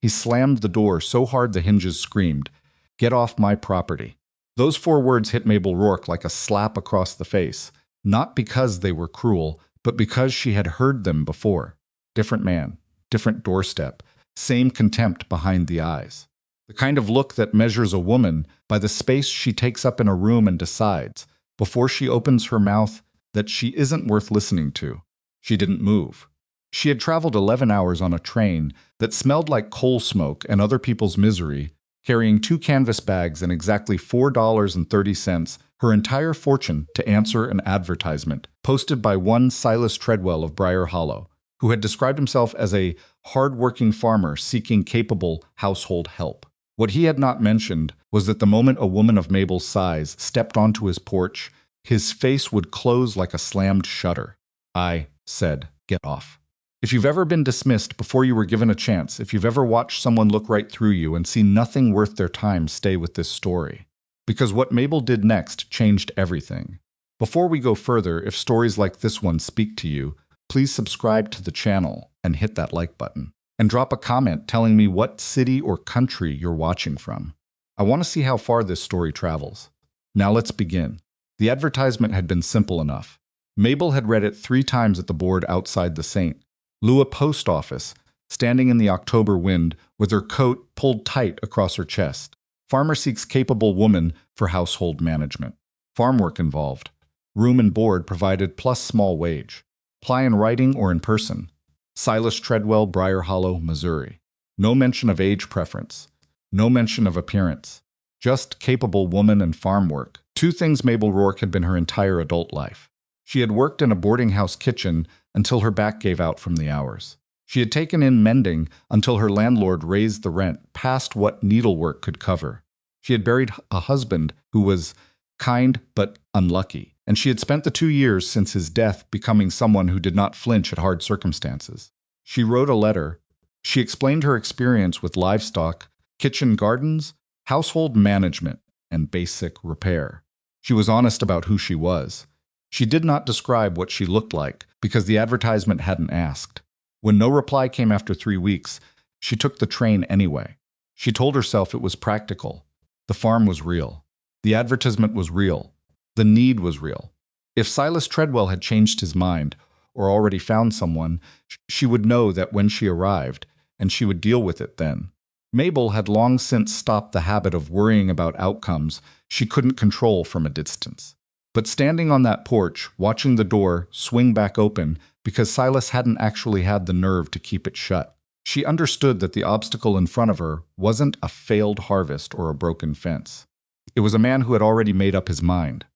He slammed the door so hard the hinges screamed, "Get off my property." Those 4 words hit Mabel Rourke like a slap across the face, not because they were cruel, but because she had heard them before. Different man, different doorstep, same contempt behind the eyes. The kind of look that measures a woman by the space she takes up in a room and decides, before she opens her mouth, that she isn't worth listening to. She didn't move. She had traveled 11 hours on a train that smelled like coal smoke and other people's misery, carrying 2 canvas bags and exactly $4.30, her entire fortune, to answer an advertisement posted by one Silas Treadwell of Briar Hollow, who had described himself as a hard-working farmer seeking capable household help. What he had not mentioned was that the moment a woman of Mabel's size stepped onto his porch, his face would close like a slammed shutter. I said, "Get off." If you've ever been dismissed before you were given a chance, if you've ever watched someone look right through you and see nothing worth their time, stay with this story. Because what Mabel did next changed everything. Before we go further, if stories like this one speak to you, please subscribe to the channel and hit that like button. And drop a comment telling me what city or country you're watching from. I want to see how far this story travels. Now let's begin. The advertisement had been simple enough. Mabel had read it 3 times at the board outside the St. Louis post office, standing in the October wind with her coat pulled tight across her chest. Farmer seeks capable woman for household management. Farm work involved. Room and board provided plus small wage. Apply in writing or in person. Silas Treadwell, Briar Hollow, Missouri. No mention of age preference. No mention of appearance. Just capable woman and farm work. 2 things Mabel Rourke had been her entire adult life. She had worked in a boarding house kitchen until her back gave out from the hours. She had taken in mending until her landlord raised the rent past what needlework could cover. She had buried a husband who was kind but unlucky, and she had spent the 2 years since his death becoming someone who did not flinch at hard circumstances. She wrote a letter. She explained her experience with livestock, kitchen gardens, household management, and basic repair. She was honest about who she was. She did not describe what she looked like because the advertisement hadn't asked. When no reply came after 3 weeks, she took the train anyway. She told herself it was practical. The farm was real. The advertisement was real. The need was real. If Silas Treadwell had changed his mind, or already found someone, she would know that when she arrived, and she would deal with it then. Mabel had long since stopped the habit of worrying about outcomes she couldn't control from a distance. But standing on that porch, watching the door swing back open because Silas hadn't actually had the nerve to keep it shut, she understood that the obstacle in front of her wasn't a failed harvest or a broken fence. It was a man who had already made up his mind.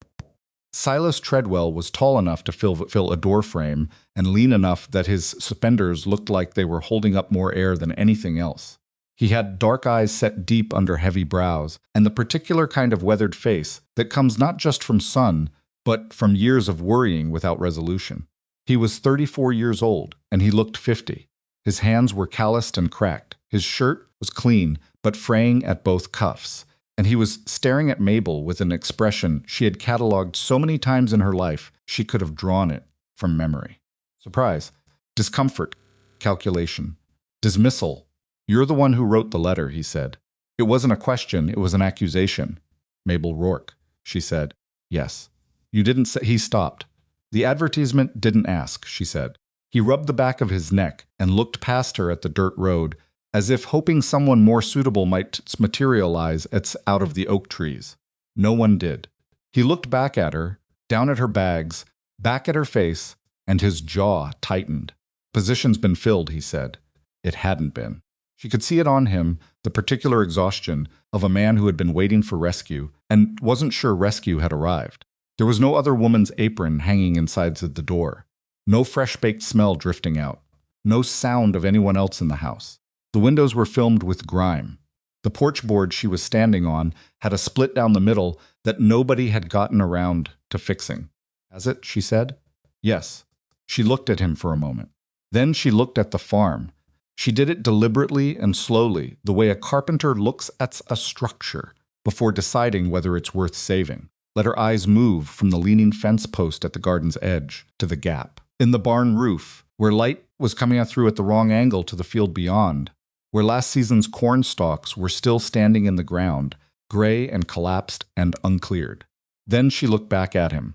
Silas Treadwell was tall enough to fill a door frame and lean enough that his suspenders looked like they were holding up more air than anything else. He had dark eyes set deep under heavy brows, and the particular kind of weathered face that comes not just from sun, but from years of worrying without resolution. He was 34 years old, and he looked 50. His hands were calloused and cracked. His shirt was clean, but fraying at both cuffs. And he was staring at Mabel with an expression she had cataloged so many times in her life she could have drawn it from memory. Surprise, discomfort, calculation, dismissal. "You're the one who wrote the letter," he said. It wasn't a question, it was an accusation. "Mabel Rourke," she said. "Yes." "You didn't say—" He stopped. "The advertisement didn't ask," she said. He rubbed the back of his neck and looked past her at the dirt road, as if hoping someone more suitable might materialize out of the oak trees. No one did. He looked back at her, down at her bags, back at her face, and his jaw tightened. "Position's been filled," he said. It hadn't been. She could see it on him, the particular exhaustion of a man who had been waiting for rescue and wasn't sure rescue had arrived. There was no other woman's apron hanging inside the door. No fresh-baked smell drifting out. No sound of anyone else in the house. The windows were filmed with grime. The porch board she was standing on had a split down the middle that nobody had gotten around to fixing. "Has it?" she said. "Yes." She looked at him for a moment. Then she looked at the farm. She did it deliberately and slowly, the way a carpenter looks at a structure before deciding whether it's worth saving. Let her eyes move from the leaning fence post at the garden's edge to the gap in the barn roof, where light was coming through at the wrong angle to the field beyond. where last season's corn stalks were still standing in the ground, gray and collapsed and uncleared. Then she looked back at him.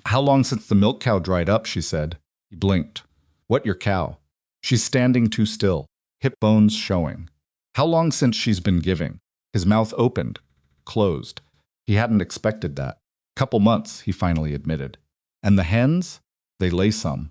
"How long since the milk cow dried up?" she said. He blinked. "What, your cow?" "She's standing too still, hip bones showing." "How long since she's been giving?" His mouth opened, closed. He hadn't expected that. "Couple months," he finally admitted. "And the hens? They lay some.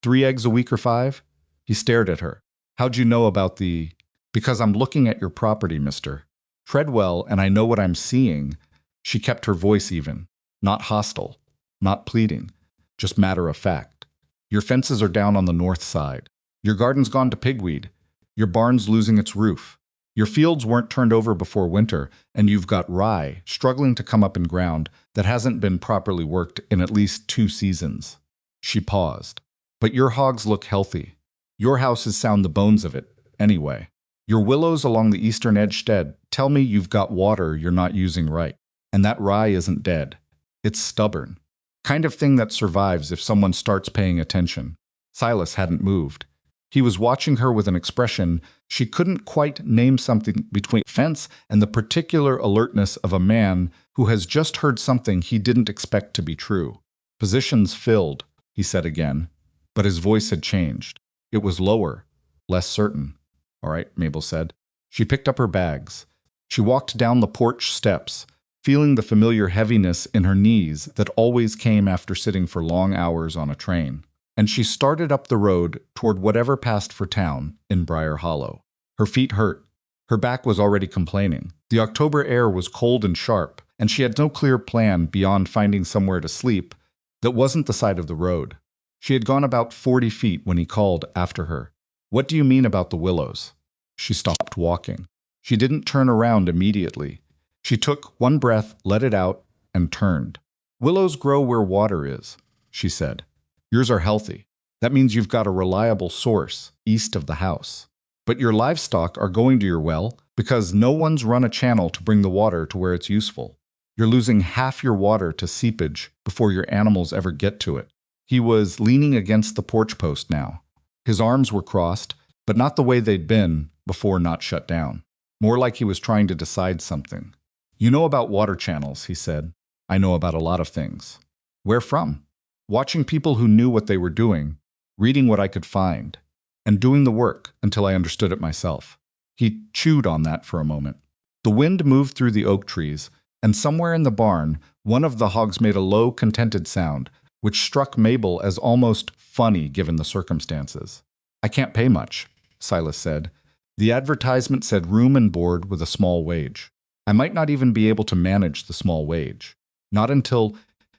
3 eggs a week or 5? He stared at her. "How'd you know about the—" "Because I'm looking at your property, mister. Treadwell, and I know what I'm seeing." She kept her voice even. Not hostile, not pleading, just matter of fact. "Your fences are down on the north side. Your garden's gone to pigweed. Your barn's losing its roof. Your fields weren't turned over before winter, and you've got rye struggling to come up in ground that hasn't been properly worked in at least 2 seasons. She paused. "But your hogs look healthy. Your house is sound the bones of it, anyway. Your willows along the eastern edge stead tell me you've got water you're not using right. And that rye isn't dead. It's stubborn. Kind of thing that survives if someone starts paying attention." Silas hadn't moved. He was watching her with an expression she couldn't quite name, something between offense and the particular alertness of a man who has just heard something he didn't expect to be true. "Positions filled," he said again, but his voice had changed. It was lower, less certain. "All right," Mabel said. She picked up her bags. She walked down the porch steps, feeling the familiar heaviness in her knees that always came after sitting for long hours on a train. And she started up the road toward whatever passed for town in Briar Hollow. Her feet hurt. Her back was already complaining. The October air was cold and sharp, and she had no clear plan beyond finding somewhere to sleep that wasn't the side of the road. She had gone about 40 feet when he called after her. "What do you mean about the willows?" She stopped walking. She didn't turn around immediately. She took one breath, let it out, and turned. "Willows grow where water is," she said. "Yours are healthy. That means you've got a reliable source east of the house. But your livestock are going to your well because no one's run a channel to bring the water to where it's useful. You're losing half your water to seepage before your animals ever get to it." He was leaning against the porch post now. His arms were crossed, but not the way they'd been before not shut down. More like he was trying to decide something. "You know about water channels," he said. "I know about a lot of things." "Where from?" "Watching people who knew what they were doing, reading what I could find, and doing the work until I understood it myself." He chewed on that for a moment. The wind moved through the oak trees, and somewhere in the barn, one of the hogs made a low, contented sound, which struck Mabel as almost funny given the circumstances. "I can't pay much," Silas said. "The advertisement said room and board with a small wage. I might not even be able to manage the small wage. Not until—"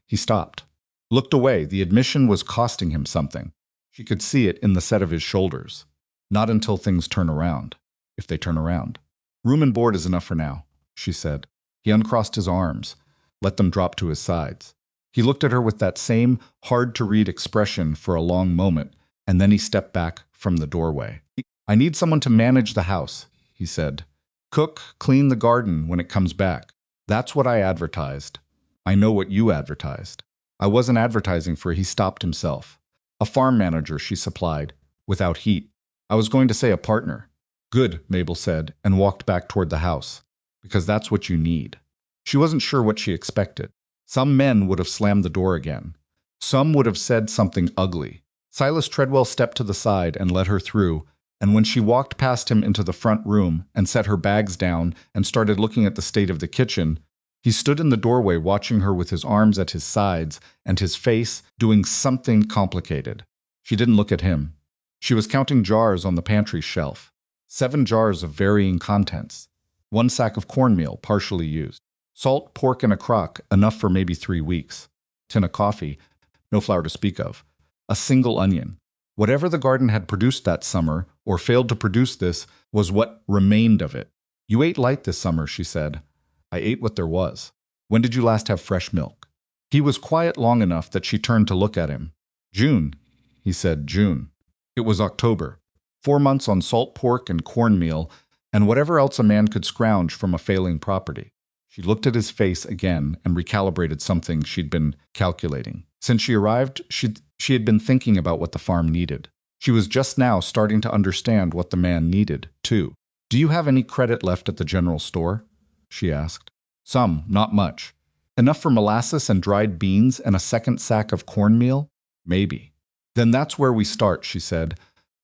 He stopped. Looked away. The admission was costing him something. She could see it in the set of his shoulders. "Not until things turn around. If they turn around." "Room and board is enough for now," she said. He uncrossed his arms, let them drop to his sides. He looked at her with that same hard-to-read expression for a long moment, and then he stepped back from the doorway. "I need someone to manage the house," he said. "Cook, clean the garden when it comes back. That's what I advertised. I know what you advertised." "I wasn't advertising for—" He stopped himself. "A farm manager," she supplied, without heat. "I was going to say a partner." "Good," Mabel said, and walked back toward the house. "Because that's what you need." She wasn't sure what she expected. Some men would have slammed the door again. Some would have said something ugly. Silas Treadwell stepped to the side and let her through, and when she walked past him into the front room and set her bags down and started looking at the state of the kitchen, he stood in the doorway watching her with his arms at his sides and his face doing something complicated. She didn't look at him. She was counting jars on the pantry shelf. 7 jars of varying contents. 1 sack of cornmeal, partially used. Salt, pork in a crock, enough for maybe 3 weeks. Tin of coffee, no flour to speak of. A single onion. Whatever the garden had produced that summer, or failed to produce this, was what remained of it. "You ate light this summer," she said. "I ate what there was." "When did you last have fresh milk?" He was quiet long enough that she turned to look at him. "June," he said. "June." It was October. 4 months on salt pork and cornmeal, and whatever else a man could scrounge from a failing property. She looked at his face again and recalibrated something she'd been calculating. Since she arrived, she had been thinking about what the farm needed. She was just now starting to understand what the man needed, too. "Do you have any credit left at the general store?" she asked. "Some, not much. Enough for molasses and dried beans and a second sack of cornmeal? Maybe." "Then that's where we start," she said.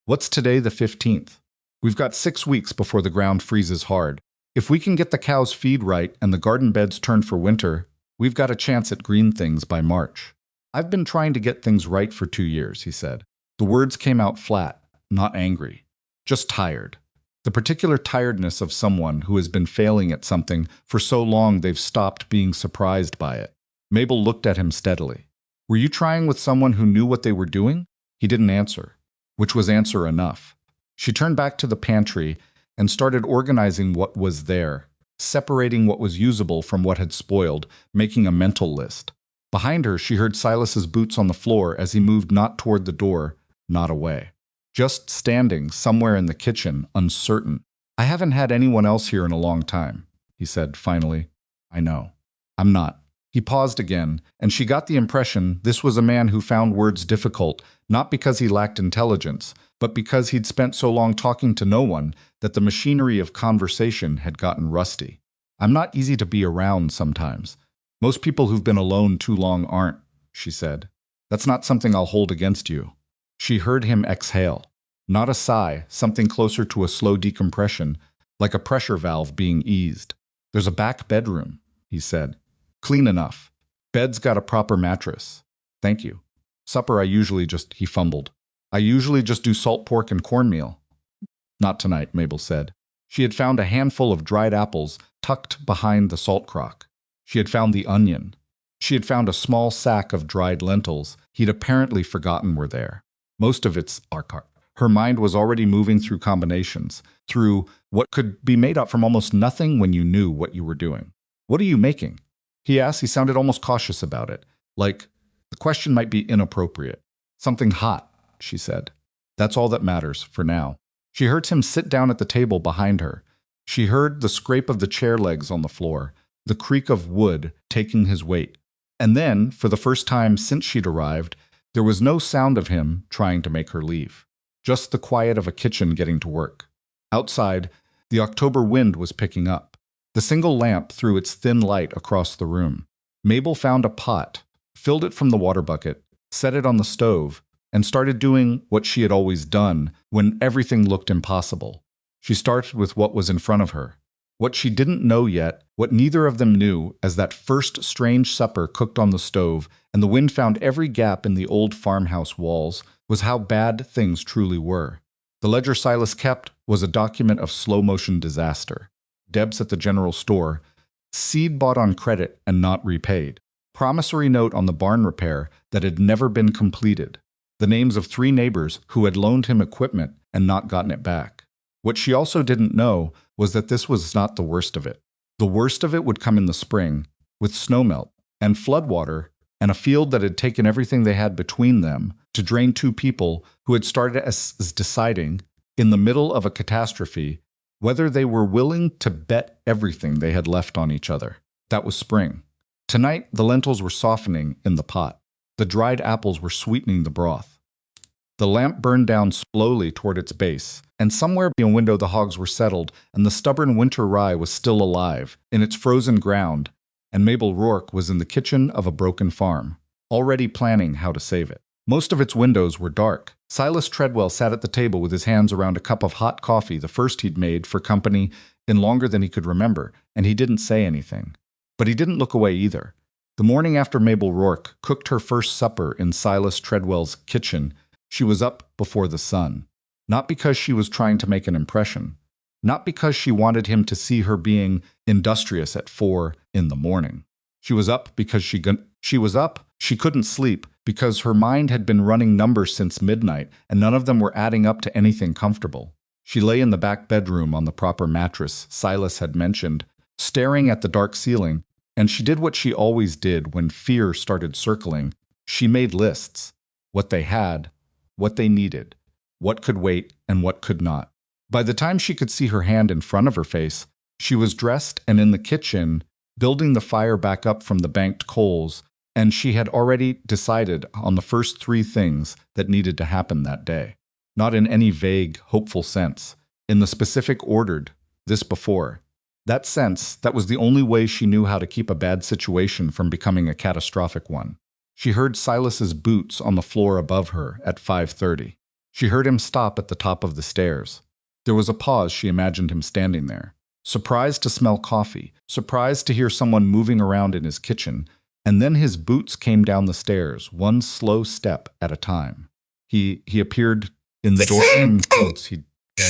"What's today, the 15th? We've got 6 weeks before the ground freezes hard. If we can get the cows' feed right and the garden beds turned for winter, we've got a chance at green things by March." "I've been trying to get things right for 2 years," he said. The words came out flat, not angry, just tired. The particular tiredness of someone who has been failing at something for so long they've stopped being surprised by it. Mabel looked at him steadily. "Were you trying with someone who knew what they were doing?" He didn't answer, which was answer enough. She turned back to the pantry and started organizing what was there, separating what was usable from what had spoiled, making a mental list. Behind her, she heard Silas's boots on the floor as he moved not toward the door, not away. Just standing somewhere in the kitchen, uncertain. "I haven't had anyone else here in a long time," he said finally. "I know. I'm not." He paused again, and she got the impression this was a man who found words difficult, not because he lacked intelligence, but because he'd spent so long talking to no one that the machinery of conversation had gotten rusty. "I'm not easy to be around sometimes. Most people who've been alone too long aren't," she said. "That's not something I'll hold against you." She heard him exhale. Not a sigh, something closer to a slow decompression, like a pressure valve being eased. "There's a back bedroom," he said. "Clean enough. Bed's got a proper mattress. Thank you. Supper he fumbled. "I usually just do salt pork and cornmeal." "Not tonight," Mabel said. She had found a handful of dried apples tucked behind the salt crock. She had found the onion. She had found a small sack of dried lentils he'd apparently forgotten were there. Most of it's arcart. Her mind was already moving through combinations, through what could be made up from almost nothing when you knew what you were doing. "What are you making?" he asked. He sounded almost cautious about it, like the question might be inappropriate. "Something hot," she said. "That's all that matters, for now." She heard him sit down at the table behind her. She heard the scrape of the chair legs on the floor, the creak of wood taking his weight. And then, for the first time since she'd arrived, there was no sound of him trying to make her leave. Just the quiet of a kitchen getting to work. Outside, the October wind was picking up. The single lamp threw its thin light across the room. Mabel found a pot, filled it from the water bucket, set it on the stove, and started doing what she had always done when everything looked impossible. She started with what was in front of her. What she didn't know yet, what neither of them knew, as that first strange supper cooked on the stove and the wind found every gap in the old farmhouse walls, was how bad things truly were. The ledger Silas kept was a document of slow-motion disaster. Debts at the general store, seed bought on credit and not repaid, promissory note on the barn repair that had never been completed, the names of 3 neighbors who had loaned him equipment and not gotten it back. What she also didn't know was that this was not the worst of it. The worst of it would come in the spring, with snowmelt and floodwater and a field that had taken everything they had between them to drain 2 people who had started as deciding, in the middle of a catastrophe, whether they were willing to bet everything they had left on each other. That was spring. Tonight, the lentils were softening in the pot. The dried apples were sweetening the broth. The lamp burned down slowly toward its base, and somewhere beyond the window the hogs were settled, and the stubborn winter rye was still alive, in its frozen ground, and Mabel Rourke was in the kitchen of a broken farm, already planning how to save it. Most of its windows were dark. Silas Treadwell sat at the table with his hands around a cup of hot coffee, the first he'd made for company in longer than he could remember, and he didn't say anything. But he didn't look away either. The morning after Mabel Rourke cooked her first supper in Silas Treadwell's kitchen, she was up before the sun. Not because she was trying to make an impression. Not because she wanted him to see her being industrious at 4 in the morning. She was up because she couldn't sleep because her mind had been running numbers since midnight and none of them were adding up to anything comfortable. She lay in the back bedroom on the proper mattress Silas had mentioned, staring at the dark ceiling, and she did what she always did when fear started circling. She made lists. What they had, what they needed, what could wait and what could not. By the time she could see her hand in front of her face, she was dressed and in the kitchen, building the fire back up from the banked coals, and she had already decided on the first 3 things that needed to happen that day. Not in any vague, hopeful sense. in the specific ordered, this before. That sense, that was the only way she knew how to keep a bad situation from becoming a catastrophic one. She heard Silas's boots on the floor above her at 5:30. She heard him stop at the top of the stairs. There was a pause. She imagined him standing there, surprised to smell coffee, surprised to hear someone moving around in his kitchen, and then his boots came down the stairs, one slow step at a time. He appeared in the door in clothes he'd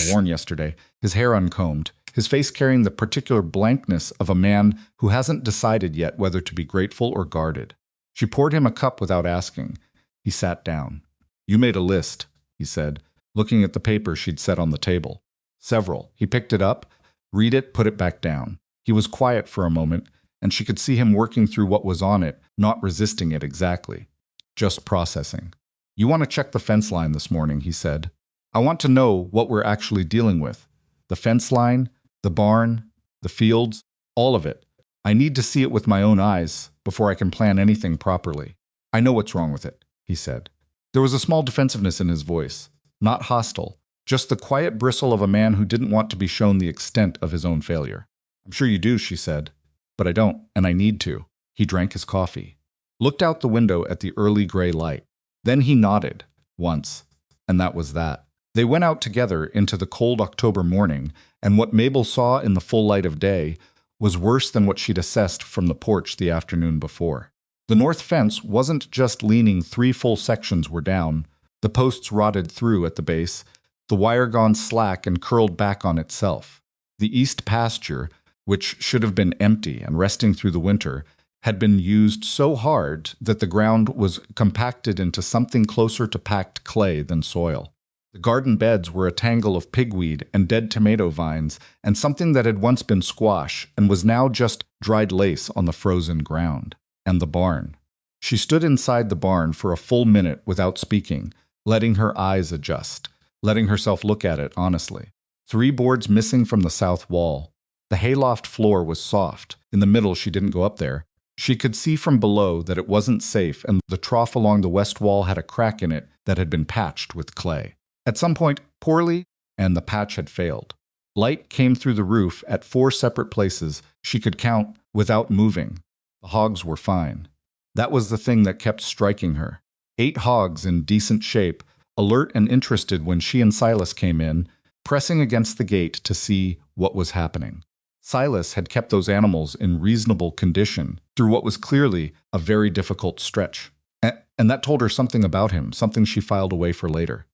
worn yesterday, his hair uncombed, his face carrying the particular blankness of a man who hasn't decided yet whether to be grateful or guarded. She poured him a cup without asking. He sat down. "You made a list," he said, looking at the paper she'd set on the table. "Several." He picked it up, read it, put it back down. He was quiet for a moment, and she could see him working through what was on it, not resisting it exactly, just processing. "You want to check the fence line this morning," he said. "I want to know what we're actually dealing with. The fence line, the barn, the fields, all of it. I need to see it with my own eyes before I can plan anything properly." "I know what's wrong with it," he said. There was a small defensiveness in his voice, not hostile, just the quiet bristle of a man who didn't want to be shown the extent of his own failure. "I'm sure you do," she said. "But I don't, and I need to." He drank his coffee, looked out the window at the early gray light. Then he nodded, once, and that was that. They went out together into the cold October morning, and what Mabel saw in the full light of day was worse than what she'd assessed from the porch the afternoon before. The north fence wasn't just leaning, 3 full sections were down, the posts rotted through at the base, the wire gone slack and curled back on itself. The east pasture, which should have been empty and resting through the winter, had been used so hard that the ground was compacted into something closer to packed clay than soil. The garden beds were a tangle of pigweed and dead tomato vines, and something that had once been squash and was now just dried lace on the frozen ground. And the barn. She stood inside the barn for a full minute without speaking, letting her eyes adjust, letting herself look at it honestly. 3 boards missing from the south wall. The hayloft floor was soft. In the middle, she didn't go up there. She could see from below that it wasn't safe, and the trough along the west wall had a crack in it that had been patched with clay. At some point, poorly, and the patch had failed. Light came through the roof at 4 separate places she could count without moving. The hogs were fine. That was the thing that kept striking her. 8 hogs in decent shape, alert and interested when she and Silas came in, pressing against the gate to see what was happening. Silas had kept those animals in reasonable condition through what was clearly a very difficult stretch. And that told her something about him, something she filed away for later.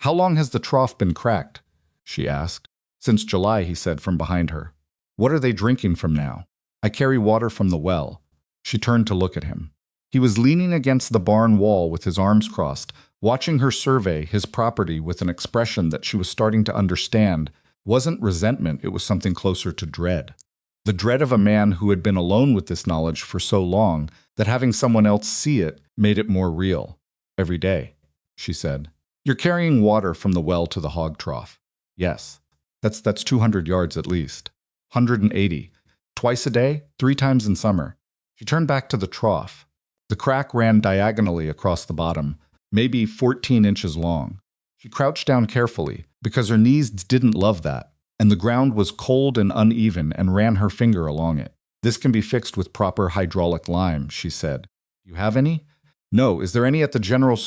"How long has the trough been cracked?" she asked. "Since July," he said from behind her. "What are they drinking from now?" "I carry water from the well." She turned to look at him. He was leaning against the barn wall with his arms crossed, watching her survey his property with an expression that she was starting to understand wasn't resentment, it was something closer to dread. The dread of a man who had been alone with this knowledge for so long that having someone else see it made it more real. "Every day," she said. "You're carrying water from the well to the hog trough." "Yes. That's 200 yards at least. 180. Twice a day, 3 times in summer." She turned back to the trough. The crack ran diagonally across the bottom, maybe 14 inches long. She crouched down carefully, because her knees didn't love that, and the ground was cold and uneven, and ran her finger along it. "This can be fixed with proper hydraulic lime," she said. "You have any?" "No. Is there any at the general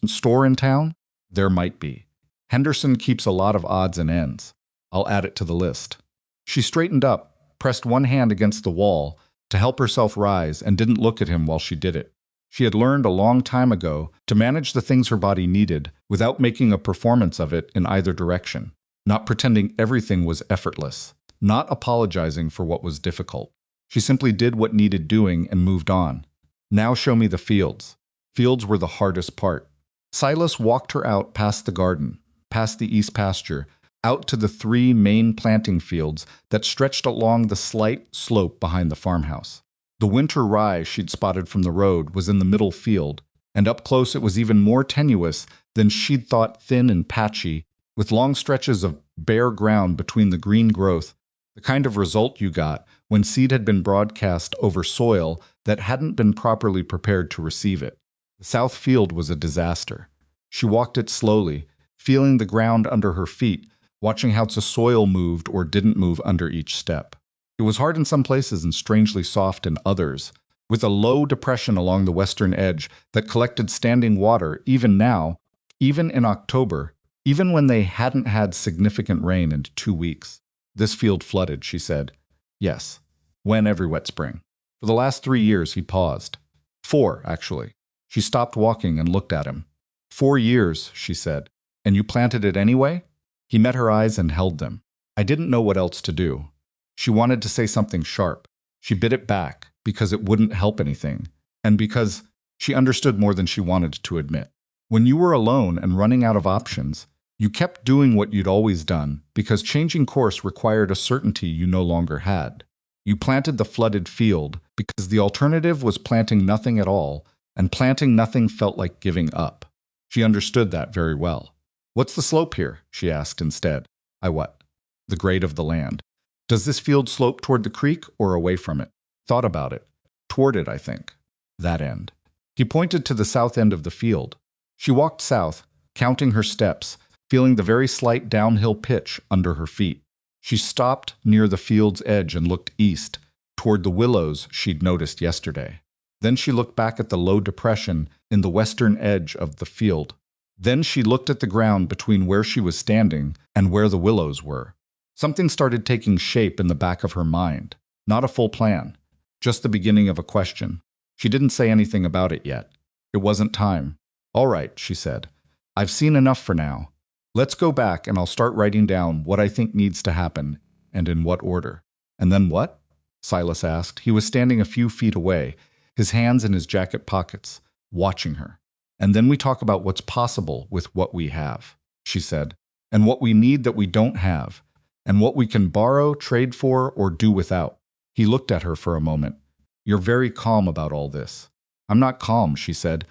store in town?" "There might be. Henderson keeps a lot of odds and ends. I'll add it to the list." She straightened up, pressed one hand against the wall to help herself rise, and didn't look at him while she did it. She had learned a long time ago to manage the things her body needed without making a performance of it in either direction, not pretending everything was effortless, not apologizing for what was difficult. She simply did what needed doing and moved on. "Now show me the fields." Fields were the hardest part. Silas walked her out past the garden, past the east pasture, out to the 3 main planting fields that stretched along the slight slope behind the farmhouse. The winter rye she'd spotted from the road was in the middle field, and up close it was even more tenuous than she'd thought, thin and patchy, with long stretches of bare ground between the green growth, the kind of result you got when seed had been broadcast over soil that hadn't been properly prepared to receive it. The south field was a disaster. She walked it slowly, feeling the ground under her feet, watching how the soil moved or didn't move under each step. It was hard in some places and strangely soft in others, with a low depression along the western edge that collected standing water even now, even in October, even when they hadn't had significant rain in 2 weeks. This field flooded, she said. Yes. When every wet spring. For the last 3 years, he paused. 4, actually. She stopped walking and looked at him. 4 years, she said. And you planted it anyway? He met her eyes and held them. I didn't know what else to do. She wanted to say something sharp. She bit it back because it wouldn't help anything, and because she understood more than she wanted to admit. When you were alone and running out of options, you kept doing what you'd always done because changing course required a certainty you no longer had. You planted the flooded field because the alternative was planting nothing at all, and planting nothing felt like giving up. She understood that very well. What's the slope here? She asked instead. I what? The grade of the land. Does this field slope toward the creek or away from it? Thought about it. Toward it, I think. That end. He pointed to the south end of the field. She walked south, counting her steps, feeling the very slight downhill pitch under her feet. She stopped near the field's edge and looked east, toward the willows she'd noticed yesterday. Then she looked back at the low depression in the western edge of the field. Then she looked at the ground between where she was standing and where the willows were. Something started taking shape in the back of her mind. Not a full plan, just the beginning of a question. She didn't say anything about it yet. It wasn't time. All right, she said. I've seen enough for now. Let's go back and I'll start writing down what I think needs to happen and in what order. And then what? Silas asked. He was standing a few feet away, his hands in his jacket pockets, watching her. And then we talk about what's possible with what we have, she said, and what we need that we don't have, and what we can borrow, trade for, or do without. He looked at her for a moment. You're very calm about all this. I'm not calm, she said.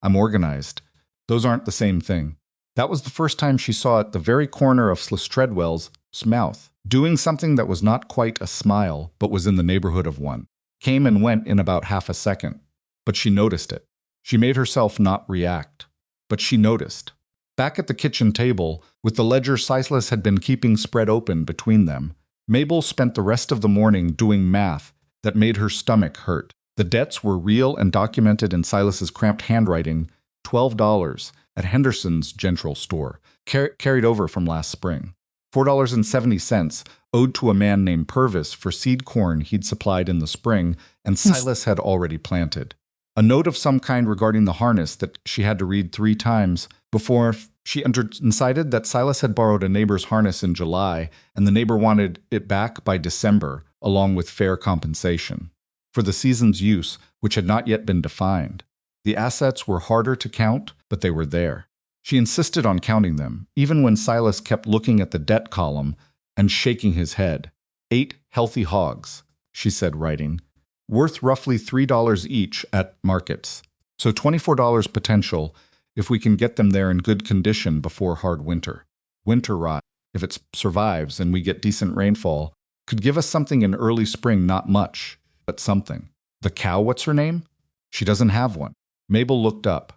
I'm organized. Those aren't the same thing. That was the first time she saw at the very corner of Sliss Treadwell's mouth, doing something that was not quite a smile, but was in the neighborhood of one. Came and went in about half a second, but she noticed it. She made herself not react, but she noticed. Back at the kitchen table, with the ledger Silas had been keeping spread open between them, Mabel spent the rest of the morning doing math that made her stomach hurt. The debts were real and documented in Silas's cramped handwriting, $12 at Henderson's General Store, carried over from last spring. $4.70 owed to a man named Purvis for seed corn he'd supplied in the spring and Silas had already planted. A note of some kind regarding the harness that she had to read 3 times before she decided that Silas had borrowed a neighbor's harness in July and the neighbor wanted it back by December, along with fair compensation for the season's use, which had not yet been defined. The assets were harder to count, but they were there. She insisted on counting them, even when Silas kept looking at the debt column and shaking his head. 8 healthy hogs, she said, writing, worth roughly $3 each at markets. So $24 potential if we can get them there in good condition before hard winter. Winter rot, if it survives and we get decent rainfall, could give us something in early spring, not much, but something. The cow, what's her name? She doesn't have one. Mabel looked up.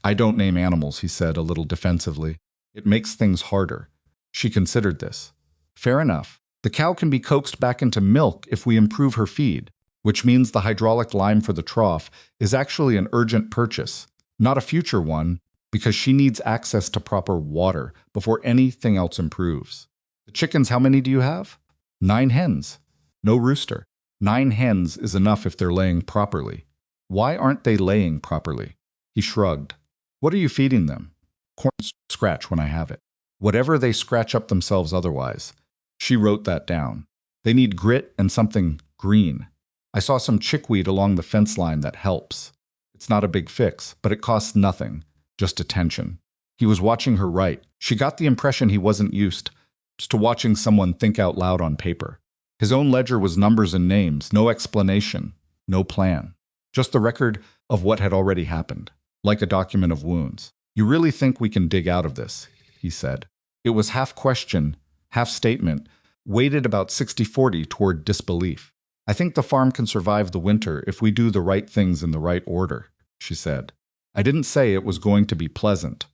I don't name animals, he said a little defensively. It makes things harder. She considered this. Fair enough. The cow can be coaxed back into milk if we improve her feed, which means the hydraulic lime for the trough is actually an urgent purchase, not a future one, because she needs access to proper water before anything else improves. The chickens, how many do you have? 9 hens. No rooster. 9 hens is enough if they're laying properly. Why aren't they laying properly? He shrugged. What are you feeding them? Corn scratch when I have it. Whatever they scratch up themselves otherwise. She wrote that down. They need grit and something green. I saw some chickweed along the fence line that helps. It's not a big fix, but it costs nothing, just attention. He was watching her write. She got the impression he wasn't used to watching someone think out loud on paper. His own ledger was numbers and names, no explanation, no plan. Just the record of what had already happened, like a document of wounds. You really think we can dig out of this? He said. It was half question, half statement, weighted about 60-40 toward disbelief. I think the farm can survive the winter if we do the right things in the right order, she said. I didn't say it was going to be pleasant.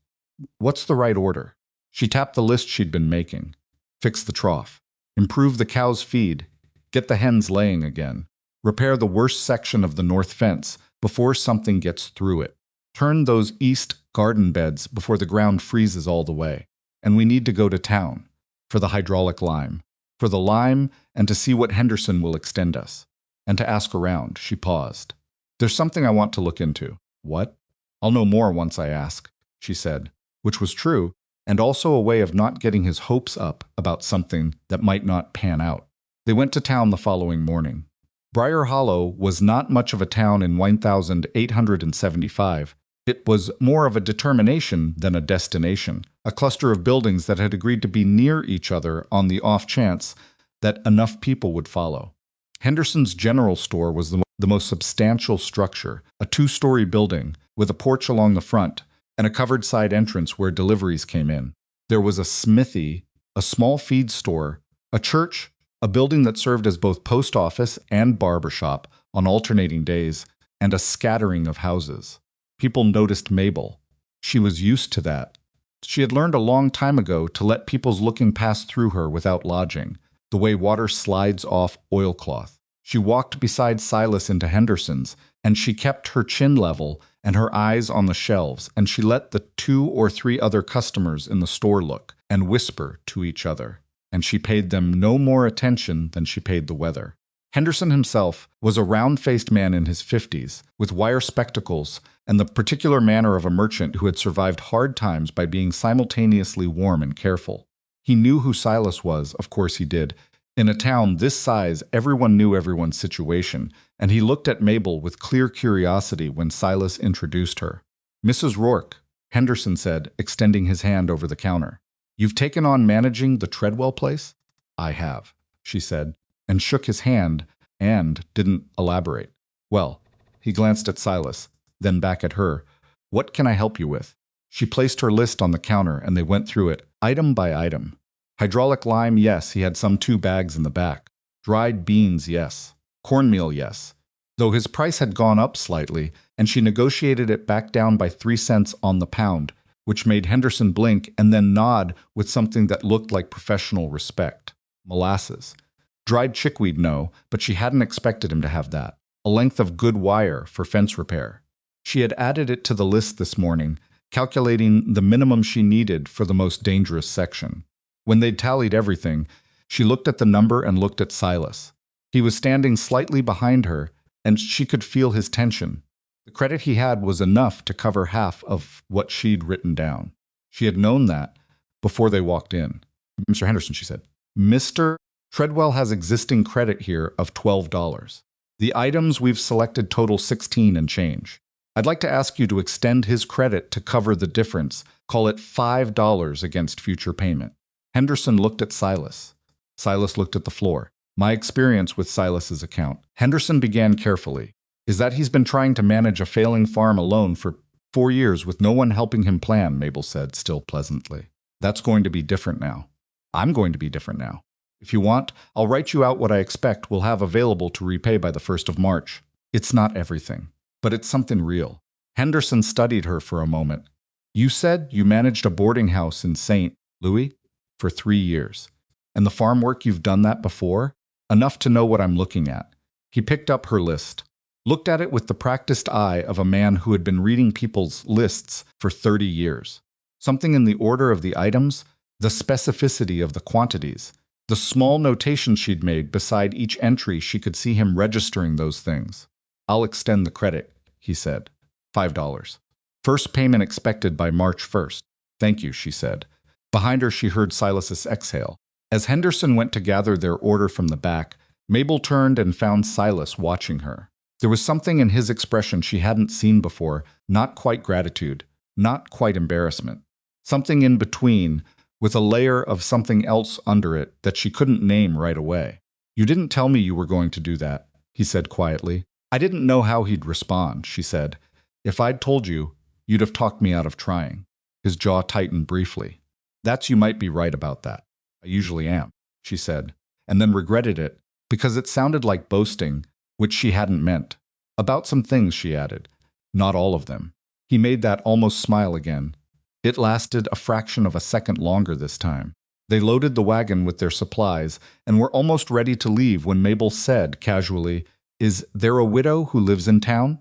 What's the right order? She tapped the list she'd been making. Fix the trough. Improve the cow's feed. Get the hens laying again. Repair the worst section of the north fence before something gets through it. Turn those east garden beds before the ground freezes all the way. And we need to go to town. For the hydraulic lime. For the lime and to see what Henderson will extend us. And to ask around, she paused. There's something I want to look into. What? I'll know more once I ask, she said, which was true, and also a way of not getting his hopes up about something that might not pan out. They went to town the following morning. Briar Hollow was not much of a town in 1875. It was more of a determination than a destination, a cluster of buildings that had agreed to be near each other on the off chance that enough people would follow. Henderson's general store was the most substantial structure, a 2-story building with a porch along the front and a covered side entrance where deliveries came in. There was a smithy, a small feed store, a church, a building that served as both post office and barber shop on alternating days, and a scattering of houses. People noticed Mabel. She was used to that. She had learned a long time ago to let people's looking pass through her without lodging, the way water slides off oilcloth. She walked beside Silas into Henderson's, and she kept her chin level and her eyes on the shelves, and she let the 2 or 3 other customers in the store look and whisper to each other, and she paid them no more attention than she paid the weather. Henderson himself was a round-faced man in his 50s, with wire spectacles and the particular manner of a merchant who had survived hard times by being simultaneously warm and careful. He knew who Silas was, of course he did. In a town this size, everyone knew everyone's situation, and he looked at Mabel with clear curiosity when Silas introduced her. "Mrs. Rourke," Henderson said, extending his hand over the counter. "You've taken on managing the Treadwell place?" "I have," she said, and shook his hand and didn't elaborate. "Well," he glanced at Silas, then back at her. "What can I help you with?" She placed her list on the counter and they went through it, item by item. Hydraulic lime, yes, he had some 2 bags in the back. Dried beans, yes. Cornmeal, yes. Though his price had gone up slightly, and she negotiated it back down by 3 cents on the pound, which made Henderson blink and then nod with something that looked like professional respect. Molasses. Dried chickweed, no, but she hadn't expected him to have that. A length of good wire for fence repair. She had added it to the list this morning, calculating the minimum she needed for the most dangerous section. When they'd tallied everything, she looked at the number and looked at Silas. He was standing slightly behind her, and she could feel his tension. The credit he had was enough to cover half of what she'd written down. She had known that before they walked in. "Mr. Henderson," she said, "Mr. Treadwell has existing credit here of $12. The items we've selected total 16 and change. I'd like to ask you to extend his credit to cover the difference. Call it $5 against future payment." Henderson looked at Silas. Silas looked at the floor. "My experience with Silas's account." Henderson began carefully, "is that he's been trying to manage a failing farm alone for 4 years with no one helping him plan," Mabel said, still pleasantly. "That's going to be different now. I'm going to be different now. If you want, I'll write you out what I expect we'll have available to repay by the 1st of March. It's not everything, but it's something real." Henderson studied her for a moment. "You said you managed a boarding house in St. Louis for 3 years. And the farm work you've done that before? Enough to know what I'm looking at." He picked up her list, looked at it with the practiced eye of a man who had been reading people's lists for 30 years. Something in the order of the items, the specificity of the quantities, the small notations she'd made beside each entry, she could see him registering those things. "I'll extend the credit," he said. $5. "First payment expected by March 1st. "Thank you," she said. Behind her, she heard Silas's exhale. As Henderson went to gather their order from the back, Mabel turned and found Silas watching her. There was something in his expression she hadn't seen before, not quite gratitude, not quite embarrassment. Something in between, with a layer of something else under it that she couldn't name right away. "You didn't tell me you were going to do that," he said quietly. "I didn't know how he'd respond," she said. "If I'd told you, you'd have talked me out of trying." His jaw tightened briefly. "You might be right about that. I usually am," she said, and then regretted it, because it sounded like boasting, which she hadn't meant. "About some things," she added. "Not all of them." He made that almost smile again. It lasted a fraction of a second longer this time. They loaded the wagon with their supplies and were almost ready to leave when Mabel said casually, "Is there a widow who lives in town?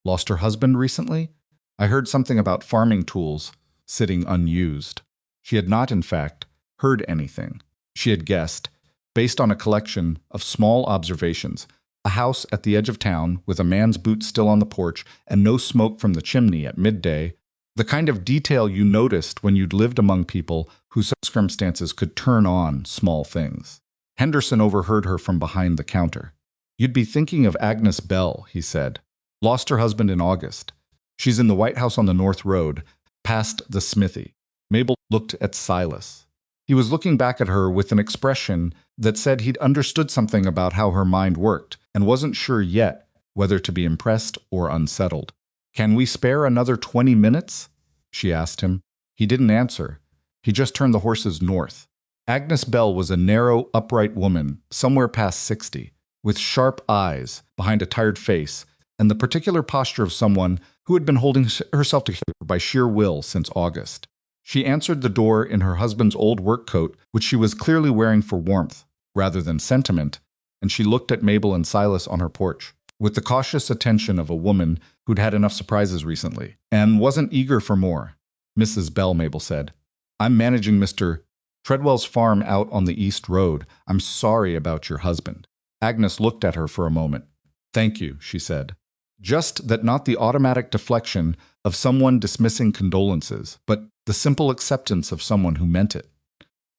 Lost her husband recently? I heard something about farming tools sitting unused." She had not, in fact, heard anything. She had guessed, based on a collection of small observations, a house at the edge of town with a man's boots still on the porch and no smoke from the chimney at midday, the kind of detail you noticed when you'd lived among people whose circumstances could turn on small things. Henderson overheard her from behind the counter. "You'd be thinking of Agnes Bell," he said. "Lost her husband in August. She's in the White House on the North Road, past the smithy." Mabel looked at Silas. He was looking back at her with an expression that said he'd understood something about how her mind worked and wasn't sure yet whether to be impressed or unsettled. "Can we spare another 20 minutes?" she asked him. He didn't answer. He just turned the horses north. Agnes Bell was a narrow, upright woman, somewhere past 60, with sharp eyes behind a tired face and the particular posture of someone who had been holding herself together by sheer will since August. She answered the door in her husband's old work coat, which she was clearly wearing for warmth rather than sentiment, and she looked at Mabel and Silas on her porch with the cautious attention of a woman who'd had enough surprises recently and wasn't eager for more. "Mrs. Bell," Mabel said, "I'm managing Mr. Treadwell's farm out on the East Road. I'm sorry about your husband." Agnes looked at her for a moment. "Thank you," she said. Just that, not the automatic deflection of someone dismissing condolences, but the simple acceptance of someone who meant it.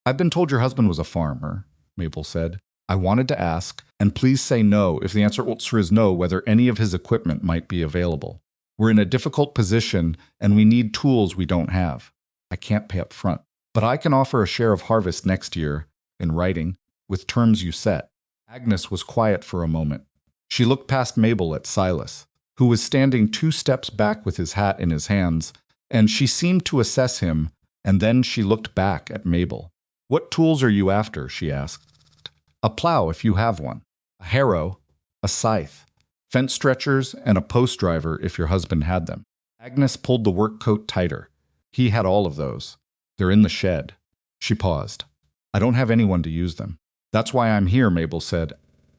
"I've been told your husband was a farmer," Mabel said. "I wanted to ask, and please say no if the answer is no, whether any of his equipment might be available. We're in a difficult position, and we need tools we don't have. I can't pay up front, but I can offer a share of harvest next year, in writing, with terms you set." Agnes was quiet for a moment. She looked past Mabel at Silas, who was standing 2 steps back with his hat in his hands, and she seemed to assess him, and then she looked back at Mabel. "What tools are you after?" she asked. "A plow, if you have one. A harrow, a scythe, fence stretchers, and a post driver if your husband had them." Agnes pulled the work coat tighter. "He had all of those. They're in the shed." She paused. "I don't have anyone to use them." "That's why I'm here," Mabel said.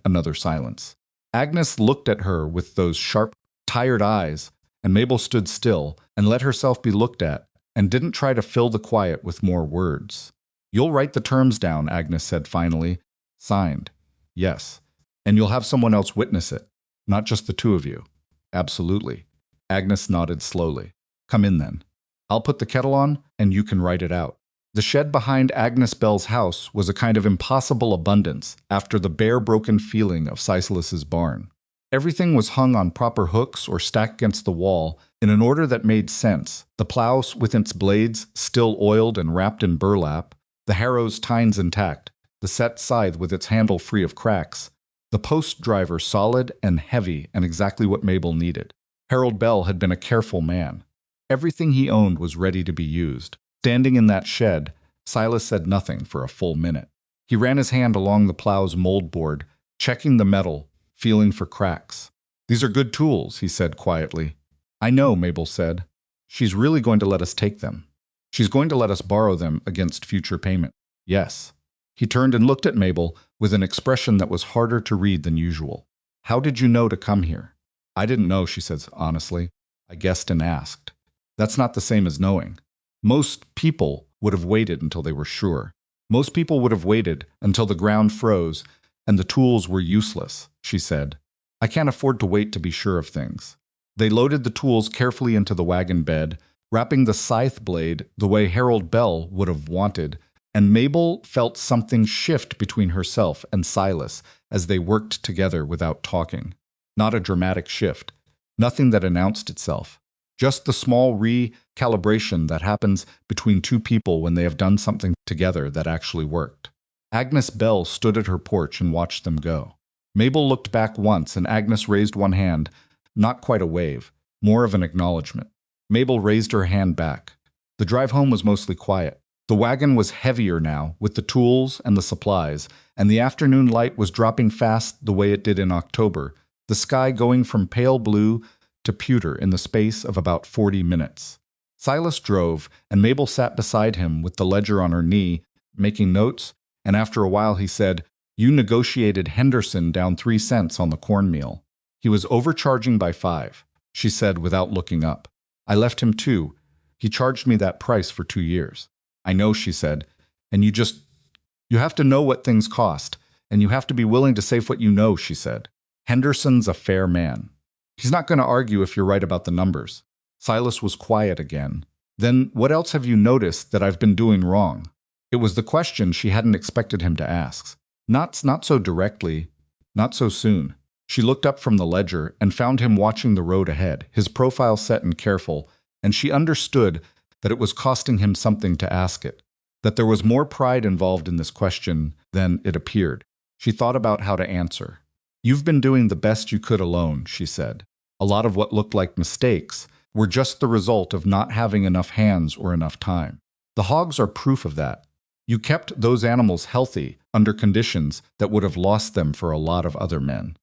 Another silence. Agnes looked at her with those sharp, tired eyes, and Mabel stood still and let herself be looked at and didn't try to fill the quiet with more words. "You'll write the terms down," Agnes said finally. "Signed." "Yes. And you'll have someone else witness it, not just the 2 of you." "Absolutely." Agnes nodded slowly. "Come in then. I'll put the kettle on, and you can write it out." The shed behind Agnes Bell's house was a kind of impossible abundance after the bare, broken feeling of Silas's barn. Everything was hung on proper hooks or stacked against the wall in an order that made sense. The plow with its blades still oiled and wrapped in burlap, the harrow's tines intact, the set scythe with its handle free of cracks, the post driver solid and heavy and exactly what Mabel needed. Harold Bell had been a careful man. Everything he owned was ready to be used. Standing in that shed, Silas said nothing for a full minute. He ran his hand along the plow's mold board, checking the metal, feeling for cracks. "These are good tools," he said quietly. "I know," Mabel said. "She's really going to let us take them. She's going to let us borrow them against future payment." "Yes." He turned and looked at Mabel with an expression that was harder to read than usual. "How did you know to come here?" "I didn't know," she said honestly. "I guessed and asked." "That's not the same as knowing. Most people would have waited until they were sure. Most people would have waited until the ground froze and the tools were useless," she said. "I can't afford to wait to be sure of things." They loaded the tools carefully into the wagon bed, wrapping the scythe blade the way Harold Bell would have wanted, and Mabel felt something shift between herself and Silas as they worked together without talking. Not a dramatic shift, nothing that announced itself. Just the small recalibration that happens between 2 people when they have done something together that actually worked. Agnes Bell stood at her porch and watched them go. Mabel looked back once, and Agnes raised one hand, not quite a wave, more of an acknowledgement. Mabel raised her hand back. The drive home was mostly quiet. The wagon was heavier now, with the tools and the supplies, and the afternoon light was dropping fast the way it did in October, the sky going from pale blue to pewter in the space of about 40 minutes. Silas drove, and Mabel sat beside him with the ledger on her knee, making notes, and after a while he said, "You negotiated Henderson down 3 cents on the cornmeal. He was overcharging by 5, she said without looking up. I left him 2. He charged me that price for 2 years. I know, she said, and you have to know what things cost, and you have to be willing to say what you know, she said. Henderson's a fair man. He's not going to argue if you're right about the numbers." Silas was quiet again. "Then what else have you noticed that I've been doing wrong?" It was the question she hadn't expected him to ask. Not so directly, not so soon. She looked up from the ledger and found him watching the road ahead, his profile set and careful, and she understood that it was costing him something to ask it, that there was more pride involved in this question than it appeared. She thought about how to answer. "You've been doing the best you could alone," she said. "A lot of what looked like mistakes were just the result of not having enough hands or enough time. The hogs are proof of that. You kept those animals healthy under conditions that would have lost them for a lot of other men.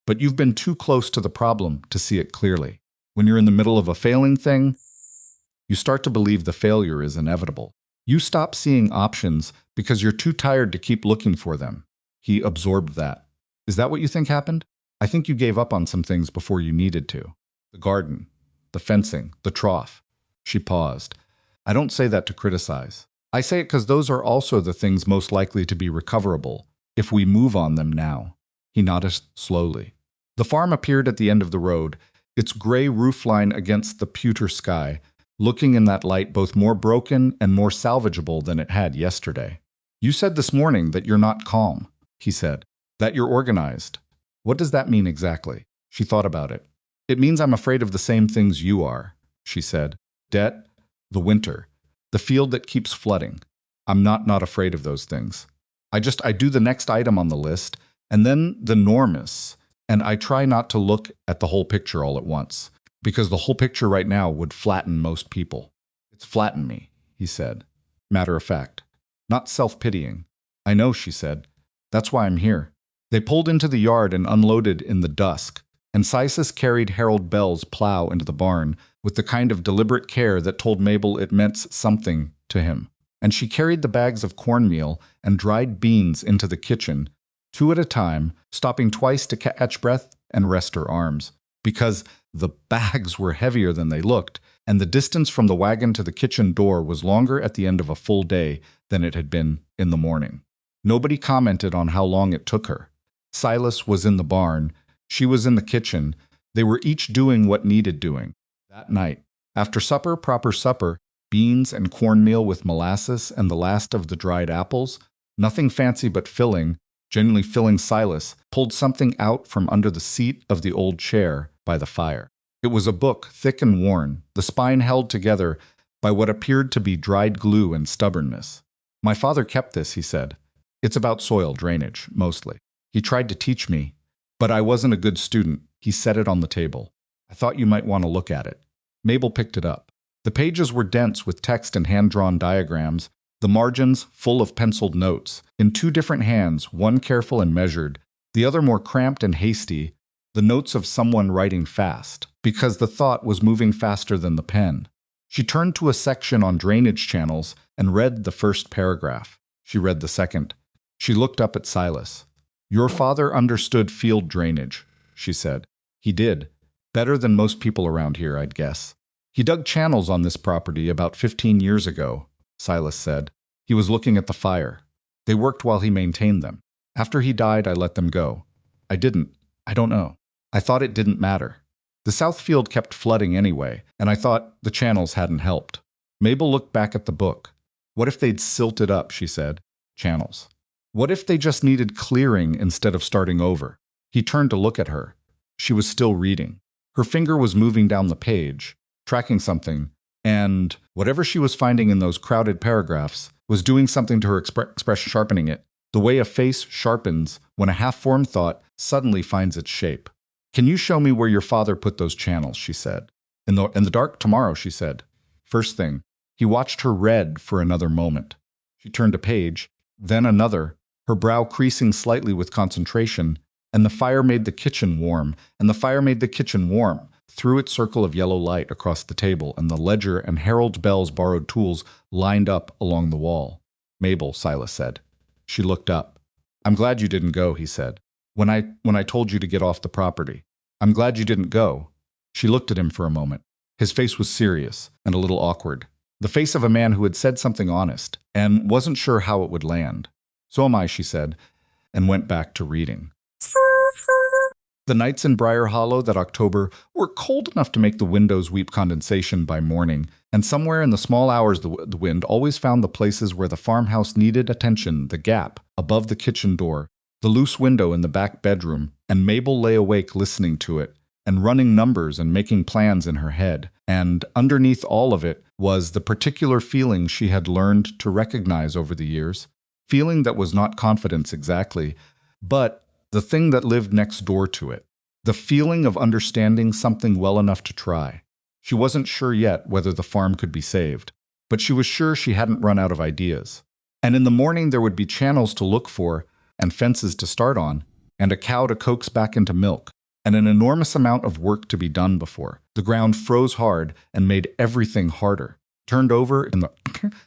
But you've been too close to the problem to see it clearly. When you're in the middle of a failing thing, you start to believe the failure is inevitable. You stop seeing options because you're too tired to keep looking for them." He absorbed that. "Is that what you think happened? I think you gave up on some things before you needed to. The garden, the fencing, the trough." She paused. "I don't say that to criticize. I say it because those are also the things most likely to be recoverable if we move on them now." He nodded slowly. The farm appeared at the end of the road, its gray roofline against the pewter sky, looking in that light both more broken and more salvageable than it had yesterday. "You said this morning that you're not calm," he said, "that you're organized. What does that mean exactly?" She thought about it. "It means I'm afraid of the same things you are," she said. "Debt, the winter, the field that keeps flooding. I'm not afraid of those things. I do the next item on the list, and then the enormous, and I try not to look at the whole picture all at once, because the whole picture right now would flatten most people." "It's flattened me," he said. Matter of fact. Not self-pitying. "I know," she said. "That's why I'm here." They pulled into the yard and unloaded in the dusk, and Silas carried Harold Bell's plow into the barn with the kind of deliberate care that told Mabel it meant something to him. And she carried the bags of cornmeal and dried beans into the kitchen, 2 at a time, stopping twice to catch breath and rest her arms, because the bags were heavier than they looked, and the distance from the wagon to the kitchen door was longer at the end of a full day than it had been in the morning. Nobody commented on how long it took her. Silas was in the barn, she was in the kitchen, they were each doing what needed doing. That night, after supper, proper supper, beans and cornmeal with molasses and the last of the dried apples, nothing fancy but filling, genuinely filling, Silas pulled something out from under the seat of the old chair by the fire. It was a book, thick and worn, the spine held together by what appeared to be dried glue and stubbornness. "My father kept this," he said. "It's about soil drainage, mostly. He tried to teach me, but I wasn't a good student." He set it on the table. "I thought you might want to look at it." Mabel picked it up. The pages were dense with text and hand-drawn diagrams, the margins full of penciled notes, in 2 different hands, one careful and measured, the other more cramped and hasty, the notes of someone writing fast, because the thought was moving faster than the pen. She turned to a section on drainage channels and read the first paragraph. She read the second. She looked up at Silas. "Your father understood field drainage," she said. "He did. Better than most people around here, I'd guess. He dug channels on this property about 15 years ago," Silas said. He was looking at the fire. "They worked while he maintained them. After he died, I let them go. I didn't. I don't know. I thought it didn't matter. The south field kept flooding anyway, and I thought the channels hadn't helped." Mabel looked back at the book. "What if they'd silted up," she said. "Channels. What if they just needed clearing instead of starting over?" He turned to look at her. She was still reading. Her finger was moving down the page, tracking something, and whatever she was finding in those crowded paragraphs was doing something to her expression, sharpening it, the way a face sharpens when a half-formed thought suddenly finds its shape. "Can you show me where your father put those channels?" she said. In the dark tomorrow," she said. "First thing." He watched her read for another moment. She turned a page, then another, her brow creasing slightly with concentration, and the fire made the kitchen warm, through its circle of yellow light across the table, and the ledger and Harold Bell's borrowed tools lined up along the wall. Mabel, Silas said. She looked up. I'm glad you didn't go, he said. When I told you to get off the property. I'm glad you didn't go. She looked at him for a moment. His face was serious and a little awkward. The face of a man who had said something honest and wasn't sure how it would land. So am I, she said, and went back to reading. The nights in Briar Hollow that October were cold enough to make the windows weep condensation by morning, and somewhere in the small hours the wind always found the places where the farmhouse needed attention, the gap above the kitchen door, the loose window in the back bedroom, and Mabel lay awake listening to it, and running numbers and making plans in her head. And underneath all of it was the particular feeling she had learned to recognize over the years, feeling that was not confidence exactly, but the thing that lived next door to it, the feeling of understanding something well enough to try. She wasn't sure yet whether the farm could be saved, but she was sure she hadn't run out of ideas. And in the morning there would be channels to look for, and fences to start on, and a cow to coax back into milk, and an enormous amount of work to be done before the ground froze hard and made everything harder. Turned over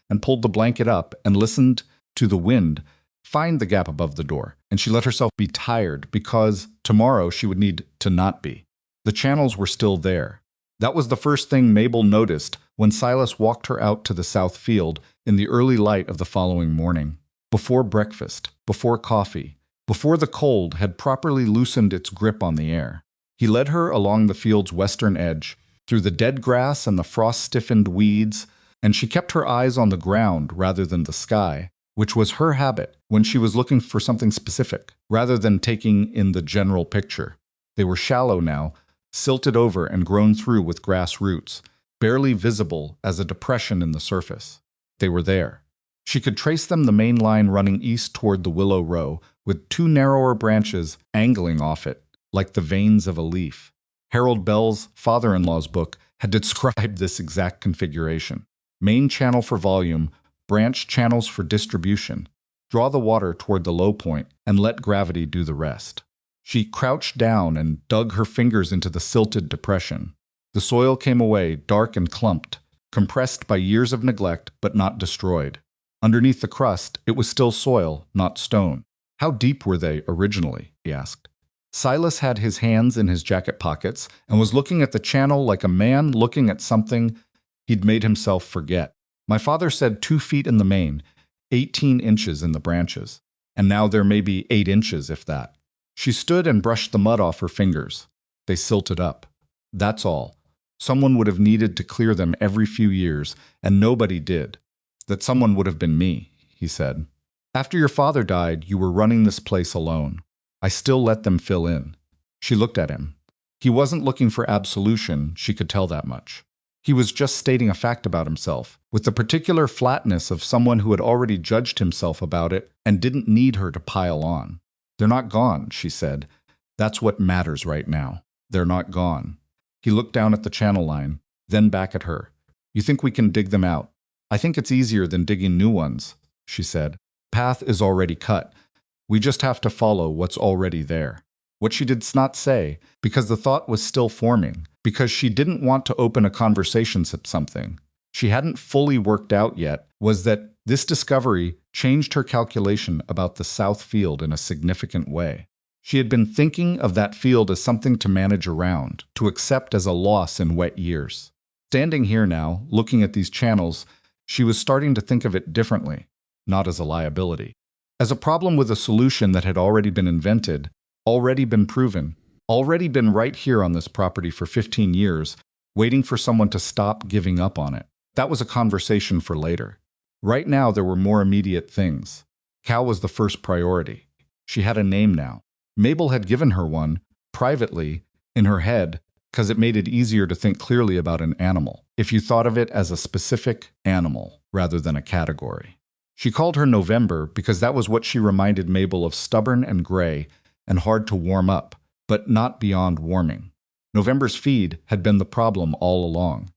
and pulled the blanket up and listened to the wind find the gap above the door, and she let herself be tired because tomorrow she would need to not be. The channels were still there. That was the first thing Mabel noticed when Silas walked her out to the south field in the early light of the following morning. Before breakfast, before coffee, before the cold had properly loosened its grip on the air. He led her along the field's western edge, through the dead grass and the frost-stiffened weeds, and she kept her eyes on the ground rather than the sky, which was her habit when she was looking for something specific, rather than taking in the general picture. They were shallow now, silted over and grown through with grass roots, barely visible as a depression in the surface. They were there. She could trace them, the main line running east toward the willow row, with two narrower branches angling off it, like the veins of a leaf. Harold Bell's father-in-law's book had described this exact configuration. Main channel for volume, branch channels for distribution. Draw the water toward the low point and let gravity do the rest. She crouched down and dug her fingers into the silted depression. The soil came away, dark and clumped, compressed by years of neglect but not destroyed. Underneath the crust, it was still soil, not stone. How deep were they originally? He asked. Silas had his hands in his jacket pockets and was looking at the channel like a man looking at something he'd made himself forget. My father said 2 feet in the main, 18 inches in the branches, and now there may be 8 inches if that. She stood and brushed the mud off her fingers. They silted up. That's all. Someone would have needed to clear them every few years, and nobody did. That someone would have been me, he said. After your father died, you were running this place alone. I still let them fill in. She looked at him. He wasn't looking for absolution, she could tell that much. He was just stating a fact about himself, with the particular flatness of someone who had already judged himself about it and didn't need her to pile on. They're not gone, she said. That's what matters right now. They're not gone. He looked down at the channel line, then back at her. You think we can dig them out? I think it's easier than digging new ones, she said. Path is already cut. We just have to follow what's already there. What she did not say, because the thought was still forming, because she didn't want to open a conversation about something she hadn't fully worked out yet, was that this discovery changed her calculation about the south field in a significant way. She had been thinking of that field as something to manage around, to accept as a loss in wet years. Standing here now, looking at these channels, she was starting to think of it differently, not as a liability. As a problem with a solution that had already been invented, already been proven, already been right here on this property for 15 years, waiting for someone to stop giving up on it. That was a conversation for later. Right now there were more immediate things. Cow was the first priority. She had a name now. Mabel had given her one, privately, in her head, because it made it easier to think clearly about an animal, if you thought of it as a specific animal rather than a category. She called her November because that was what she reminded Mabel of, stubborn and gray and hard to warm up, but not beyond warming. November's feed had been the problem all along.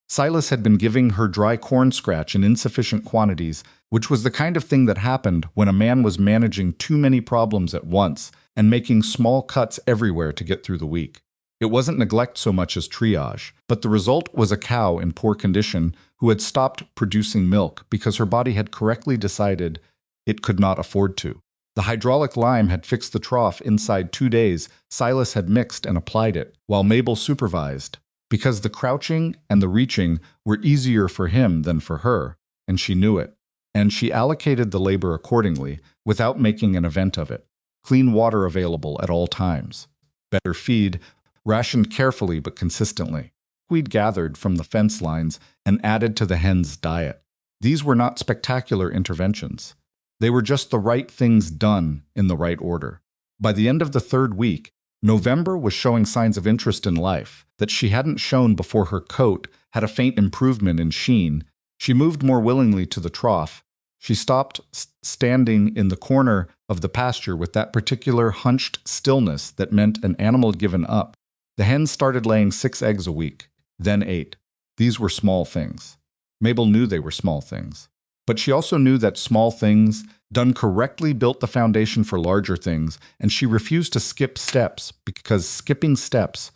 Silas had been giving her dry corn scratch in insufficient quantities, which was the kind of thing that happened when a man was managing too many problems at once and making small cuts everywhere to get through the week. It wasn't neglect so much as triage, but the result was a cow in poor condition who had stopped producing milk because her body had correctly decided it could not afford to. The hydraulic lime had fixed the trough inside 2 days. Silas had mixed and applied it, while Mabel supervised, because the crouching and the reaching were easier for him than for her, and she knew it. And she allocated the labor accordingly, without making an event of it. Clean water available at all times. Better feed, rationed carefully but consistently. We'd gathered from the fence lines and added to the hens' diet. These were not spectacular interventions. They were just the right things done in the right order. By the end of the 3rd week, November was showing signs of interest in life that she hadn't shown before. Her coat had a faint improvement in sheen. She moved more willingly to the trough. She stopped standing in the corner of the pasture with that particular hunched stillness that meant an animal had given up. The hens started laying 6 eggs a week, then 8. These were small things. Mabel knew they were small things. But she also knew that small things, done correctly, built the foundation for larger things, and she refused to skip steps because skipping steps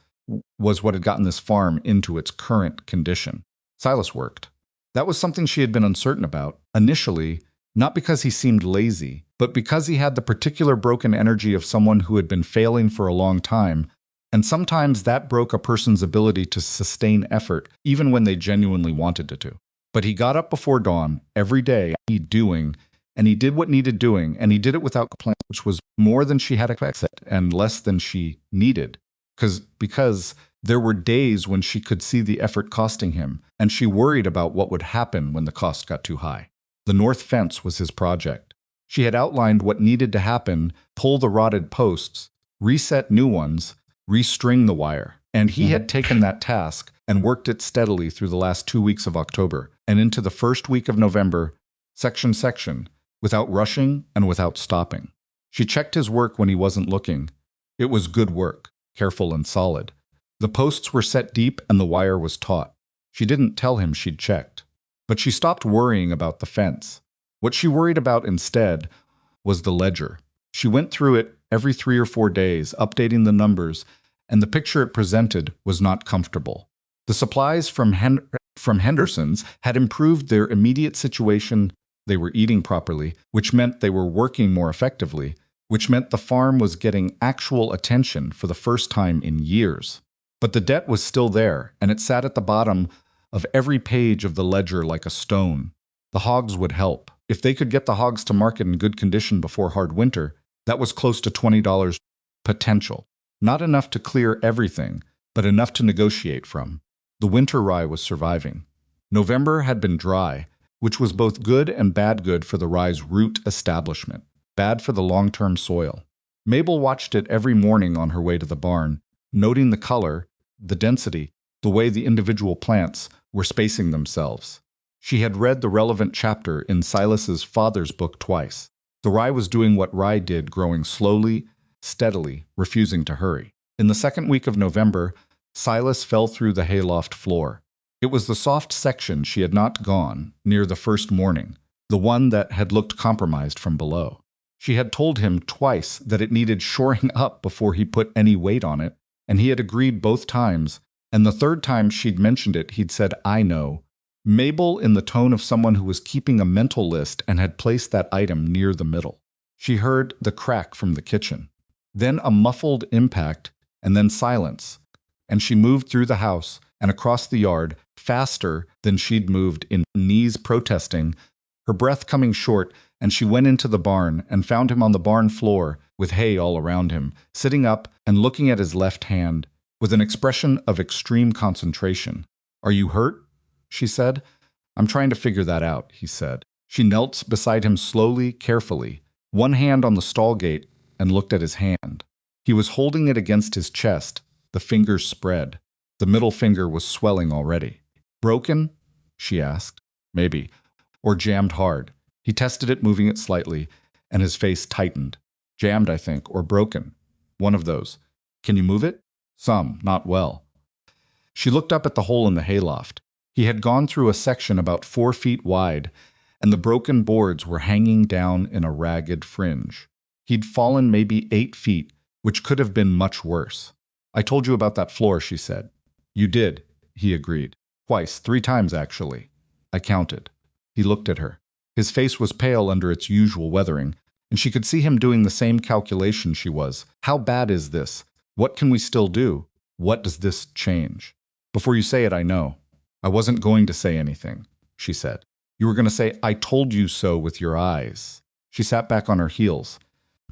was what had gotten this farm into its current condition. Silas worked. That was something she had been uncertain about, initially, not because he seemed lazy, but because he had the particular broken energy of someone who had been failing for a long time, and sometimes that broke a person's ability to sustain effort, even when they genuinely wanted it to. But he got up before dawn every day, and he did what needed doing, and he did it without complaint, which was more than she had expected and less than she needed. Because there were days when she could see the effort costing him, and she worried about what would happen when the cost got too high. The north fence was his project. She had outlined what needed to happen: pull the rotted posts, reset new ones, restring the wire. And he had taken that task and worked it steadily through the last 2 weeks of October and into the 1st week of November, section, without rushing and without stopping. She checked his work when he wasn't looking. It was good work, careful and solid. The posts were set deep and the wire was taut. She didn't tell him she'd checked. But she stopped worrying about the fence. What she worried about instead was the ledger. She went through it every 3 or 4 days, updating the numbers, and the picture it presented was not comfortable. The supplies from Henderson's had improved their immediate situation. They were eating properly, which meant they were working more effectively, which meant the farm was getting actual attention for the first time in years. But the debt was still there, and it sat at the bottom of every page of the ledger like a stone. The hogs would help. If they could get the hogs to market in good condition before hard winter, that was close to $20 potential. Not enough to clear everything, but enough to negotiate from. The winter rye was surviving. November had been dry, which was both good and bad. Good for the rye's root establishment, bad for the long-term soil. Mabel watched it every morning on her way to the barn, noting the color, the density, the way the individual plants were spacing themselves. She had read the relevant chapter in Silas's father's book twice. The rye was doing what rye did, growing slowly, steadily, refusing to hurry. In the 2nd week of November, Silas fell through the hayloft floor. It was the soft section she had not gone near the first morning, the one that had looked compromised from below. She had told him twice that it needed shoring up before he put any weight on it, and he had agreed both times, and the 3rd time she'd mentioned it, he'd said, "I know." Mabel, in the tone of someone who was keeping a mental list and had placed that item near the middle. She heard the crack from the kitchen. Then a muffled impact, and then silence, and she moved through the house and across the yard faster than she'd moved, in knees protesting, her breath coming short, and she went into the barn and found him on the barn floor with hay all around him, sitting up and looking at his left hand with an expression of extreme concentration. "Are you hurt?" she said. "I'm trying to figure that out," he said. She knelt beside him slowly, carefully, one hand on the stall gate, and looked at his hand. He was holding it against his chest, the fingers spread. The middle finger was swelling already. "Broken?" she asked. "Maybe." Or jammed hard. He tested it, moving it slightly, and his face tightened. "Jammed, I think, or broken. One of those. Can you move it?" "Some, not well." She looked up at the hole in the hayloft. He had gone through a section about 4 feet wide, and the broken boards were hanging down in a ragged fringe. He'd fallen maybe 8 feet, which could have been much worse. "I told you about that floor," she said. "You did," he agreed. "Twice, 3 times actually." I counted. He looked at her. His face was pale under its usual weathering, and she could see him doing the same calculation she was. How bad is this? What can we still do? What does this change? Before you say it, I know. I wasn't going to say anything, she said. You were going to say, I told you so with your eyes. She sat back on her heels.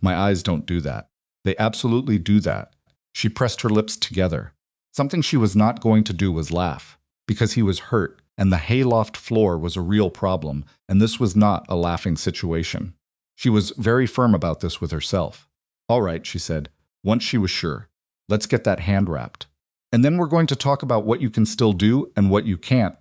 My eyes don't do that. They absolutely do that. She pressed her lips together. Something she was not going to do was laugh, because he was hurt, and the hayloft floor was a real problem, and this was not a laughing situation. She was very firm about this with herself. All right, she said, once she was sure. Let's get that hand wrapped. And then we're going to talk about what you can still do and what you can't,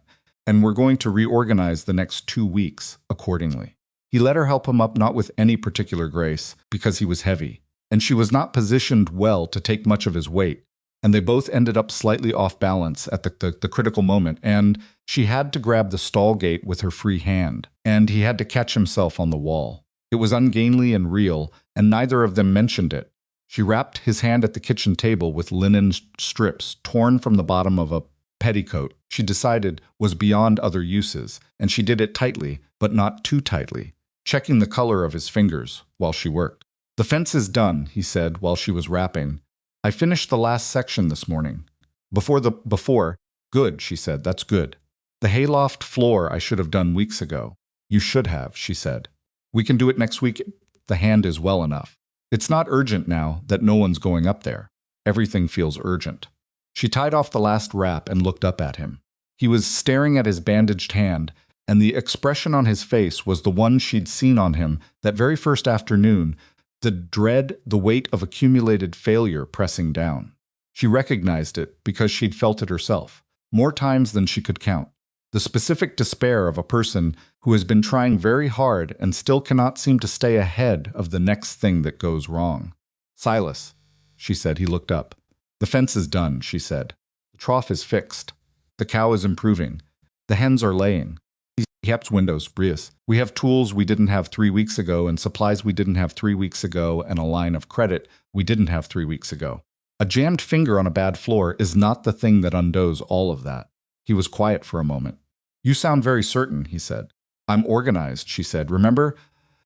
and we're going to reorganize the next 2 weeks accordingly. He let her help him up, not with any particular grace, because he was heavy, and she was not positioned well to take much of his weight, and they both ended up slightly off balance at the critical moment, and she had to grab the stall gate with her free hand, and he had to catch himself on the wall. It was ungainly and real, and neither of them mentioned it. She wrapped his hand at the kitchen table with linen strips torn from the bottom of a petticoat she decided was beyond other uses, and she did it tightly, but not too tightly, checking the color of his fingers while she worked. The fence is done, he said while she was wrapping. I finished the last section this morning. Before, good, she said, that's good. The hayloft floor I should have done weeks ago. You should have, she said. We can do it next week. The hand is well enough. It's not urgent now that no one's going up there. Everything feels urgent. She tied off the last wrap and looked up at him. He was staring at his bandaged hand, and the expression on his face was the one she'd seen on him that very first afternoon, the dread, the weight of accumulated failure pressing down. She recognized it because she'd felt it herself, more times than she could count. The specific despair of a person who has been trying very hard and still cannot seem to stay ahead of the next thing that goes wrong. Silas, she said. He looked up. The fence is done, she said. The trough is fixed. The cow is improving. The hens are laying. He kept windows, Brius. We have tools we didn't have 3 weeks ago, and supplies we didn't have 3 weeks ago, and a line of credit we didn't have 3 weeks ago. A jammed finger on a bad floor is not the thing that undoes all of that. He was quiet for a moment. You sound very certain, he said. I'm organized, she said. Remember?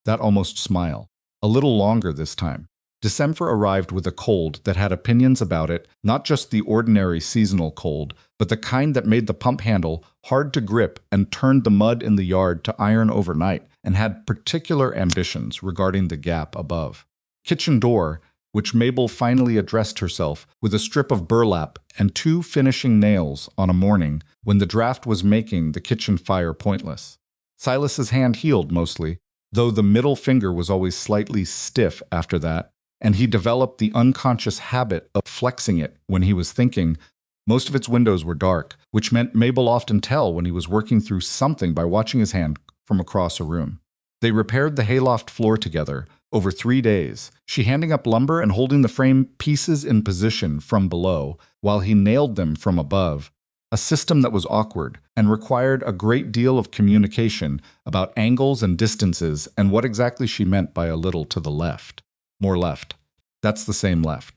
That almost smile. A little longer this time. December arrived with a cold that had opinions about it, not just the ordinary seasonal cold, but the kind that made the pump handle hard to grip and turned the mud in the yard to iron overnight, and had particular ambitions regarding the gap above. Kitchen door, which Mabel finally addressed herself with a strip of burlap and 2 finishing nails on a morning when the draft was making the kitchen fire pointless. Silas's hand healed mostly, though the middle finger was always slightly stiff after that, and he developed the unconscious habit of flexing it when he was thinking. Most of its windows were dark, which meant Mabel often tell when he was working through something by watching his hand from across a room. They repaired the hayloft floor together over 3 days, she handing up lumber and holding the frame pieces in position from below while he nailed them from above, a system that was awkward and required a great deal of communication about angles and distances and what exactly she meant by a little to the left. More left. That's the same left.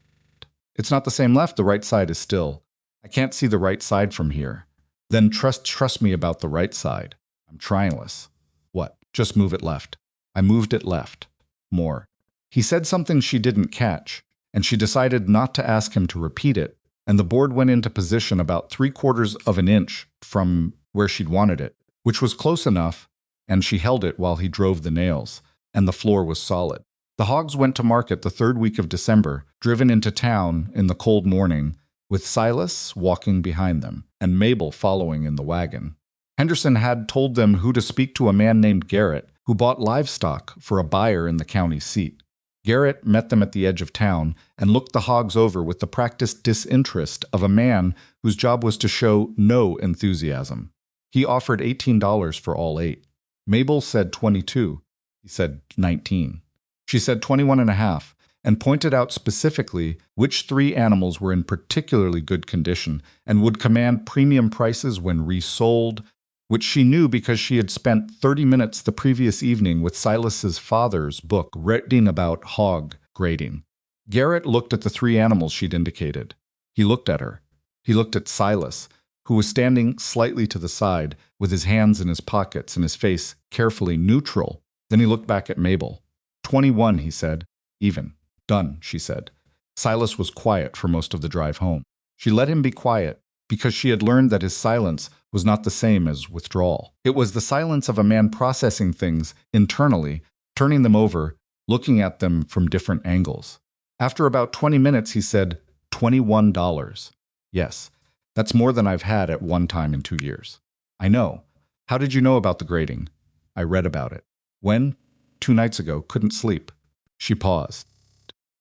It's not the same left, the right side is still. I can't see the right side from here. Then trust me about the right side. I'm tryingless. What? Just move it left. I moved it left. More. He said something she didn't catch, and she decided not to ask him to repeat it, and the board went into position about 3/4 of an inch from where she'd wanted it, which was close enough, and she held it while he drove the nails, and the floor was solid. The hogs went to market the 3rd week of December, driven into town in the cold morning, with Silas walking behind them, and Mabel following in the wagon. Henderson had told them who to speak to, a man named Garrett, who bought livestock for a buyer in the county seat. Garrett met them at the edge of town and looked the hogs over with the practiced disinterest of a man whose job was to show no enthusiasm. He offered $18 for all 8. Mabel said 22. He said 19. She said 21.5, and pointed out specifically which 3 animals were in particularly good condition and would command premium prices when resold, which she knew because she had spent 30 minutes the previous evening with Silas's father's book reading about hog grading. Garrett looked at the 3 animals she'd indicated. He looked at her. He looked at Silas, who was standing slightly to the side with his hands in his pockets and his face carefully neutral. Then he looked back at Mabel. 21, he said. Even. Done, she said. Silas was quiet for most of the drive home. She let him be quiet because she had learned that his silence was not the same as withdrawal. It was the silence of a man processing things internally, turning them over, looking at them from different angles. After about 20 minutes, he said, $21. Yes, that's more than I've had at one time in 2 years. I know. How did you know about the grading? I read about it. When? 2 nights ago. Couldn't sleep. She paused.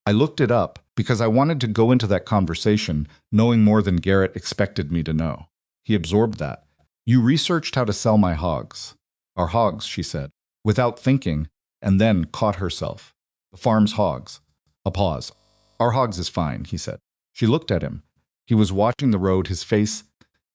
I looked it up because I wanted to go into that conversation knowing more than Garrett expected me to know. He absorbed that. You researched how to sell my hogs. Our hogs, she said, without thinking, and then caught herself. The farm's hogs. A pause. Our hogs is fine, he said. She looked at him. He was watching the road, his face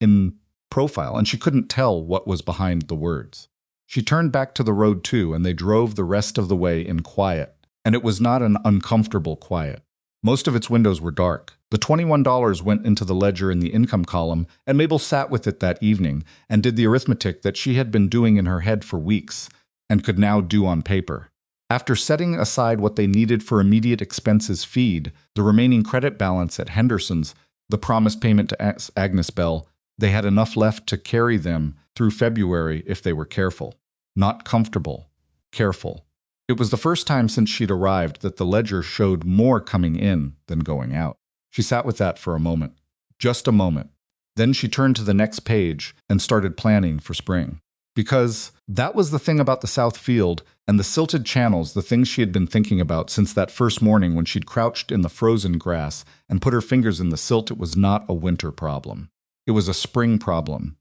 in profile, and she couldn't tell what was behind the words. She turned back to the road too, and they drove the rest of the way in quiet. And it was not an uncomfortable quiet. Most of its windows were dark. The $21 went into the ledger in the income column, and Mabel sat with it that evening and did the arithmetic that she had been doing in her head for weeks and could now do on paper. After setting aside what they needed for immediate expenses feed, the remaining credit balance at Henderson's, the promised payment to Agnes Bell, they had enough left to carry them through February if they were careful. Not comfortable. Careful. It was the first time since she'd arrived that the ledger showed more coming in than going out. She sat with that for a moment. Just a moment. Then she turned to the next page and started planning for spring. Because that was the thing about the South Field and the silted channels, the things she had been thinking about since that first morning when she'd crouched in the frozen grass and put her fingers in the silt. It was not a winter problem. It was a spring problem.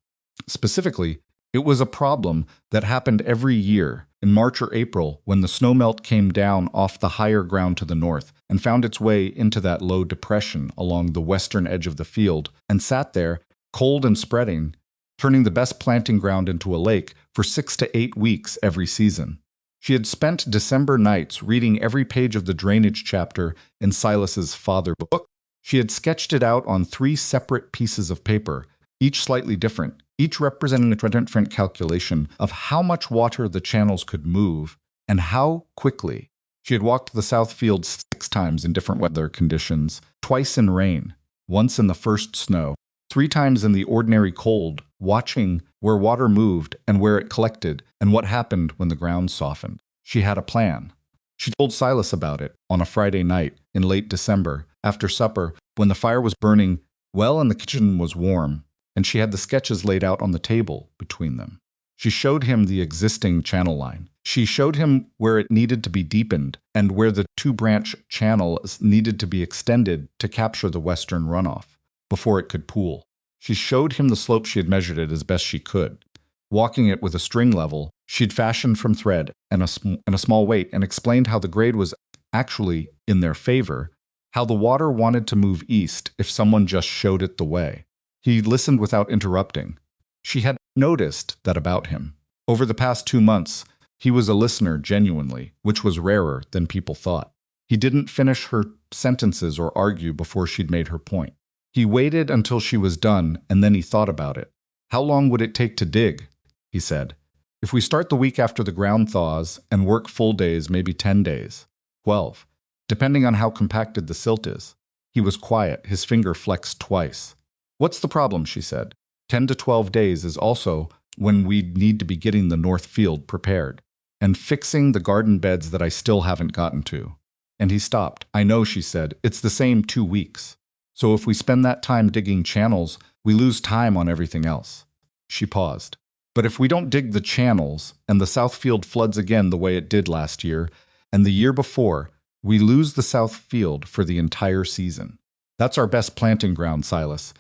Specifically, it was a problem that happened every year in March or April when the snowmelt came down off the higher ground to the north and found its way into that low depression along the western edge of the field and sat there, cold and spreading, turning the best planting ground into a lake for 6 to 8 weeks every season. She had spent December nights reading every page of the drainage chapter in Silas's father book. She had sketched it out on 3 separate pieces of paper, each slightly different, each representing a different calculation of how much water the channels could move and how quickly. She had walked the South Field 6 times in different weather conditions, twice in rain, once in the first snow, 3 times in the ordinary cold, watching where water moved and where it collected and what happened when the ground softened. She had a plan. She told Silas about it on a Friday night in late December, after supper, when the fire was burning well and the kitchen was warm, and she had the sketches laid out on the table between them. She showed him the existing channel line. She showed him where it needed to be deepened and where the 2-branch channels needed to be extended to capture the western runoff before it could pool. She showed him the slope she had measured it as best she could, walking it with a string level she'd fashioned from thread and a small weight, and explained how the grade was actually in their favor, how the water wanted to move east if someone just showed it the way. He listened without interrupting. She had noticed that about him. Over the past 2 months, he was a listener genuinely, which was rarer than people thought. He didn't finish her sentences or argue before she'd made her point. He waited until she was done, and then he thought about it. How long would it take to dig? He said. If we start the week after the ground thaws and work full days, maybe 10 days. 12, depending on how compacted the silt is. He was quiet, his finger flexed twice. What's the problem, she said. 10 to 12 days is also when we'd need to be getting the north field prepared and fixing the garden beds that I still haven't gotten to. And he stopped. I know, she said. It's the same 2 weeks. So if we spend that time digging channels, we lose time on everything else. She paused. But if we don't dig the channels and the South Field floods again the way it did last year and the year before, we lose the South Field for the entire season. That's our best planting ground, Silas.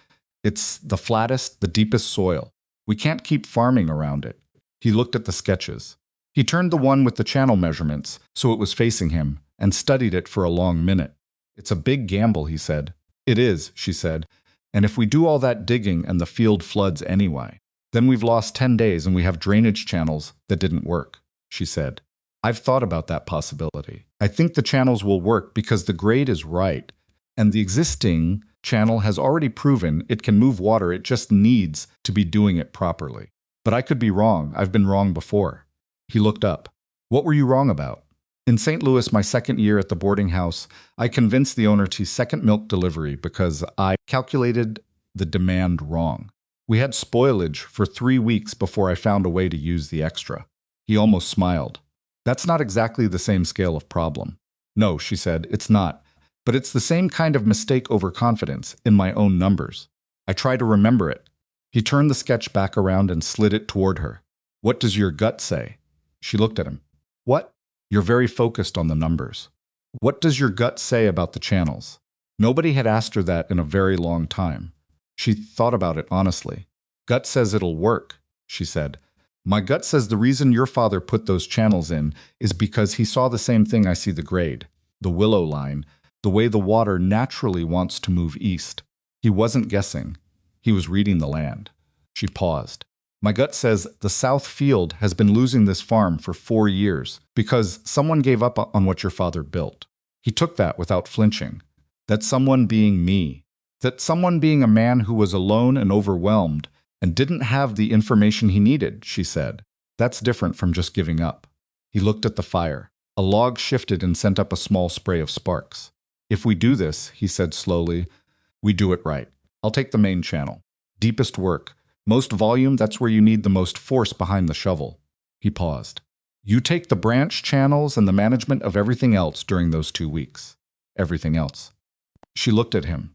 It's the flattest, the deepest soil. We can't keep farming around it. He looked at the sketches. He turned the one with the channel measurements so it was facing him and studied it for a long minute. It's a big gamble, he said. It is, she said. And if we do all that digging and the field floods anyway, then we've lost 10 days and we have drainage channels that didn't work, she said. I've thought about that possibility. I think the channels will work because the grade is right. And the existing channel has already proven it can move water, it just needs to be doing it properly. But I could be wrong. I've been wrong before. He looked up. What were you wrong about? In St. Louis, my second year at the boarding house, I convinced the owner to second milk delivery because I calculated the demand wrong. We had spoilage for 3 weeks before I found a way to use the extra. He almost smiled. That's not exactly the same scale of problem. No, she said, it's not. But it's the same kind of mistake overconfidence in my own numbers. I try to remember it. He turned the sketch back around and slid it toward her. What does your gut say? She looked at him. What? You're very focused on the numbers. What does your gut say about the channels? Nobody had asked her that in a very long time. She thought about it honestly. Gut says it'll work, she said. My gut says the reason your father put those channels in is because he saw the same thing I see the grade, the willow line, the way the water naturally wants to move east. He wasn't guessing. He was reading the land. She paused. My gut says the South Field has been losing this farm for 4 years because someone gave up on what your father built. He took that without flinching. That someone being me. That someone being a man who was alone and overwhelmed and didn't have the information he needed, she said. That's different from just giving up. He looked at the fire. A log shifted and sent up a small spray of sparks. If we do this, he said slowly, we do it right. I'll take the main channel. Deepest work. Most volume, that's where you need the most force behind the shovel. He paused. You take the branch channels and the management of everything else during those 2 weeks. Everything else. She looked at him.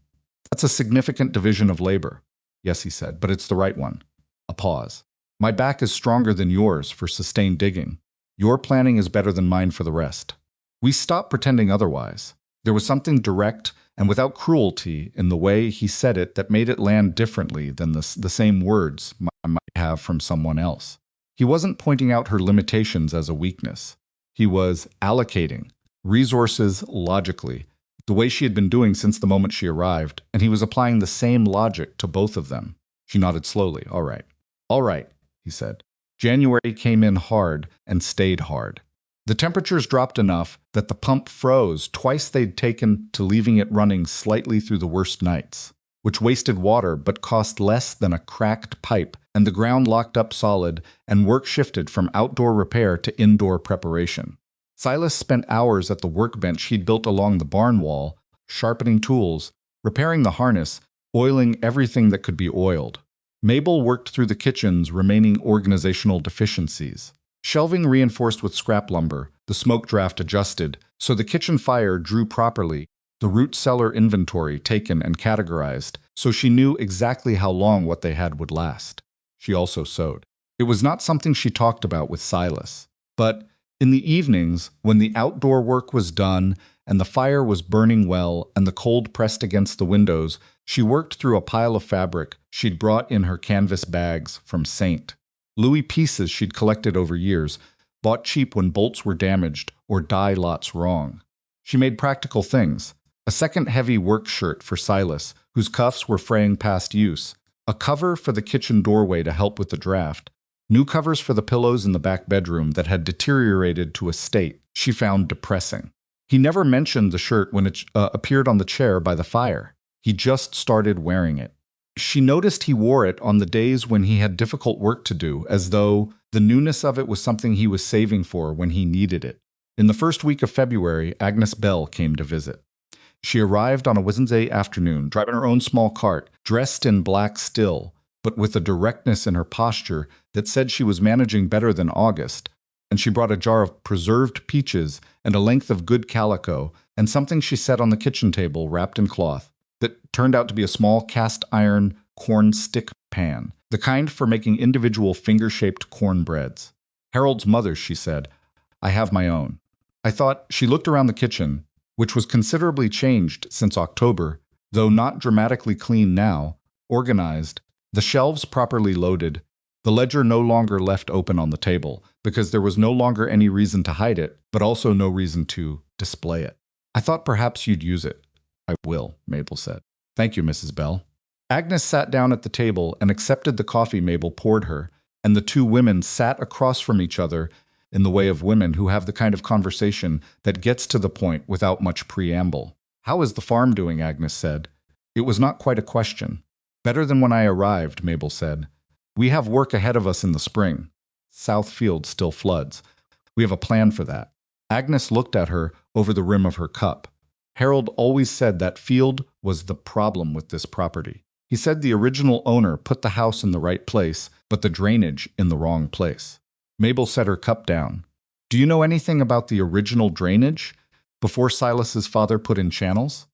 That's a significant division of labor. Yes, he said, but it's the right one. A pause. My back is stronger than yours for sustained digging. Your planning is better than mine for the rest. We stopped pretending otherwise. There was something direct and without cruelty in the way he said it that made it land differently than the same words I might have from someone else. He wasn't pointing out her limitations as a weakness. He was allocating resources logically, the way she had been doing since the moment she arrived, and he was applying the same logic to both of them. She nodded slowly. All right. All right, he said. January came in hard and stayed hard. The temperatures dropped enough that the pump froze twice they'd taken to leaving it running slightly through the worst nights, which wasted water but cost less than a cracked pipe, and the ground locked up solid, and work shifted from outdoor repair to indoor preparation. Silas spent hours at the workbench he'd built along the barn wall, sharpening tools, repairing the harness, oiling everything that could be oiled. Mabel worked through the kitchen's remaining organizational deficiencies. Shelving reinforced with scrap lumber, the smoke draft adjusted, so the kitchen fire drew properly, the root cellar inventory taken and categorized, so she knew exactly how long what they had would last. She also sewed. It was not something she talked about with Silas, but in the evenings, when the outdoor work was done and the fire was burning well and the cold pressed against the windows, she worked through a pile of fabric she'd brought in her canvas bags from St. Louis pieces she'd collected over years, bought cheap when bolts were damaged or dye lots wrong. She made practical things. A second heavy work shirt for Silas, whose cuffs were fraying past use, a cover for the kitchen doorway to help with the draft, new covers for the pillows in the back bedroom that had deteriorated to a state she found depressing. He never mentioned the shirt when it appeared on the chair by the fire. He just started wearing it. She noticed he wore it on the days when he had difficult work to do, as though the newness of it was something he was saving for when he needed it. In the first week of February, Agnes Bell came to visit. She arrived on a Wednesday afternoon, driving her own small cart, dressed in black still, but with a directness in her posture that said she was managing better than August, and she brought a jar of preserved peaches and a length of good calico and something she set on the kitchen table wrapped in cloth that turned out to be a small cast-iron corn stick pan, the kind for making individual finger-shaped cornbreads. Harold's mother, she said. I have my own. I thought she looked around the kitchen, which was considerably changed since October, though not dramatically clean now, organized, the shelves properly loaded, the ledger no longer left open on the table, because there was no longer any reason to hide it, but also no reason to display it. I thought perhaps you'd use it. I will, Mabel said. Thank you, Mrs. Bell. Agnes sat down at the table and accepted the coffee Mabel poured her, and the two women sat across from each other in the way of women who have the kind of conversation that gets to the point without much preamble. How is the farm doing? Agnes said. It was not quite a question. Better than when I arrived, Mabel said. We have work ahead of us in the spring. South Field still floods. We have a plan for that. Agnes looked at her over the rim of her cup. Harold always said that field was the problem with this property. He said the original owner put the house in the right place, but the drainage in the wrong place. Mabel set her cup down. Do you know anything about the original drainage? Before Silas's father put in channels?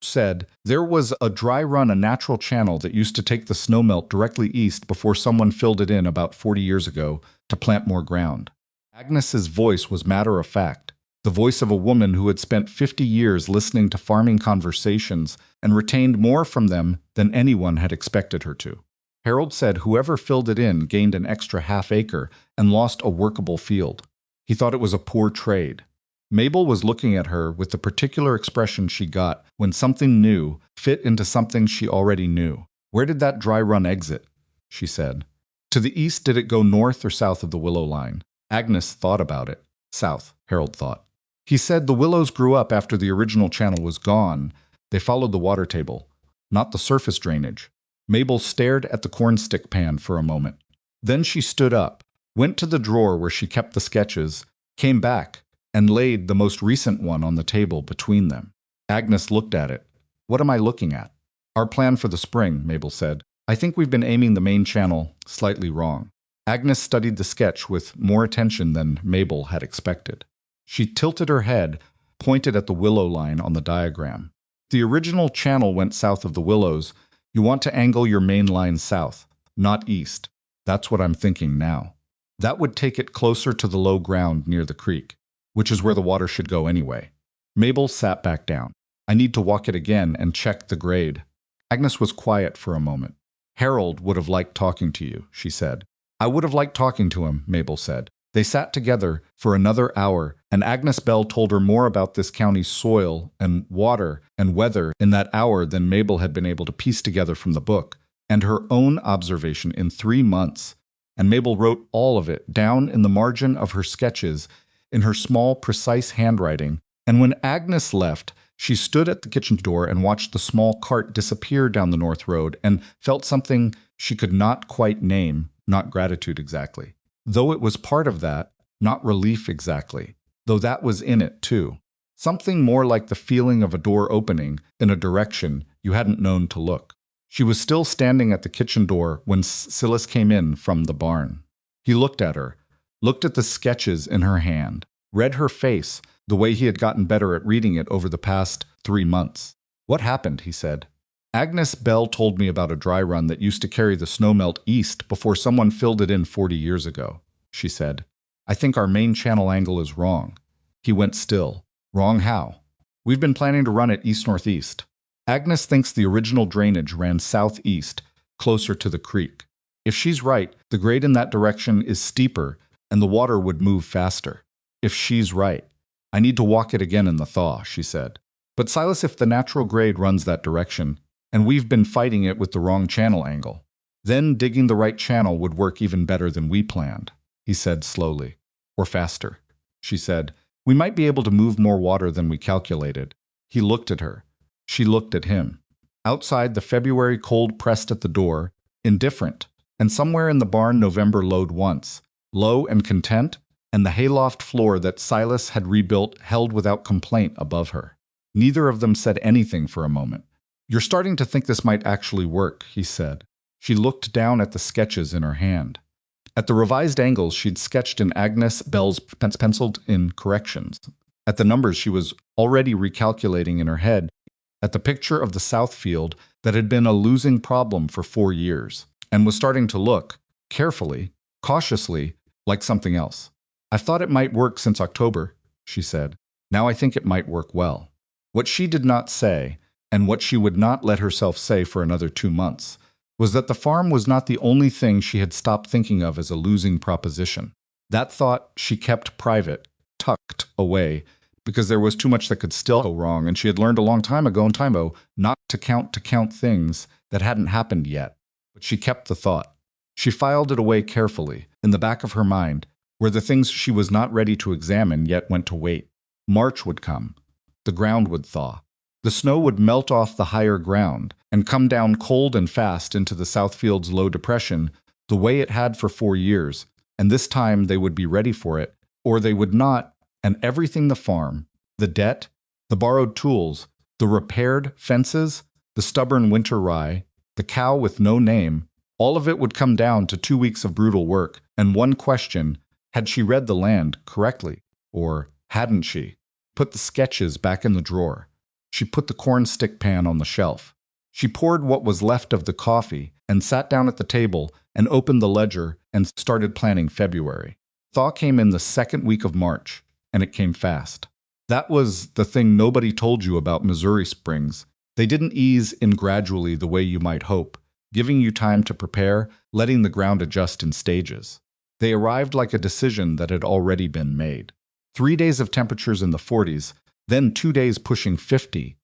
Said, there was a dry run, a natural channel that used to take the snowmelt directly east before someone filled it in about 40 years ago to plant more ground. Agnes's voice was matter of fact, the voice of a woman who had spent 50 years listening to farming conversations and retained more from them than anyone had expected her to. Harold said whoever filled it in gained an extra half-acre and lost a workable field. He thought it was a poor trade. Mabel was looking at her with the particular expression she got when something new fit into something she already knew. Where did that dry run exit? She said. To the east. Did it go north or south of the willow line? Agnes thought about it. South, Harold thought. He said the willows grew up after the original channel was gone. They followed the water table, not the surface drainage. Mabel stared at the cornstick pan for a moment. Then she stood up, went to the drawer where she kept the sketches, came back, and laid the most recent one on the table between them. Agnes looked at it. What am I looking at? Our plan for the spring, Mabel said. I think we've been aiming the main channel slightly wrong. Agnes studied the sketch with more attention than Mabel had expected. She tilted her head, pointed at the willow line on the diagram. The original channel went south of the willows. You want to angle your main line south, not east. That's what I'm thinking now. That would take it closer to the low ground near the creek, which is where the water should go anyway. Mabel sat back down. I need to walk it again and check the grade. Agnes was quiet for a moment. Harold would have liked talking to you, she said. I would have liked talking to him, Mabel said. They sat together for another hour, and Agnes Bell told her more about this county's soil and water and weather in that hour than Mabel had been able to piece together from the book, and her own observation in 3 months. And Mabel wrote all of it down in the margin of her sketches in her small, precise handwriting, and when Agnes left, she stood at the kitchen door and watched the small cart disappear down the north road and felt something she could not quite name, not gratitude exactly. Though it was part of that, not relief exactly, though that was in it too. Something more like the feeling of a door opening in a direction you hadn't known to look. She was still standing at the kitchen door when Silas came in from the barn. He looked at her, looked at the sketches in her hand, read her face the way he had gotten better at reading it over the past 3 months. What happened? He said. Agnes Bell told me about a dry run that used to carry the snowmelt east before someone filled it in 40 years ago, she said. I think our main channel angle is wrong. He went still. Wrong how? We've been planning to run it east-northeast. Agnes thinks the original drainage ran southeast, closer to the creek. If she's right, the grade in that direction is steeper and the water would move faster. If she's right, I need to walk it again in the thaw, she said. But Silas, if the natural grade runs that direction, and we've been fighting it with the wrong channel angle, then digging the right channel would work even better than we planned, he said slowly. Or faster, she said. We might be able to move more water than we calculated. He looked at her. She looked at him. Outside, the February cold pressed at the door, indifferent, and somewhere in the barn November lowed once, low and content, and the hayloft floor that Silas had rebuilt held without complaint above her. Neither of them said anything for a moment. You're starting to think this might actually work, he said. She looked down at the sketches in her hand. At the revised angles she'd sketched in Agnes Bell's penciled-in corrections. At the numbers she was already recalculating in her head. At the picture of the south field that had been a losing problem for 4 years, and was starting to look, carefully, cautiously, like something else. I've thought it might work since October, she said. Now I think it might work well. What she did not say, and what she would not let herself say for another 2 months, was that the farm was not the only thing she had stopped thinking of as a losing proposition. That thought she kept private, tucked away, because there was too much that could still go wrong, and she had learned a long time ago not to count things that hadn't happened yet. But she kept the thought. She filed it away carefully, in the back of her mind, where the things she was not ready to examine yet went to wait. March would come. The ground would thaw. The snow would melt off the higher ground and come down cold and fast into the Southfield's low depression, the way it had for 4 years, and this time they would be ready for it, or they would not, and everything the farm, the debt, the borrowed tools, the repaired fences, the stubborn winter rye, the cow with no name, all of it would come down to 2 weeks of brutal work, and one question: had she read the land correctly? Or hadn't she? Put the sketches back in the drawer. She put the cornstick pan on the shelf. She poured what was left of the coffee and sat down at the table and opened the ledger and started planning February. Thaw came in the second week of March, and it came fast. That was the thing nobody told you about Missouri Springs. They didn't ease in gradually the way you might hope, giving you time to prepare, letting the ground adjust in stages. They arrived like a decision that had already been made. 3 days of temperatures in the 40s, then 2 days pushing 50.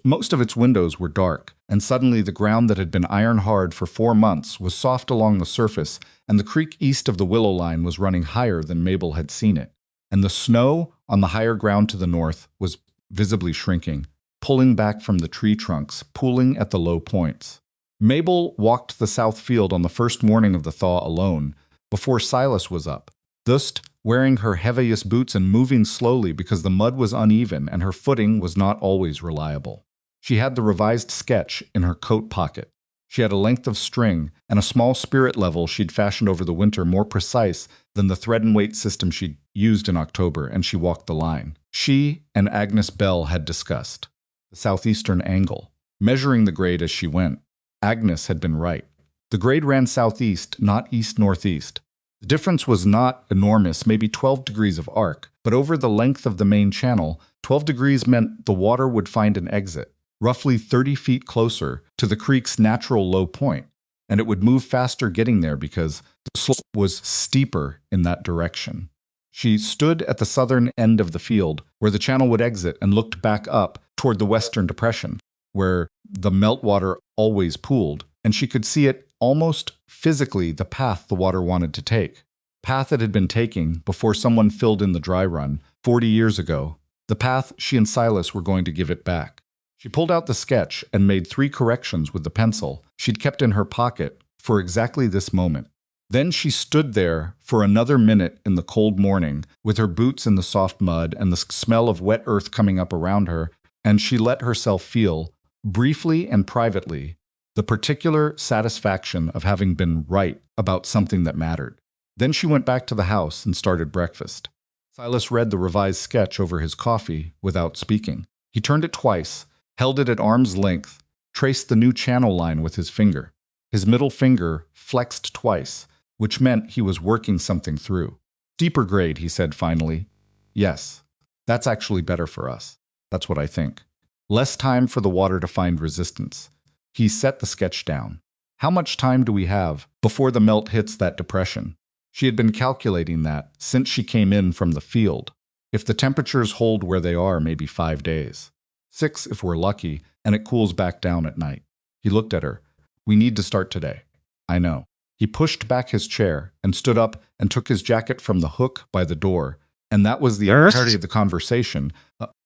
Most of its windows were dark, and suddenly the ground that had been iron hard for 4 months was soft along the surface, and the creek east of the willow line was running higher than Mabel had seen it. And the snow on the higher ground to the north was visibly shrinking, pulling back from the tree trunks, pooling at the low points. Mabel walked the south field on the first morning of the thaw alone, before Silas was up, thus wearing her heaviest boots and moving slowly because the mud was uneven and her footing was not always reliable. She had the revised sketch in her coat pocket. She had a length of string and a small spirit level she'd fashioned over the winter more precise than the thread and weight system she'd used in October, and she walked the line. She and Agnes Bell had discussed the southeastern angle, measuring the grade as she went. Agnes had been right. The grade ran southeast, not east-northeast. The difference was not enormous, maybe 12 degrees of arc, but over the length of the main channel, 12 degrees meant the water would find an exit, roughly 30 feet closer to the creek's natural low point, and it would move faster getting there because the slope was steeper in that direction. She stood at the southern end of the field, where the channel would exit, and looked back up toward the western depression, where the meltwater always pooled, and she could see it almost physically, the path the water wanted to take. Path it had been taking before someone filled in the dry run 40 years ago. The path she and Silas were going to give it back. She pulled out the sketch and made 3 corrections with the pencil she'd kept in her pocket for exactly this moment. Then she stood there for another minute in the cold morning, with her boots in the soft mud and the smell of wet earth coming up around her, and she let herself feel, briefly and privately, the particular satisfaction of having been right about something that mattered. Then she went back to the house and started breakfast. Silas read the revised sketch over his coffee without speaking. He turned it twice, held it at arm's length, traced the new channel line with his finger. His middle finger flexed twice, which meant he was working something through. Deeper grade, he said finally. Yes, that's actually better for us. That's what I think. Less time for the water to find resistance. He set the sketch down. How much time do we have before the melt hits that depression? She had been calculating that since she came in from the field. If the temperatures hold where they are, maybe 5 days. 6 if we're lucky, and it cools back down at night. He looked at her. We need to start today. I know. He pushed back his chair and stood up and took his jacket from the hook by the door, and that was the entirety of the conversation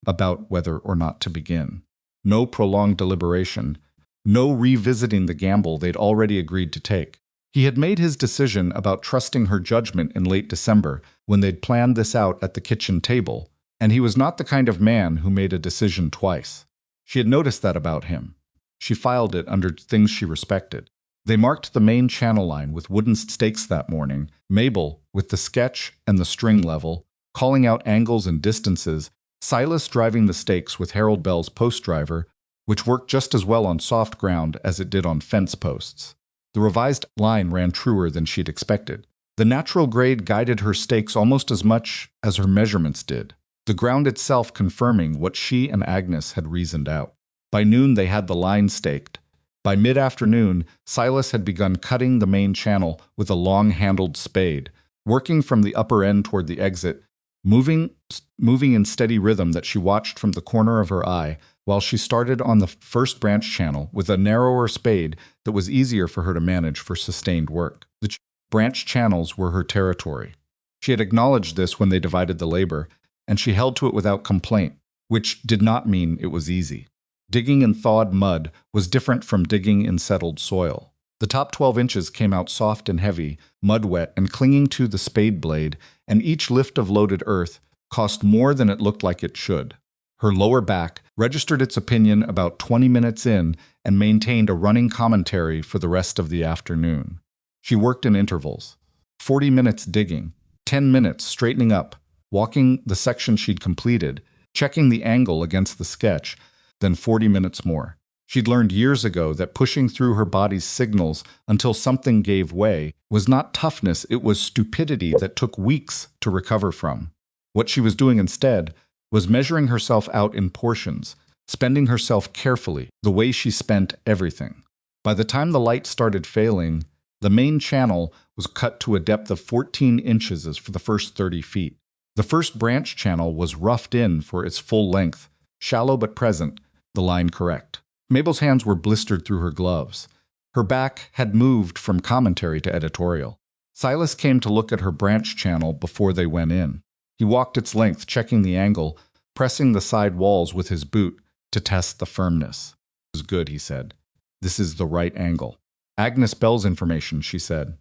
about whether or not to begin. No prolonged deliberation. No revisiting the gamble they'd already agreed to take. He had made his decision about trusting her judgment in late December when they'd planned this out at the kitchen table, and he was not the kind of man who made a decision twice. She had noticed that about him. She filed it under things she respected. They marked the main channel line with wooden stakes that morning, Mabel with the sketch and the string level, calling out angles and distances, Silas driving the stakes with Harold Bell's post driver, which worked just as well on soft ground as it did on fence posts. The revised line ran truer than she'd expected. The natural grade guided her stakes almost as much as her measurements did, the ground itself confirming what she and Agnes had reasoned out. By noon they had the line staked. By mid-afternoon, Silas had begun cutting the main channel with a long-handled spade, working from the upper end toward the exit, moving in steady rhythm that she watched from the corner of her eye, while she started on the first branch channel with a narrower spade that was easier for her to manage for sustained work. The branch channels were her territory. She had acknowledged this when they divided the labor, and she held to it without complaint, which did not mean it was easy. Digging in thawed mud was different from digging in settled soil. The top 12 inches came out soft and heavy, mud-wet and clinging to the spade blade, and each lift of loaded earth cost more than it looked like it should. Her lower back registered its opinion about 20 minutes in and maintained a running commentary for the rest of the afternoon. She worked in intervals. 40 minutes digging, 10 minutes straightening up, walking the section she'd completed, checking the angle against the sketch, then 40 minutes more. She'd learned years ago that pushing through her body's signals until something gave way was not toughness, it was stupidity that took weeks to recover from. What she was doing instead was measuring herself out in portions, spending herself carefully, the way she spent everything. By the time the light started failing, the main channel was cut to a depth of 14 inches for the first 30 feet. The first branch channel was roughed in for its full length, shallow but present, the line correct. Mabel's hands were blistered through her gloves. Her back had moved from commentary to editorial. Silas came to look at her branch channel before they went in. He walked its length, checking the angle, pressing the side walls with his boot to test the firmness. "It was good," he said. "This is the right angle." "Agnes Bell's information," she said.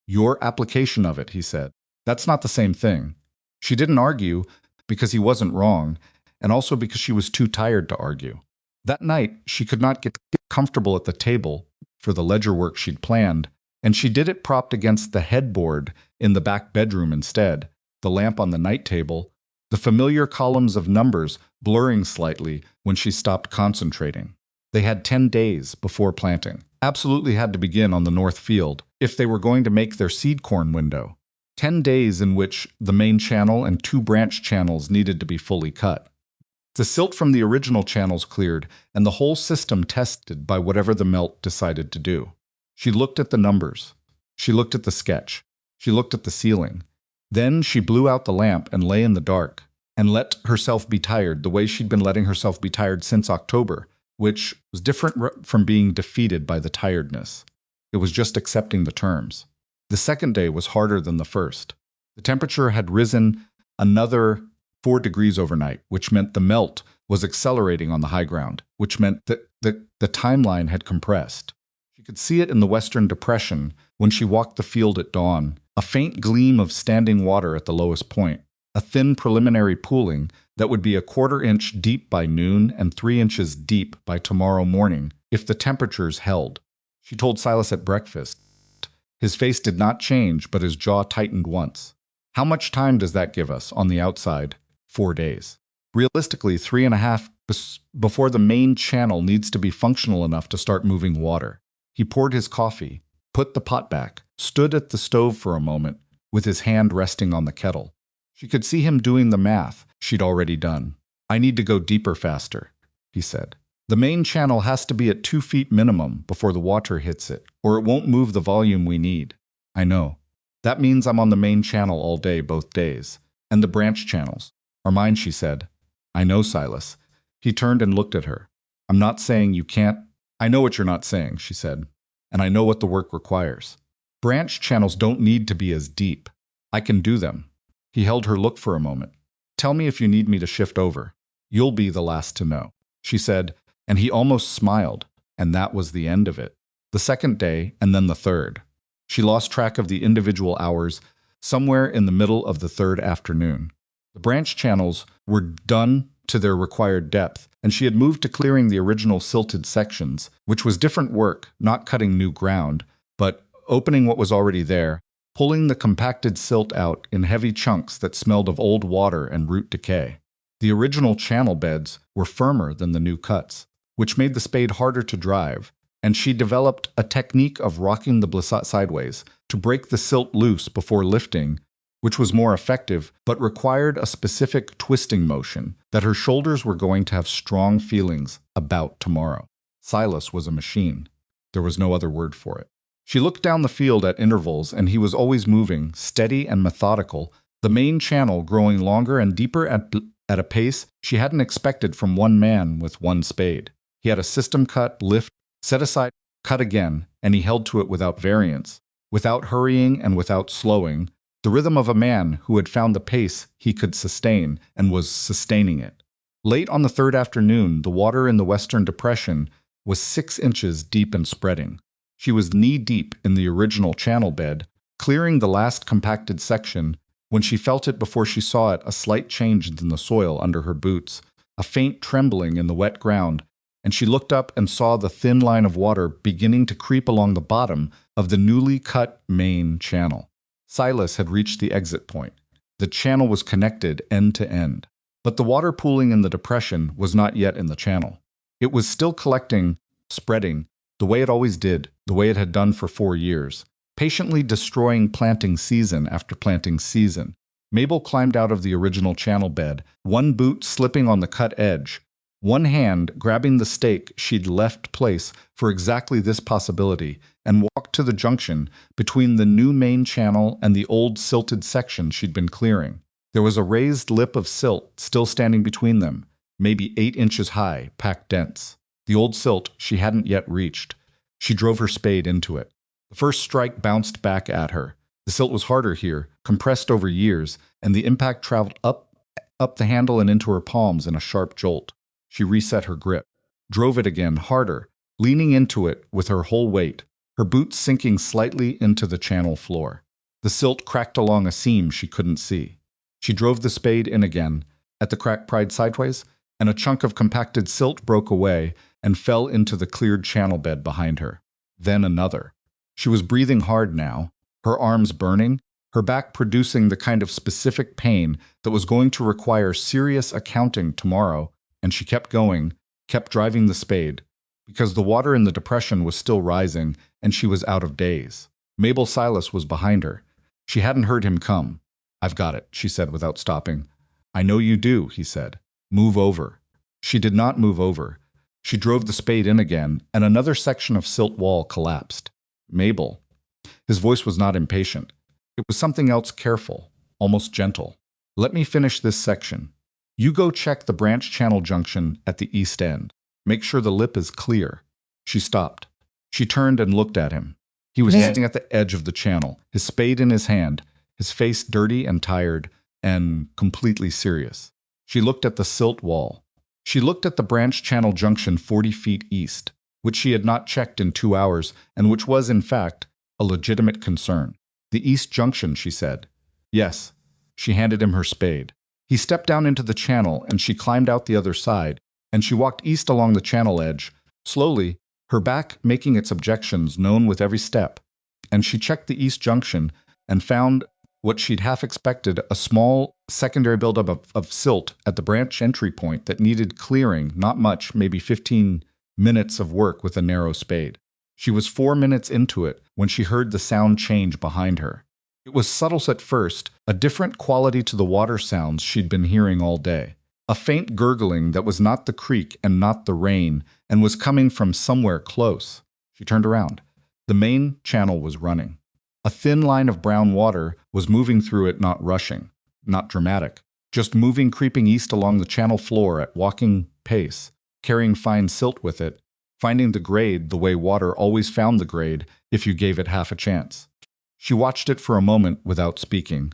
"Your application of it," he said. "That's not the same thing." She didn't argue because he wasn't wrong, and also because she was too tired to argue. That night, she could not get comfortable at the table for the ledger work she'd planned, and she did it propped against the headboard in the back bedroom instead, the lamp on the night table, the familiar columns of numbers blurring slightly when she stopped concentrating. They had 10 days before planting. Absolutely had to begin on the north field if they were going to make their seed corn window. 10 days in which the main channel and 2 branch channels needed to be fully cut. The silt from the original channels cleared, and the whole system tested by whatever the melt decided to do. She looked at the numbers. She looked at the sketch. She looked at the ceiling. Then she blew out the lamp and lay in the dark, and let herself be tired the way she'd been letting herself be tired since October, which was different from being defeated by the tiredness. It was just accepting the terms. The second day was harder than the first. The temperature had risen another 4 degrees overnight, which meant the melt was accelerating on the high ground, which meant that the timeline had compressed. She could see it in the Western Depression when she walked the field at dawn, a faint gleam of standing water at the lowest point, a thin preliminary pooling that would be a 1/4 inch deep by noon and 3 inches deep by tomorrow morning if the temperatures held. She told Silas at breakfast. His face did not change, but his jaw tightened once. "How much time does that give us on the outside?" 4 days. Realistically, 3.5 before the main channel needs to be functional enough to start moving water. He poured his coffee, put the pot back, stood at the stove for a moment, with his hand resting on the kettle. She could see him doing the math she'd already done. "I need to go deeper faster," he said. "The main channel has to be at 2 feet minimum before the water hits it, or it won't move the volume we need." "I know. That means I'm on the main channel all day, both days. And the branch channels are mine," she said. "I know, Silas." He turned and looked at her. "I'm not saying you can't." "I know what you're not saying," she said. "And I know what the work requires. Branch channels don't need to be as deep. I can do them." He held her look for a moment. "Tell me if you need me to shift over. You'll be the last to know," she said, and he almost smiled, and that was the end of it. The second day, and then the third. She lost track of the individual hours somewhere in the middle of the third afternoon. The branch channels were done to their required depth, and she had moved to clearing the original silted sections, which was different work, not cutting new ground, but opening what was already there, pulling the compacted silt out in heavy chunks that smelled of old water and root decay. The original channel beds were firmer than the new cuts, which made the spade harder to drive, and she developed a technique of rocking the blissot sideways to break the silt loose before lifting, which was more effective but required a specific twisting motion that her shoulders were going to have strong feelings about tomorrow. Silas was a machine. There was no other word for it. She looked down the field at intervals, and he was always moving, steady and methodical, the main channel growing longer and deeper at a pace she hadn't expected from one man with one spade. He had a system cut, lift, set aside, cut again, and he held to it without variance, without hurrying and without slowing, the rhythm of a man who had found the pace he could sustain and was sustaining it. Late on the third afternoon, the water in the Western Depression was 6 inches deep and spreading. She was knee-deep in the original channel bed, clearing the last compacted section. When she felt it before she saw it, a slight change in the soil under her boots, a faint trembling in the wet ground, and she looked up and saw the thin line of water beginning to creep along the bottom of the newly cut main channel. Silas had reached the exit point. The channel was connected end to end. But the water pooling in the depression was not yet in the channel. It was still collecting, spreading, the way it always did, the way it had done for 4 years, patiently destroying planting season after planting season. Mabel climbed out of the original channel bed, one boot slipping on the cut edge, one hand grabbing the stake she'd left place for exactly this possibility, and walked to the junction between the new main channel and the old silted section she'd been clearing. There was a raised lip of silt still standing between them, maybe 8 inches high, packed dense. The old silt she hadn't yet reached. She drove her spade into it. The first strike bounced back at her. The silt was harder here, compressed over years, and the impact traveled up the handle and into her palms in a sharp jolt. She reset her grip, drove it again, harder, leaning into it with her whole weight, her boots sinking slightly into the channel floor. The silt cracked along a seam she couldn't see. She drove the spade in again, at the crack pried sideways, and a chunk of compacted silt broke away and fell into the cleared channel bed behind her. Then another. She was breathing hard now, her arms burning, her back producing the kind of specific pain that was going to require serious accounting tomorrow, and she kept going, kept driving the spade, because the water in the depression was still rising and she was out of days. Mabel Silas was behind her. She hadn't heard him come. "I've got it," she said without stopping. "I know you do," he said. "Move over." She did not move over. She drove the spade in again, and another section of silt wall collapsed. "Mabel." His voice was not impatient. It was something else, careful, almost gentle. "Let me finish this section. You go check the branch channel junction at the east end. Make sure the lip is clear." She stopped. She turned and looked at him. He was standing at the edge of the channel, his spade in his hand, his face dirty and tired and completely serious. She looked at the silt wall. She looked at the branch channel junction 40 feet east, which she had not checked in 2 hours and which was, in fact, a legitimate concern. "The east junction," she said. "Yes." She handed him her spade. He stepped down into the channel and she climbed out the other side, and she walked east along the channel edge, slowly, her back making its objections known with every step. And she checked the east junction and found what she'd half expected, a small secondary buildup of silt at the branch entry point that needed clearing, not much, maybe 15 minutes of work with a narrow spade. She was 4 minutes into it when she heard the sound change behind her. It was subtle at first, a different quality to the water sounds she'd been hearing all day. A faint gurgling that was not the creek and not the rain, and was coming from somewhere close. She turned around. The main channel was running. A thin line of brown water was moving through it, not rushing, not dramatic, just moving, creeping east along the channel floor at walking pace, carrying fine silt with it, finding the grade the way water always found the grade if you gave it half a chance. She watched it for a moment without speaking.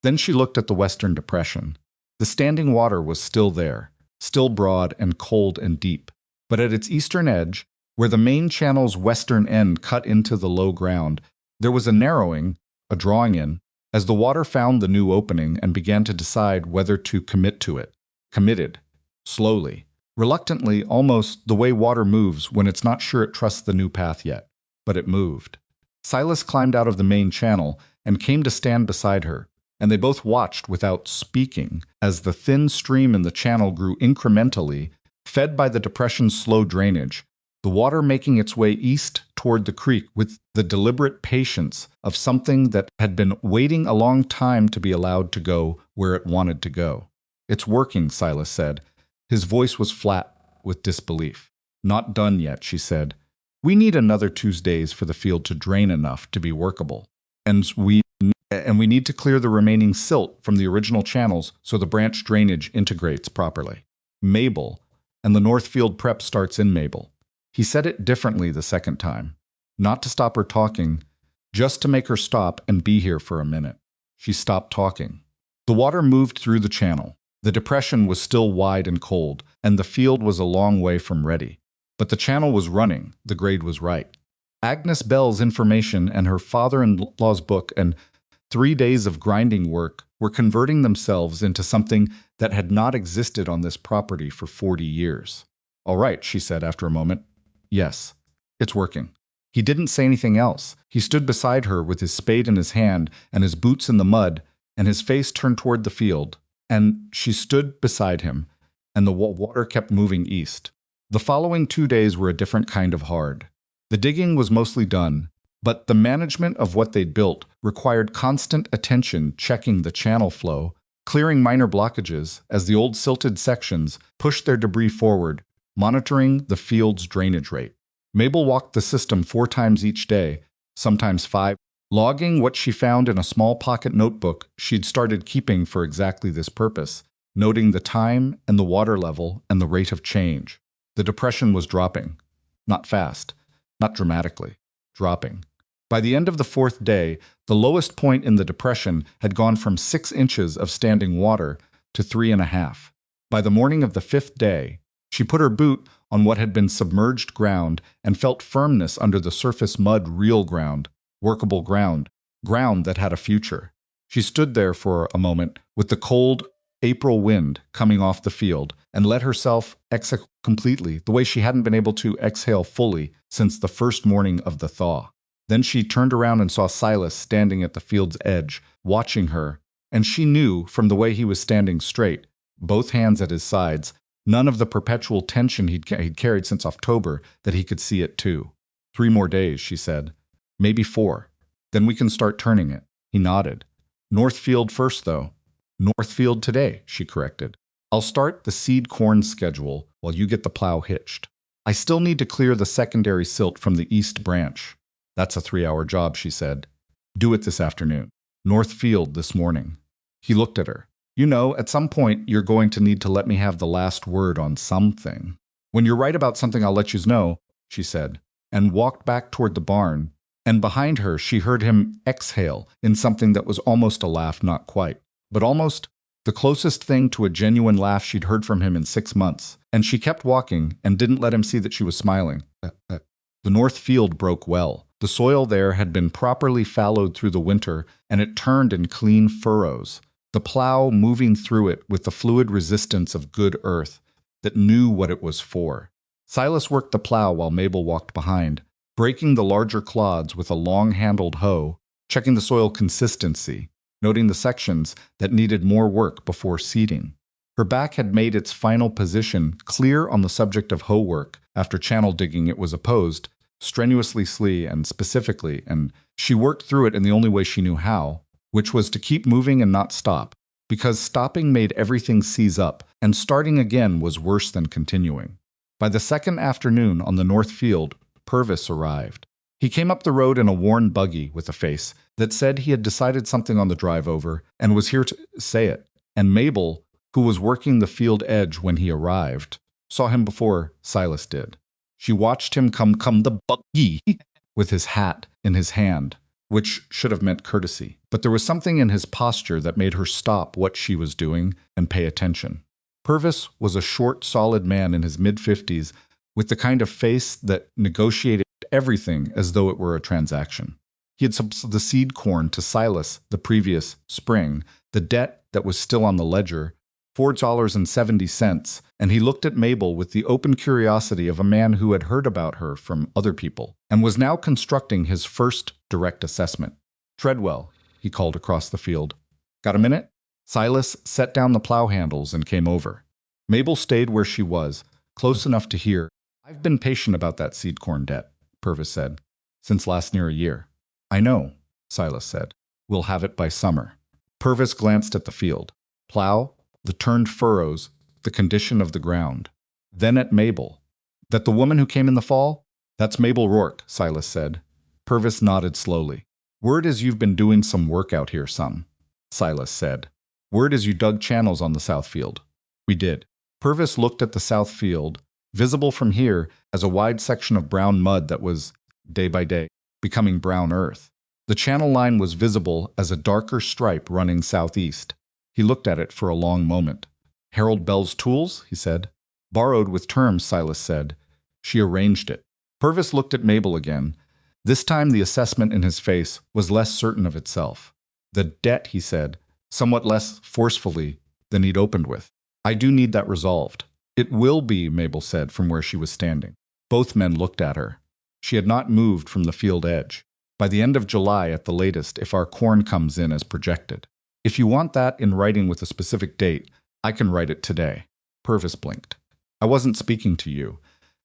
Then she looked at the Western Depression. The standing water was still there, still broad and cold and deep, but at its eastern edge, where the main channel's western end cut into the low ground, there was a narrowing, a drawing in, as the water found the new opening and began to decide whether to commit to it. Committed. Slowly. Reluctantly, almost the way water moves when it's not sure it trusts the new path yet. But it moved. Silas climbed out of the main channel and came to stand beside her, and they both watched without speaking as the thin stream in the channel grew incrementally, fed by the depression's slow drainage, the water making its way east toward the creek with the deliberate patience of something that had been waiting a long time to be allowed to go where it wanted to go. "It's working," Silas said. His voice was flat with disbelief. "Not done yet," she said. "We need another 2 days for the field to drain enough to be workable. And we need to clear the remaining silt from the original channels so the branch drainage integrates properly. Mabel, and the North Field prep starts in Mabel." He said it differently the second time. Not to stop her talking, just to make her stop and be here for a minute. She stopped talking. The water moved through the channel. The depression was still wide and cold, and the field was a long way from ready. But the channel was running, the grade was right. Agnes Bell's information and her father-in-law's book and 3 days of grinding work were converting themselves into something that had not existed on this property for 40 years. "All right," she said after a moment. "Yes, it's working." He didn't say anything else. He stood beside her with his spade in his hand and his boots in the mud, and his face turned toward the field. And she stood beside him, and the water kept moving east. The following 2 days were a different kind of hard. The digging was mostly done, but the management of what they'd built required constant attention, checking the channel flow, clearing minor blockages as the old silted sections pushed their debris forward, monitoring the field's drainage rate. Mabel walked the system 4 times each day, sometimes 5, logging what she found in a small pocket notebook she'd started keeping for exactly this purpose, noting the time and the water level and the rate of change. The depression was dropping. Not fast, not dramatically, dropping. By the end of the 4th day, the lowest point in the depression had gone from 6 inches of standing water to 3.5. By the morning of the 5th day, she put her boot on what had been submerged ground and felt firmness under the surface mud, real ground, workable ground, ground that had a future. She stood there for a moment with the cold April wind coming off the field and let herself exhale completely, the way she hadn't been able to exhale fully since the first morning of the thaw. Then she turned around and saw Silas standing at the field's edge, watching her, and she knew from the way he was standing straight, both hands at his sides, none of the perpetual tension he'd carried since October, that he could see it too. 3 more days, she said. Maybe 4. Then we can start turning it. He nodded. Northfield first, though. Northfield today, she corrected. I'll start the seed corn schedule while you get the plow hitched. I still need to clear the secondary silt from the east branch. That's a 3-hour job, she said. Do it this afternoon. Northfield this morning. He looked at her. You know, at some point, you're going to need to let me have the last word on something. When you're right about something, I'll let you know, she said, and walked back toward the barn. And behind her, she heard him exhale in something that was almost a laugh, not quite, but almost the closest thing to a genuine laugh she'd heard from him in 6 months. And she kept walking and didn't let him see that she was smiling. The north field broke well. The soil there had been properly fallowed through the winter, and it turned in clean furrows, the plow moving through it with the fluid resistance of good earth that knew what it was for. Silas worked the plow while Mabel walked behind, breaking the larger clods with a long-handled hoe, checking the soil consistency, noting the sections that needed more work before seeding. Her back had made its final position clear on the subject of hoe work. After channel digging, it was opposed, strenuously and specifically, and she worked through it in the only way she knew how, which was to keep moving and not stop, because stopping made everything seize up, and starting again was worse than continuing. By the second afternoon on the north field, Purvis arrived. He came up the road in a worn buggy with a face that said he had decided something on the drive over and was here to say it. And Mabel, who was working the field edge when he arrived, saw him before Silas did. She watched him come the buggy with his hat in his hand, which should have meant courtesy. But there was something in his posture that made her stop what she was doing and pay attention. Purvis was a short, solid man in his mid-50s with the kind of face that negotiated everything as though it were a transaction. He had sold the seed corn to Silas the previous spring, the debt that was still on the ledger, $4.70, and he looked at Mabel with the open curiosity of a man who had heard about her from other people, and was now constructing his first direct assessment. Treadwell, he called across the field. Got a minute? Silas set down the plow handles and came over. Mabel stayed where she was, close enough to hear. I've been patient about that seed corn debt, Purvis said, since last near a year. I know, Silas said. We'll have it by summer. Purvis glanced at the field. Plow, the turned furrows, the condition of the ground. Then at Mabel. That the woman who came in the fall? That's Mabel Rourke, Silas said. Purvis nodded slowly. Word is you've been doing some work out here, son, Silas said. Word is you dug channels on the south field. We did. Purvis looked at the south field, visible from here as a wide section of brown mud that was, day by day, becoming brown earth. The channel line was visible as a darker stripe running southeast. He looked at it for a long moment. Harold Bell's tools, he said. Borrowed with terms, Silas said. She arranged it. Purvis looked at Mabel again. This time the assessment in his face was less certain of itself. The debt, he said, somewhat less forcefully than he'd opened with. I do need that resolved. It will be, Mabel said from where she was standing. Both men looked at her. She had not moved from the field edge. By the end of July at the latest, if our corn comes in as projected. If you want that in writing with a specific date, I can write it today. Purvis blinked. I wasn't speaking to you.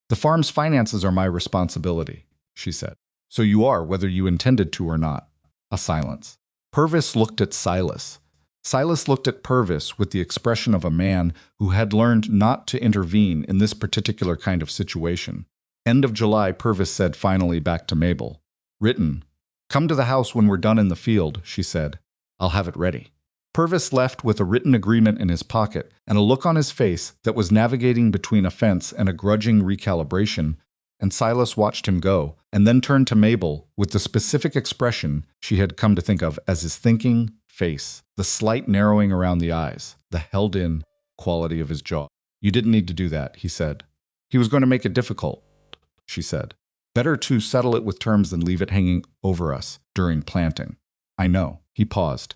The farm's finances are my responsibility, she said. So you are, whether you intended to or not. A silence. Purvis looked at Silas. Silas looked at Purvis with the expression of a man who had learned not to intervene in this particular kind of situation. End of July, Purvis said finally back to Mabel. Written. Come to the house when we're done in the field, she said. I'll have it ready. Purvis left with a written agreement in his pocket and a look on his face that was navigating between offense and a grudging recalibration, and Silas watched him go, and then turned to Mabel with the specific expression she had come to think of as his thinking face, the slight narrowing around the eyes, the held-in quality of his jaw. You didn't need to do that, he said. He was going to make it difficult, she said. Better to settle it with terms than leave it hanging over us during planting. I know. He paused.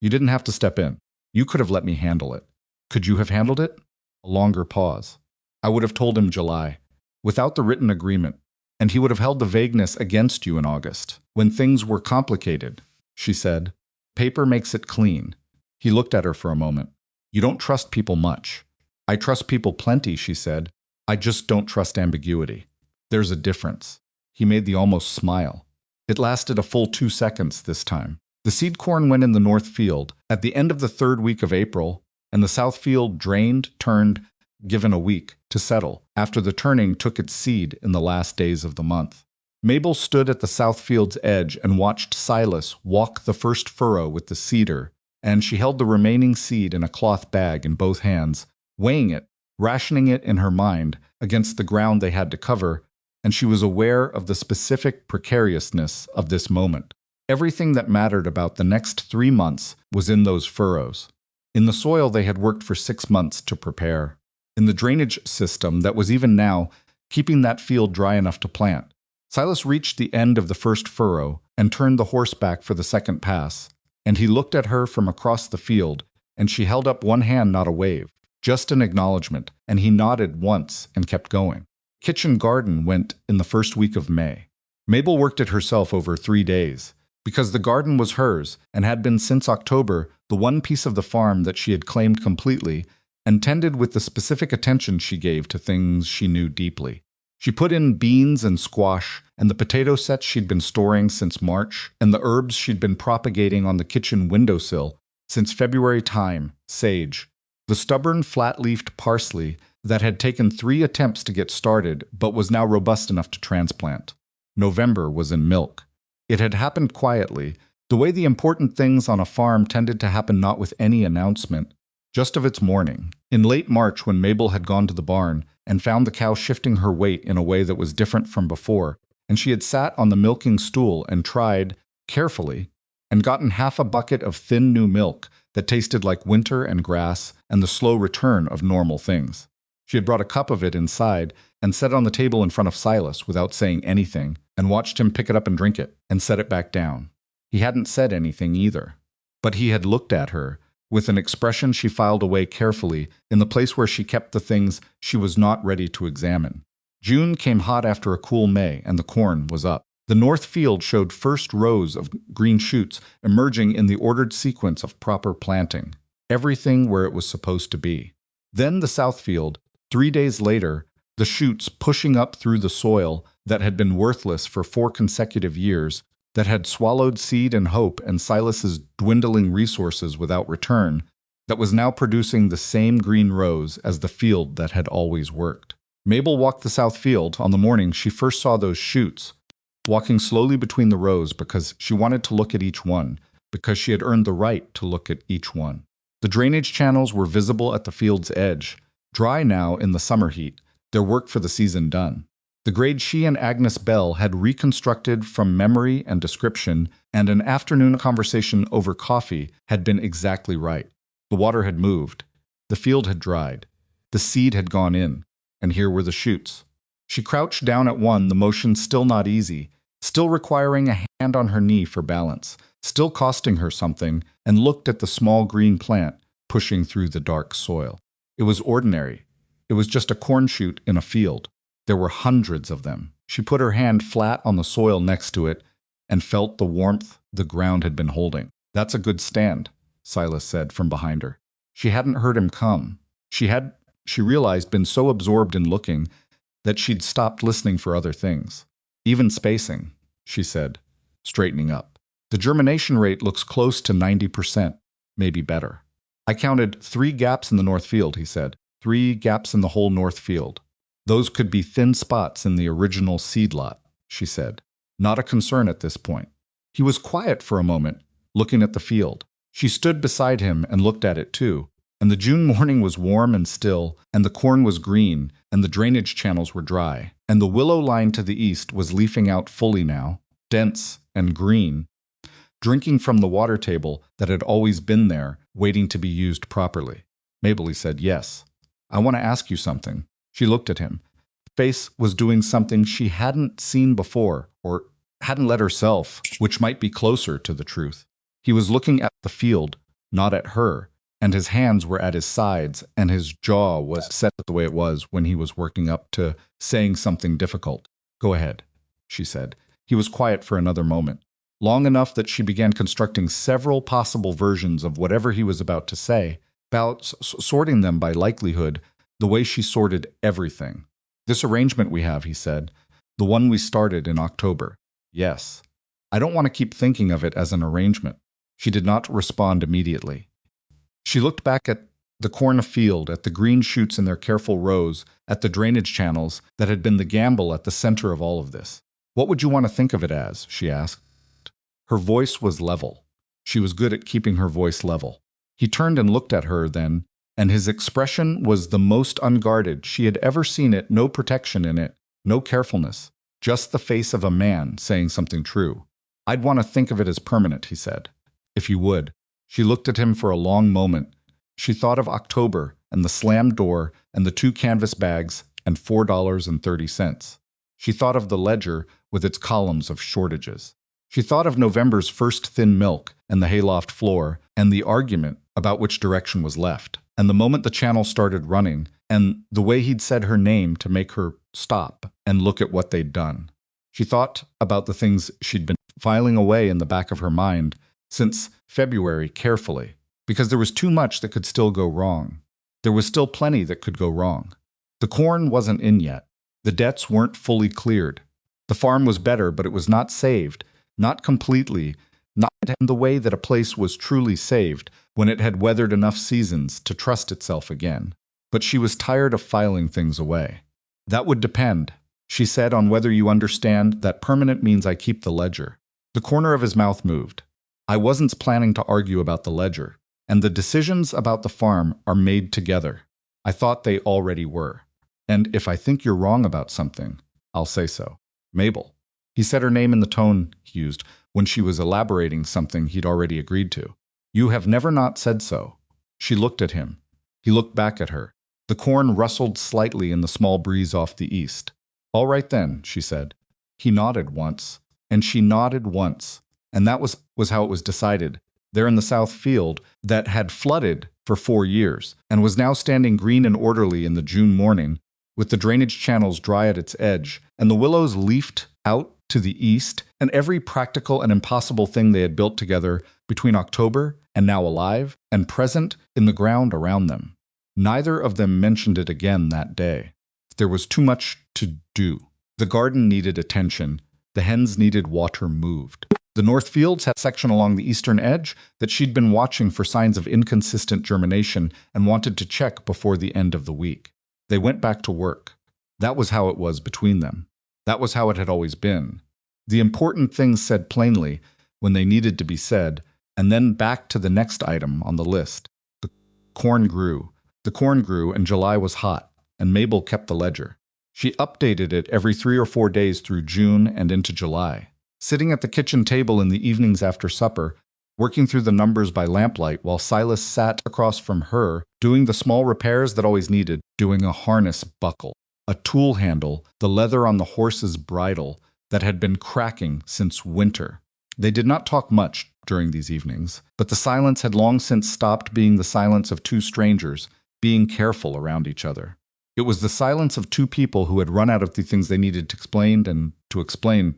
You didn't have to step in. You could have let me handle it. Could you have handled it? A longer pause. I would have told him July, without the written agreement, and he would have held the vagueness against you in August, when things were complicated, she said. Paper makes it clean. He looked at her for a moment. You don't trust people much. I trust people plenty, she said. I just don't trust ambiguity. There's a difference. He made the almost smile. It lasted a full 2 seconds this time. The seed corn went in the north field at the end of the 3rd week of April, and the south field drained, turned, given a week to settle after the turning took its seed in the last days of the month. Mabel stood at the south field's edge and watched Silas walk the first furrow with the seeder, and she held the remaining seed in a cloth bag in both hands, weighing it, rationing it in her mind against the ground they had to cover, and she was aware of the specific precariousness of this moment. Everything that mattered about the next 3 months was in those furrows. In the soil they had worked for 6 months to prepare. In the drainage system that was even now keeping that field dry enough to plant. Silas reached the end of the first furrow and turned the horse back for the second pass, and he looked at her from across the field, and she held up one hand, not a wave, just an acknowledgement, and he nodded once and kept going. Kitchen garden went in the first week of May. Mabel worked it herself over 3 days, because the garden was hers and had been since October the one piece of the farm that she had claimed completely and tended with the specific attention she gave to things she knew deeply. She put in beans and squash and the potato sets she'd been storing since March and the herbs she'd been propagating on the kitchen windowsill since February time, sage, the stubborn flat-leafed parsley that had taken 3 attempts to get started but was now robust enough to transplant. November was in milk. It had happened quietly, the way the important things on a farm tended to happen not with any announcement, just of its morning. In late March, when Mabel had gone to the barn and found the cow shifting her weight in a way that was different from before, and she had sat on the milking stool and tried, carefully, and gotten half a bucket of thin new milk that tasted like winter and grass and the slow return of normal things. She had brought a cup of it inside and set it on the table in front of Silas without saying anything, and watched him pick it up and drink it, and set it back down. He hadn't said anything either, but he had looked at her, with an expression she filed away carefully in the place where she kept the things she was not ready to examine. June came hot after a cool May, and the corn was up. The north field showed first rows of green shoots emerging in the ordered sequence of proper planting, everything where it was supposed to be. Then the south field, 3 days later, the shoots pushing up through the soil that had been worthless for 4 consecutive years, that had swallowed seed and hope and Silas's dwindling resources without return, that was now producing the same green rows as the field that had always worked. Mabel walked the south field on the morning she first saw those shoots, walking slowly between the rows because she wanted to look at each one, because she had earned the right to look at each one. The drainage channels were visible at the field's edge, dry now in the summer heat, their work for the season done. The grade she and Agnes Bell had reconstructed from memory and description, and an afternoon conversation over coffee had been exactly right. The water had moved. The field had dried. The seed had gone in, and here were the shoots. She crouched down at one, the motion still not easy, still requiring a hand on her knee for balance, still costing her something, and looked at the small green plant pushing through the dark soil. It was ordinary. It was just a corn shoot in a field. There were hundreds of them. She put her hand flat on the soil next to it and felt the warmth the ground had been holding. "That's a good stand," Silas said from behind her. She hadn't heard him come. She realized, been so absorbed in looking that she'd stopped listening for other things. "Even spacing," she said, straightening up. "The germination rate looks close to 90%, maybe better." "I counted 3 gaps in the north field," he said. 3 gaps in the whole north field. "Those could be thin spots in the original seed lot," she said. Not a concern at this point. He was quiet for a moment, looking at the field. She stood beside him and looked at it too. And the June morning was warm and still, and the corn was green, and the drainage channels were dry, and the willow line to the east was leafing out fully now, dense and green, drinking from the water table that had always been there, waiting to be used properly. "Mabel," he said, "yes. I want to ask you something." She looked at him. His face was doing something she hadn't seen before, or hadn't let herself, which might be closer to the truth. He was looking at the field, not at her, and his hands were at his sides, and his jaw was set the way it was when he was working up to saying something difficult. "Go ahead," she said. He was quiet for another moment, long enough that she began constructing several possible versions of whatever he was about to say, sorting them by likelihood, the way she sorted everything. "This arrangement we have," he said, "the one we started in October." "Yes. I don't want to keep thinking of it as an arrangement." She did not respond immediately. She looked back at the cornfield, at the green shoots in their careful rows, at the drainage channels that had been the gamble at the center of all of this. "What would you want to think of it as?" she asked. Her voice was level. She was good at keeping her voice level. He turned and looked at her then, and his expression was the most unguarded she had ever seen it, no protection in it, no carefulness, just the face of a man saying something true. "I'd want to think of it as permanent," he said. "If you would." She looked at him for a long moment. She thought of October and the slammed door and the 2 canvas bags and $4.30. She thought of the ledger with its columns of shortages. She thought of November's first thin milk and the hayloft floor and the argument about which direction was left, and the moment the channel started running, and the way he'd said her name to make her stop and look at what they'd done. She thought about the things she'd been filing away in the back of her mind since February carefully, because there was too much that could still go wrong. There was still plenty that could go wrong. The corn wasn't in yet. The debts weren't fully cleared. The farm was better, but it was not saved, not completely, not in the way that a place was truly saved when it had weathered enough seasons to trust itself again. But she was tired of filing things away. "That would depend," she said, "on whether you understand that permanent means I keep the ledger." The corner of his mouth moved. "I wasn't planning to argue about the ledger, and the decisions about the farm are made together. I thought they already were. And if I think you're wrong about something, I'll say so." "Mabel." He said her name in the tone he used when she was elaborating something he'd already agreed to. "You have never not said so." She looked at him. He looked back at her. The corn rustled slightly in the small breeze off the east. "All right then," she said. He nodded once, and she nodded once, and that was how it was decided, there in the south field that had flooded for 4 years, and was now standing green and orderly in the June morning, with the drainage channels dry at its edge, and the willows leafed out to the east, and every practical and impossible thing they had built together between October and now alive and present in the ground around them. Neither of them mentioned it again that day. There was too much to do. The garden needed attention. The hens needed water moved. The north fields had a section along the eastern edge that she'd been watching for signs of inconsistent germination and wanted to check before the end of the week. They went back to work. That was how it was between them. That was how it had always been. The important things said plainly when they needed to be said, and then back to the next item on the list. The corn grew. The corn grew, and July was hot, and Mabel kept the ledger. She updated it every 3 or 4 days through June and into July. Sitting at the kitchen table in the evenings after supper, working through the numbers by lamplight while Silas sat across from her, doing the small repairs that always needed, doing a harness buckle, a tool handle, the leather on the horse's bridle that had been cracking since winter. They did not talk much during these evenings, but the silence had long since stopped being the silence of two strangers, being careful around each other. It was the silence of two people who had run out of the things they needed to explain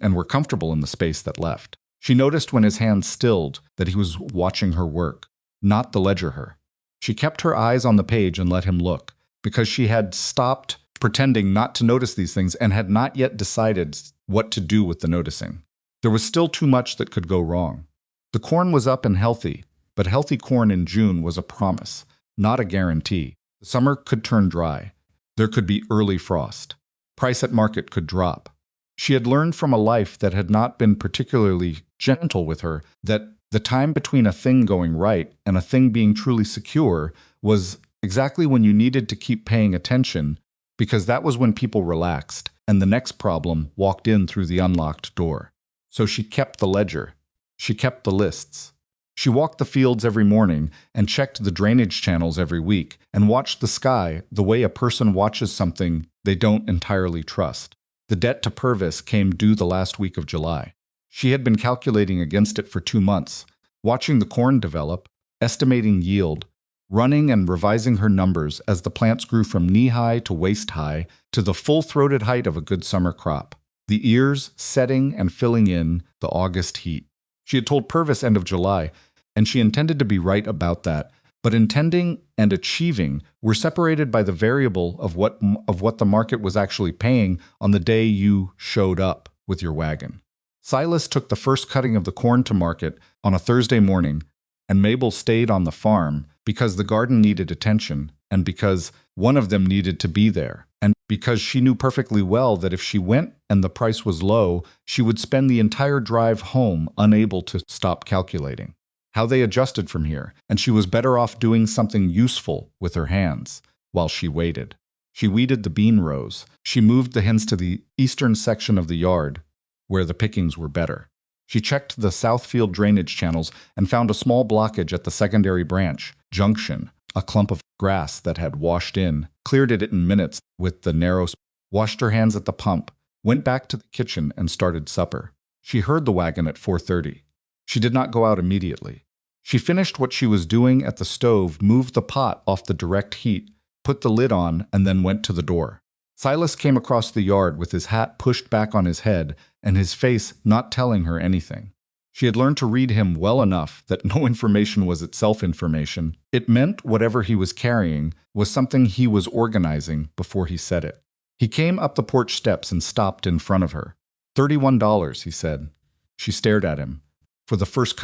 and were comfortable in the space that left. She noticed when his hand stilled that he was watching her work, not the ledger her. She kept her eyes on the page and let him look, because she had stopped pretending not to notice these things and had not yet decided what to do with the noticing. There was still too much that could go wrong. The corn was up and healthy, but healthy corn in June was a promise, not a guarantee. The summer could turn dry. There could be early frost. Price at market could drop. She had learned from a life that had not been particularly gentle with her that the time between a thing going right and a thing being truly secure was exactly when you needed to keep paying attention, because that was when people relaxed and the next problem walked in through the unlocked door. So she kept the ledger. She kept the lists. She walked the fields every morning and checked the drainage channels every week and watched the sky the way a person watches something they don't entirely trust. The debt to Purvis came due the last week of July. She had been calculating against it for 2 months, watching the corn develop, estimating yield, running and revising her numbers as the plants grew from knee-high to waist-high to the full-throated height of a good summer crop, the ears setting and filling in the August heat. She had told Purvis end of July, and she intended to be right about that, but intending and achieving were separated by the variable of what the market was actually paying on the day you showed up with your wagon. Silas took the first cutting of the corn to market on a Thursday morning, and Mabel stayed on the farm because the garden needed attention, and because one of them needed to be there, and because she knew perfectly well that if she went and the price was low, she would spend the entire drive home unable to stop calculating how they adjusted from here, and she was better off doing something useful with her hands while she waited. She weeded the bean rows. She moved the hens to the eastern section of the yard, where the pickings were better. She checked the southfield drainage channels and found a small blockage at the secondary branch junction, a clump of grass that had washed in, cleared it in minutes with the narrow, washed her hands at the pump, went back to the kitchen and started supper. She heard the wagon at 4:30. She did not go out immediately. She finished what she was doing at the stove, moved the pot off the direct heat, put the lid on, and then went to the door. Silas came across the yard with his hat pushed back on his head and his face not telling her anything. She had learned to read him well enough that no information was itself information. It meant whatever he was carrying was something he was organizing before he said it. He came up the porch steps and stopped in front of her. $31, he said. She stared at him. For the first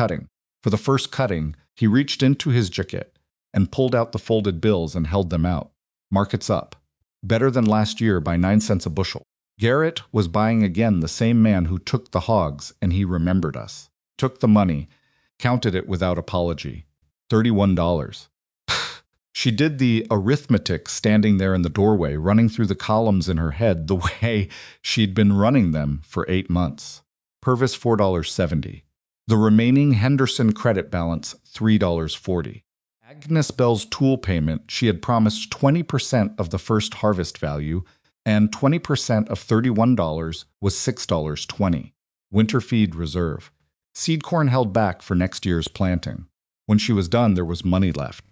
cutting, he reached into his jacket and pulled out the folded bills and held them out. Market's up. Better than last year by 9 cents a bushel. Garrett was buying again, the same man who took the hogs, and he remembered us. Took the money, counted it without apology. $31. She did the arithmetic standing there in the doorway, running through the columns in her head the way she'd been running them for 8 months. Purvis $4.70. The remaining Henderson credit balance $3.40. Agnes Bell's tool payment, she had promised 20% of the first harvest value, and 20% of $31 was $6.20. Winter feed reserve. Seed corn held back for next year's planting. When she was done, there was money left.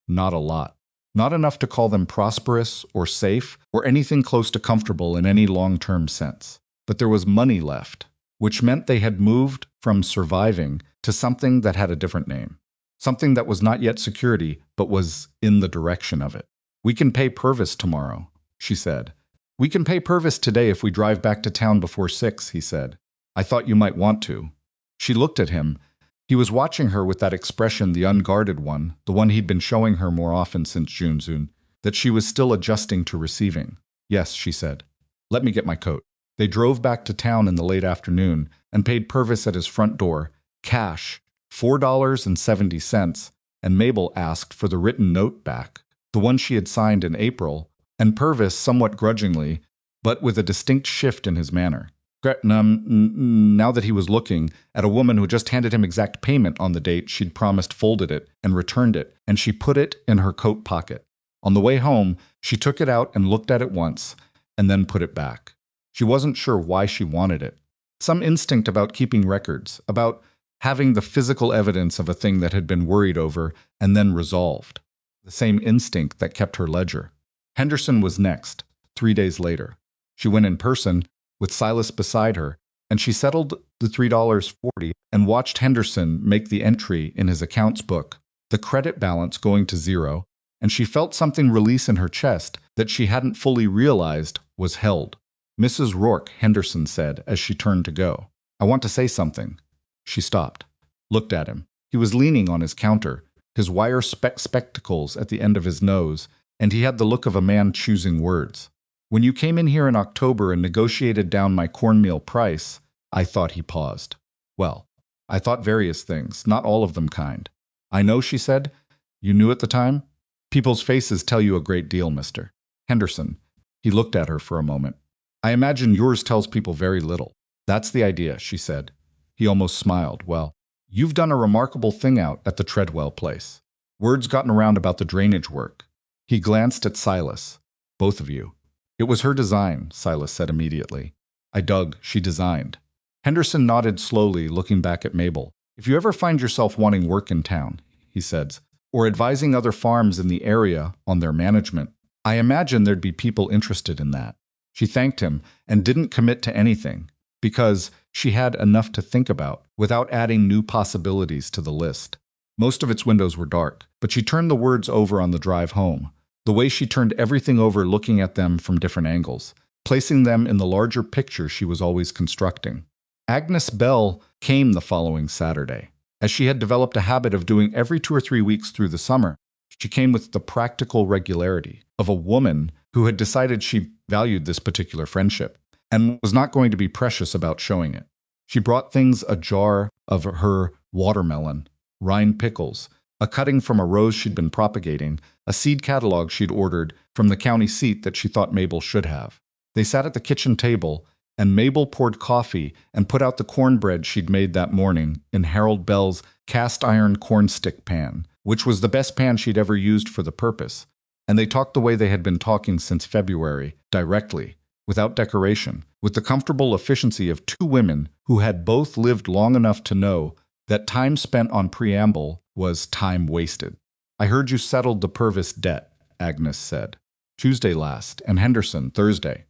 Not a lot. Not enough to call them prosperous or safe or anything close to comfortable in any long-term sense. But there was money left, which meant they had moved from surviving to something that had a different name. Something that was not yet security, but was in the direction of it. "We can pay Purvis tomorrow," she said. "We can pay Purvis today if we drive back to town before 6, he said. "I thought you might want to." She looked at him. He was watching her with that expression, the unguarded one, the one he'd been showing her more often since June, that she was still adjusting to receiving. "Yes," she said. "Let me get my coat." They drove back to town in the late afternoon and paid Purvis at his front door, cash, $4.70, and Mabel asked for the written note back, the one she had signed in April, and Purvis somewhat grudgingly, but with a distinct shift in his manner. Now that he was looking at a woman who just handed him exact payment on the date she'd promised, folded it and returned it, and she put it in her coat pocket. On the way home, she took it out and looked at it once, and then put it back. She wasn't sure why she wanted it. Some instinct about keeping records, about having the physical evidence of a thing that had been worried over and then resolved. The same instinct that kept her ledger. Henderson was next, 3 days later. She went in person, with Silas beside her, and she settled the $3.40 and watched Henderson make the entry in his accounts book, the credit balance going to zero, and she felt something release in her chest that she hadn't fully realized was held. "Mrs. Rourke," Henderson said as she turned to go. "I want to say something." She stopped, looked at him. He was leaning on his counter, his wire spectacles at the end of his nose, and he had the look of a man choosing words. "When you came in here in October and negotiated down my cornmeal price, I thought," he paused. "Well, I thought various things, not all of them kind." "I know," she said. "You knew at the time?" "People's faces tell you a great deal, Mr. Henderson." He looked at her for a moment. "I imagine yours tells people very little." "That's the idea," she said. He almost smiled. "Well, you've done a remarkable thing out at the Treadwell place. Word's gotten around about the drainage work." He glanced at Silas. "Both of you." "It was her design," Silas said immediately. "I dug, she designed." Henderson nodded slowly, looking back at Mabel. "If you ever find yourself wanting work in town," he said, "or advising other farms in the area on their management, I imagine there'd be people interested in that." She thanked him and didn't commit to anything, because she had enough to think about without adding new possibilities to the list. Most of its windows were dark, but she turned the words over on the drive home, the way she turned everything over, looking at them from different angles, placing them in the larger picture she was always constructing. Agnes Bell came the following Saturday. As she had developed a habit of doing every 2 or 3 weeks through the summer, she came with the practical regularity of a woman who had decided she valued this particular friendship and was not going to be precious about showing it. She brought things: a jar of her watermelon, rind pickles, a cutting from a rose she'd been propagating, a seed catalog she'd ordered from the county seat that she thought Mabel should have. They sat at the kitchen table, and Mabel poured coffee and put out the cornbread she'd made that morning in Harold Bell's cast-iron cornstick pan, which was the best pan she'd ever used for the purpose. And they talked the way they had been talking since February, directly, without decoration, with the comfortable efficiency of two women who had both lived long enough to know that time spent on preamble was time wasted. "I heard you settled the Purvis debt," Agnes said. "Tuesday last, and Henderson Thursday."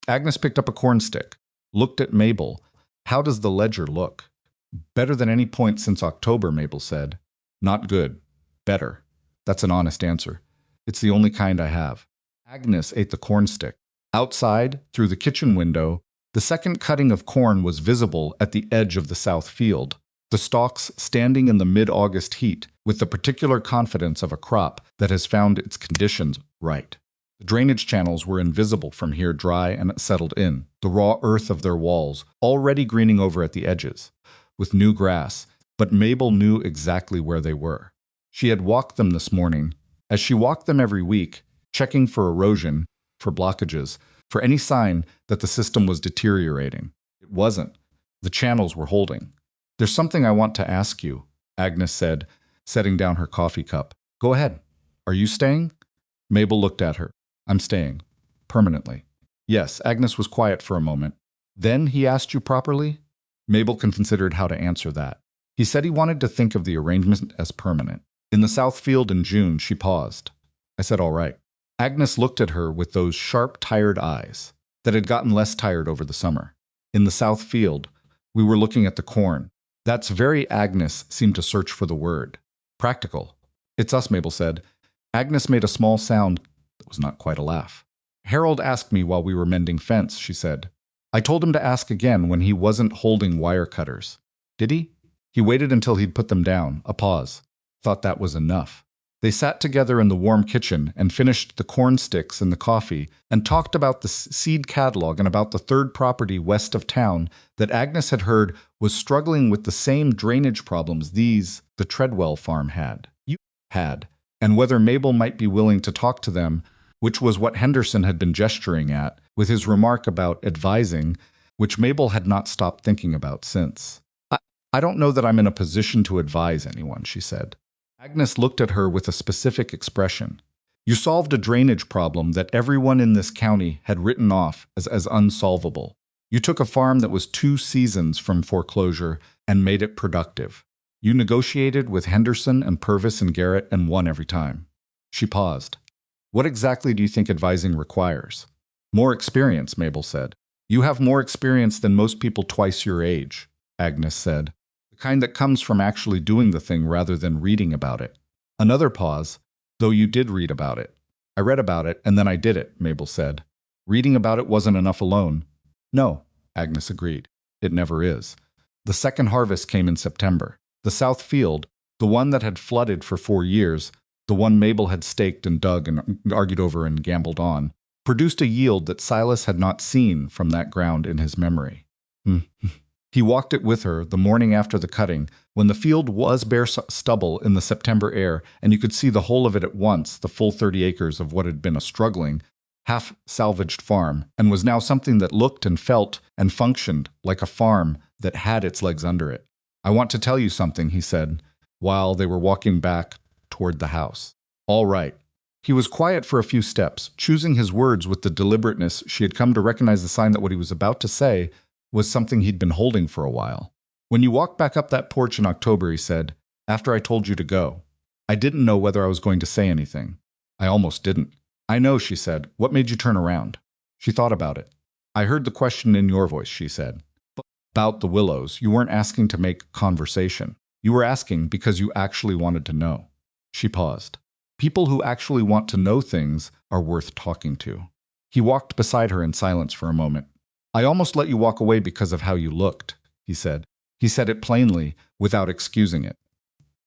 Agnes picked up a cornstick, looked at Mabel. "How does the ledger look?" "Better than any point since October," Mabel said. "Not good. Better." "That's an honest answer." "It's the only kind I have." Agnes ate the cornstick. Outside, through the kitchen window, the second cutting of corn was visible at the edge of the south field, the stalks standing in the mid-August heat with the particular confidence of a crop that has found its conditions right. The drainage channels were invisible from here, dry and settled in, the raw earth of their walls already greening over at the edges, with new grass, but Mabel knew exactly where they were. She had walked them this morning, as she walked them every week, checking for erosion, for blockages, for any sign that the system was deteriorating. It wasn't. The channels were holding. "There's something I want to ask you," Agnes said, setting down her coffee cup. "Go ahead. Are you staying?" Mabel looked at her. "I'm staying. Permanently." "Yes." Agnes was quiet for a moment. "Then he asked you properly?" Mabel considered how to answer that. "He said he wanted to think of the arrangement as permanent." "In the south field in June," she paused. I said, "All right." Agnes looked at her with those sharp, tired eyes that had gotten less tired over the summer. "In the south field, we were looking at the corn." That's very Agnes seemed to search for the word. "Practical." "It's us," Mabel said. Agnes made a small sound that was not quite a laugh. "Harold asked me while we were mending fence," she said. "I told him to ask again when he wasn't holding wire cutters." "Did he?" "He waited until he'd put them down." A pause. "Thought that was enough." They sat together in the warm kitchen and finished the corn sticks and the coffee and talked about the seed catalog and about the third property west of town that Agnes had heard was struggling with the same drainage problems the Treadwell farm had. And whether Mabel might be willing to talk to them, which was what Henderson had been gesturing at, with his remark about advising which Mabel had not stopped thinking about since. I don't know that I'm in a position to advise anyone, she said. Agnes looked at her with a specific expression. You solved a drainage problem that everyone in this county had written off as unsolvable. You took a farm that was 2 seasons from foreclosure and made it productive. You negotiated with Henderson and Purvis and Garrett and won every time. She paused. What exactly do you think advising requires? More experience, Mabel said. You have more experience than most people twice your age, Agnes said. The kind that comes from actually doing the thing rather than reading about it. Another pause, though you did read about it. I read about it and then I did it, Mabel said. Reading about it wasn't enough alone. No, Agnes agreed. It never is. The second harvest came in September. The south field, the one that had flooded for 4 years, the one Mabel had staked and dug and argued over and gambled on, produced a yield that Silas had not seen from that ground in his memory. He walked it with her the morning after the cutting, when the field was bare stubble in the September air, and you could see the whole of it at once, the full 30 acres of what had been a struggling, half-salvaged farm, and was now something that looked and felt and functioned like a farm that had its legs under it. I want to tell you something, he said, while they were walking back toward the house. All right. He was quiet for a few steps, choosing his words with the deliberateness she had come to recognize the sign that what he was about to say was something he'd been holding for a while. When you walked back up that porch in October, he said, after I told you to go, I didn't know whether I was going to say anything. I almost didn't. I know, she said. What made you turn around? She thought about it. I heard the question in your voice, she said. About the willows, you weren't asking to make conversation. You were asking because you actually wanted to know. She paused. People who actually want to know things are worth talking to. He walked beside her in silence for a moment. I almost let you walk away because of how you looked, he said. He said it plainly, without excusing it.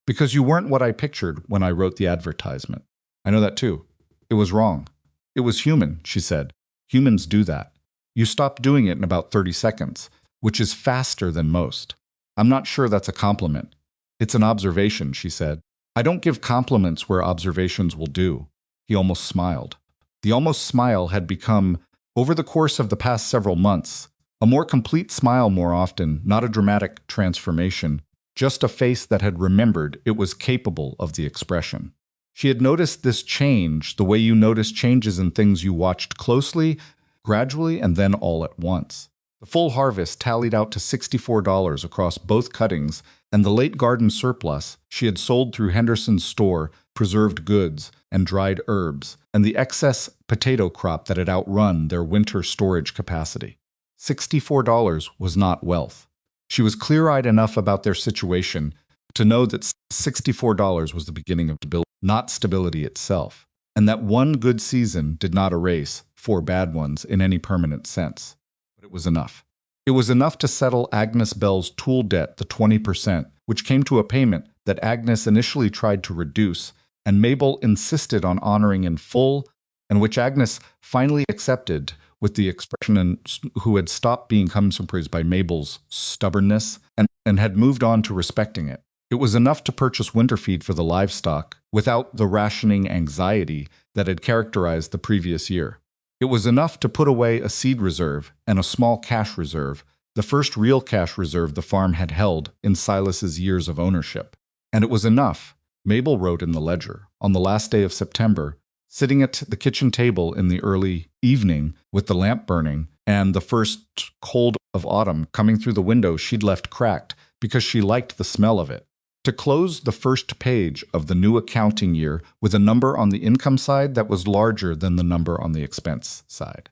Because you weren't what I pictured when I wrote the advertisement. I know that too. It was wrong. It was human, she said. Humans do that. You stopped doing it in about 30 seconds, which is faster than most. I'm not sure that's a compliment. It's an observation, she said. I don't give compliments where observations will do. He almost smiled. The almost smile had become, over the course of the past several months, a more complete smile more often, not a dramatic transformation, just a face that had remembered it was capable of the expression. She had noticed this change the way you notice changes in things you watched closely, gradually, and then all at once. The full harvest tallied out to $64 across both cuttings, and the late garden surplus she had sold through Henderson's store, preserved goods, and dried herbs, and the excess potato crop that had outrun their winter storage capacity. $64 was not wealth. She was clear-eyed enough about their situation to know that $64 was the beginning of stability, not stability itself, and that one good season did not erase 4 bad ones in any permanent sense. But it was enough. It was enough to settle Agnes Bell's tool debt, the 20%, which came to a payment that Agnes initially tried to reduce, and Mabel insisted on honoring in full, and which Agnes finally accepted with the expression who had stopped being surprised by Mabel's stubbornness and had moved on to respecting it. It was enough to purchase winter feed for the livestock without the rationing anxiety that had characterized the previous year. It was enough to put away a seed reserve and a small cash reserve, the first real cash reserve the farm had held in Silas's years of ownership. And it was enough, Mabel wrote in the ledger, on the last day of September, sitting at the kitchen table in the early evening with the lamp burning and the first cold of autumn coming through the window she'd left cracked because she liked the smell of it, to close the first page of the new accounting year with a number on the income side that was larger than the number on the expense side.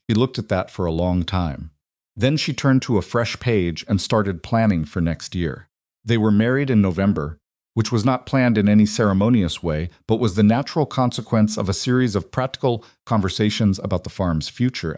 She looked at that for a long time. Then she turned to a fresh page and started planning for next year. They were married in November, which was not planned in any ceremonious way, but was the natural consequence of a series of practical conversations about the farm's future,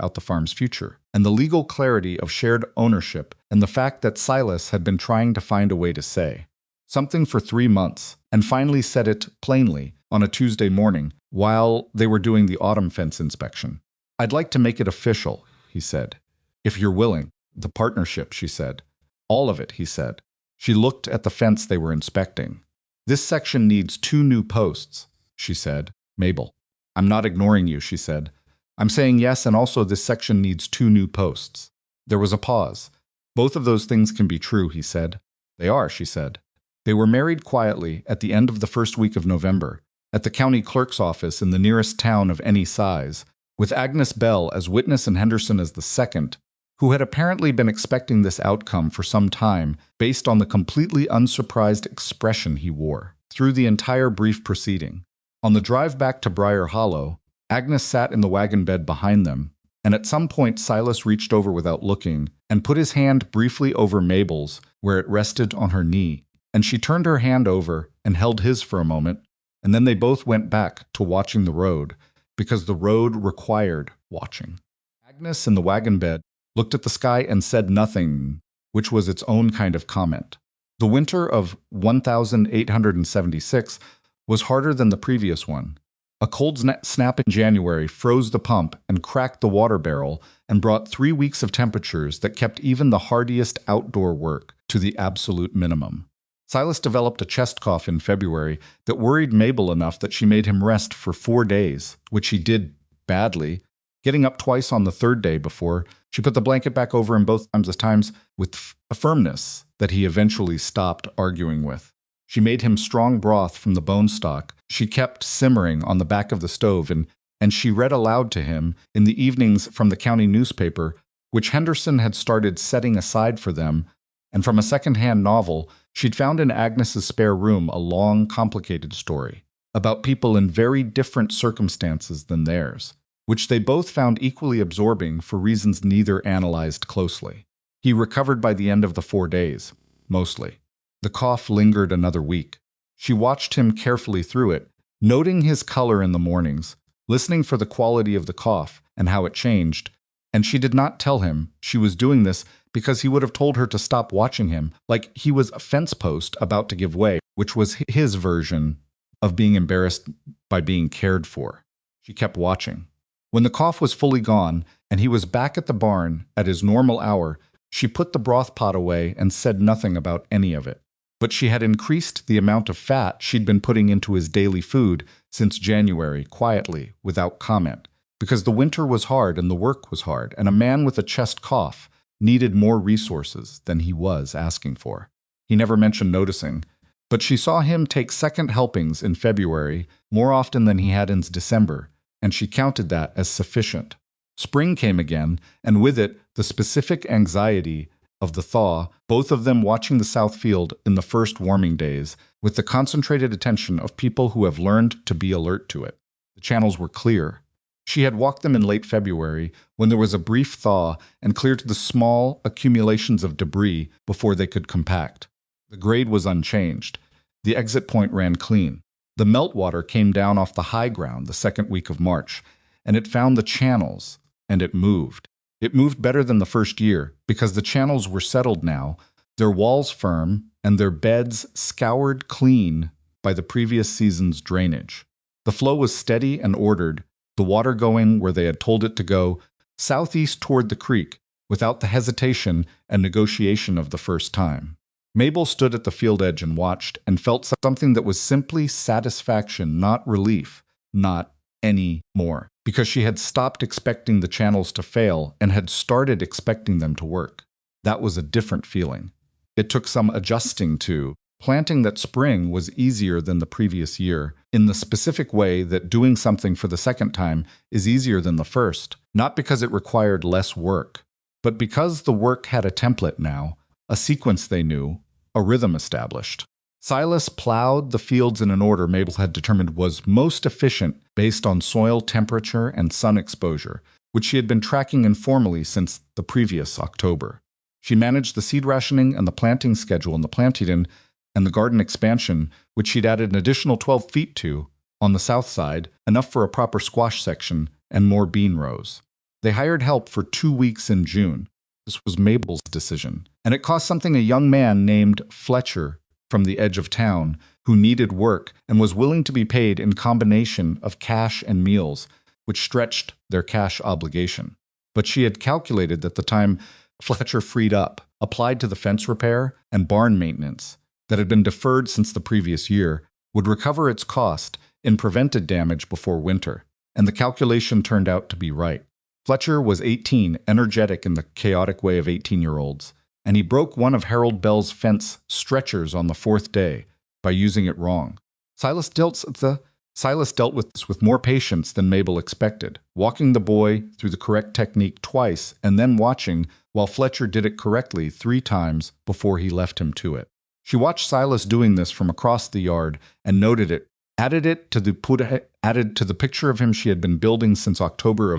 and the legal clarity of shared ownership, and the fact that Silas had been trying to find a way to say something for 3 months, and finally said it plainly on a Tuesday morning while they were doing the autumn fence inspection. I'd like to make it official, he said. If you're willing. The partnership, she said. All of it, he said. She looked at the fence they were inspecting. This section needs 2 new posts, she said. Mabel. I'm not ignoring you, she said. I'm saying yes, and also this section needs 2 new posts. There was a pause. Both of those things can be true, he said. They are, she said. They were married quietly at the end of the first week of November, at the county clerk's office in the nearest town of any size, with Agnes Bell as witness and Henderson as the second, who had apparently been expecting this outcome for some time based on the completely unsurprised expression he wore through the entire brief proceeding. On the drive back to Briar Hollow, Agnes sat in the wagon bed behind them, and at some point Silas reached over without looking and put his hand briefly over Mabel's, where it rested on her knee, and she turned her hand over and held his for a moment, and then they both went back to watching the road, because the road required watching. Agnes in the wagon bed looked at the sky and said nothing, which was its own kind of comment. The winter of 1876 was harder than the previous one. A cold snap in January froze the pump and cracked the water barrel and brought 3 weeks of temperatures that kept even the hardiest outdoor work to the absolute minimum. Silas developed a chest cough in February that worried Mabel enough that she made him rest for 4 days, which he did badly, getting up twice on the third day before she put the blanket back over him both times with a firmness that he eventually stopped arguing with. She made him strong broth from the bone stock she kept simmering on the back of the stove, and she read aloud to him in the evenings from the county newspaper, which Henderson had started setting aside for them, and from a second-hand novel she'd found in Agnes's spare room, a long, complicated story about people in very different circumstances than theirs, which they both found equally absorbing for reasons neither analyzed closely. He recovered by the end of the 4 days, mostly. The cough lingered another week. She watched him carefully through it, noting his color in the mornings, listening for the quality of the cough and how it changed, and she did not tell him she was doing this because he would have told her to stop watching him, like he was a fence post about to give way, which was his version of being embarrassed by being cared for. She kept watching. When the cough was fully gone and he was back at the barn at his normal hour, she put the broth pot away and said nothing about any of it. But she had increased the amount of fat she'd been putting into his daily food since January, quietly, without comment, because the winter was hard and the work was hard, and a man with a chest cough needed more resources than he was asking for. He never mentioned noticing, but she saw him take second helpings in February more often than he had in December, and she counted that as sufficient. Spring came again, and with it the specific anxiety of the thaw, both of them watching the south field in the first warming days, with the concentrated attention of people who have learned to be alert to it. The channels were clear. She had walked them in late February, when there was a brief thaw, and cleared the small accumulations of debris before they could compact. The grade was unchanged. The exit point ran clean. The meltwater came down off the high ground the second week of March, and it found the channels, and it moved. It moved better than the first year, because the channels were settled now, their walls firm, and their beds scoured clean by the previous season's drainage. The flow was steady and ordered, the water going where they had told it to go, southeast toward the creek, without the hesitation and negotiation of the first time. Mabel stood at the field edge and watched, and felt something that was simply satisfaction, not relief, not any more, because she had stopped expecting the channels to fail and had started expecting them to work. That was a different feeling. It took some adjusting to. Planting that spring was easier than the previous year, in the specific way that doing something for the second time is easier than the first, not because it required less work, but because the work had a template now, a sequence they knew, a rhythm established. Silas plowed the fields in an order Mabel had determined was most efficient based on soil temperature and sun exposure, which she had been tracking informally since the previous October. She managed the seed rationing and the planting schedule in the Plantation and the garden expansion, which she'd added an additional 12 feet to, on the south side, enough for a proper squash section and more bean rows. They hired help for 2 weeks in June. This was Mabel's decision, and it cost something a young man named Fletcher from the edge of town, who needed work and was willing to be paid in combination of cash and meals, which stretched their cash obligation. But she had calculated that the time Fletcher freed up applied to the fence repair and barn maintenance that had been deferred since the previous year would recover its cost in prevented damage before winter, and the calculation turned out to be right. Fletcher was 18, energetic in the chaotic way of 18-year-olds, and he broke one of Harold Bell's fence stretchers on the fourth day by using it wrong. Silas dealt with this with more patience than Mabel expected, walking the boy through the correct technique twice and then watching while Fletcher did it correctly 3 times before he left him to it. She watched Silas doing this from across the yard and noted it, added to the picture of him she had been building since October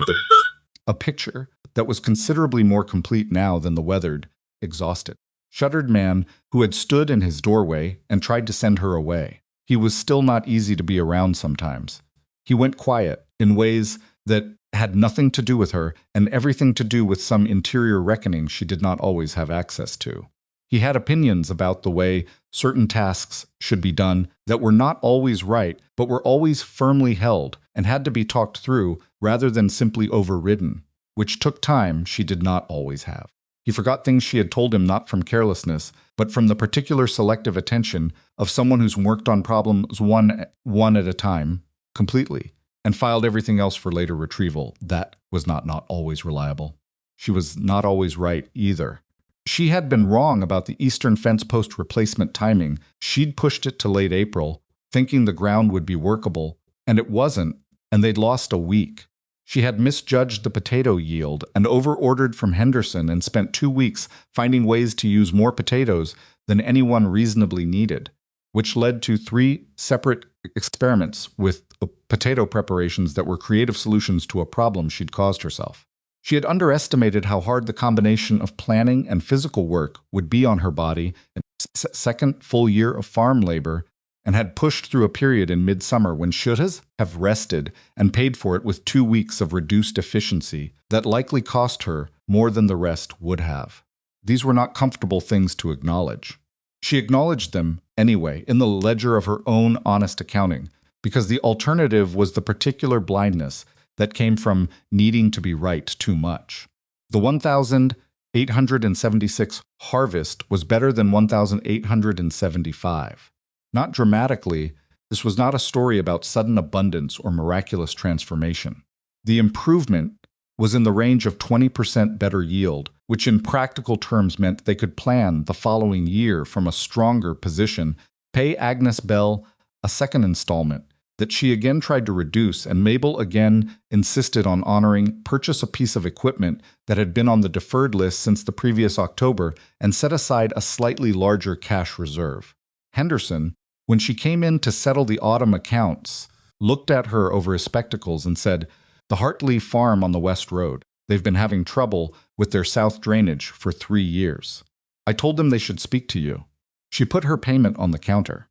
a picture that was considerably more complete now than the weathered, exhausted, shuttered man who had stood in his doorway and tried to send her away. He was still not easy to be around sometimes. He went quiet in ways that had nothing to do with her and everything to do with some interior reckoning she did not always have access to. He had opinions about the way certain tasks should be done that were not always right, but were always firmly held and had to be talked through rather than simply overridden, which took time she did not always have. He forgot things she had told him not from carelessness, but from the particular selective attention of someone who's worked on problems one at a time, completely, and filed everything else for later retrieval. That was not always reliable. She was not always right either. She had been wrong about the eastern fence post replacement timing. She'd pushed it to late April, thinking the ground would be workable, and it wasn't, and they'd lost a week. She had misjudged the potato yield and over-ordered from Henderson and spent 2 weeks finding ways to use more potatoes than anyone reasonably needed, which led to 3 separate experiments with potato preparations that were creative solutions to a problem she'd caused herself. She had underestimated how hard the combination of planning and physical work would be on her body in the second full year of farm labor, and had pushed through a period in midsummer when should have rested and paid for it with 2 weeks of reduced efficiency that likely cost her more than the rest would have. These were not comfortable things to acknowledge. She acknowledged them anyway in the ledger of her own honest accounting, because the alternative was the particular blindness that came from needing to be right too much. The 1,876 harvest was better than 1,875. Not dramatically, this was not a story about sudden abundance or miraculous transformation. The improvement was in the range of 20% better yield, which in practical terms meant they could plan the following year from a stronger position, pay Agnes Bell a second installment that she again tried to reduce, and Mabel again insisted on honoring, purchase a piece of equipment that had been on the deferred list since the previous October, and set aside a slightly larger cash reserve. Henderson, when she came in to settle the autumn accounts, looked at her over his spectacles and said, "The Hartley farm on the West Road. They've been having trouble with their south drainage for 3 years. I told them they should speak to you." She put her payment on the counter.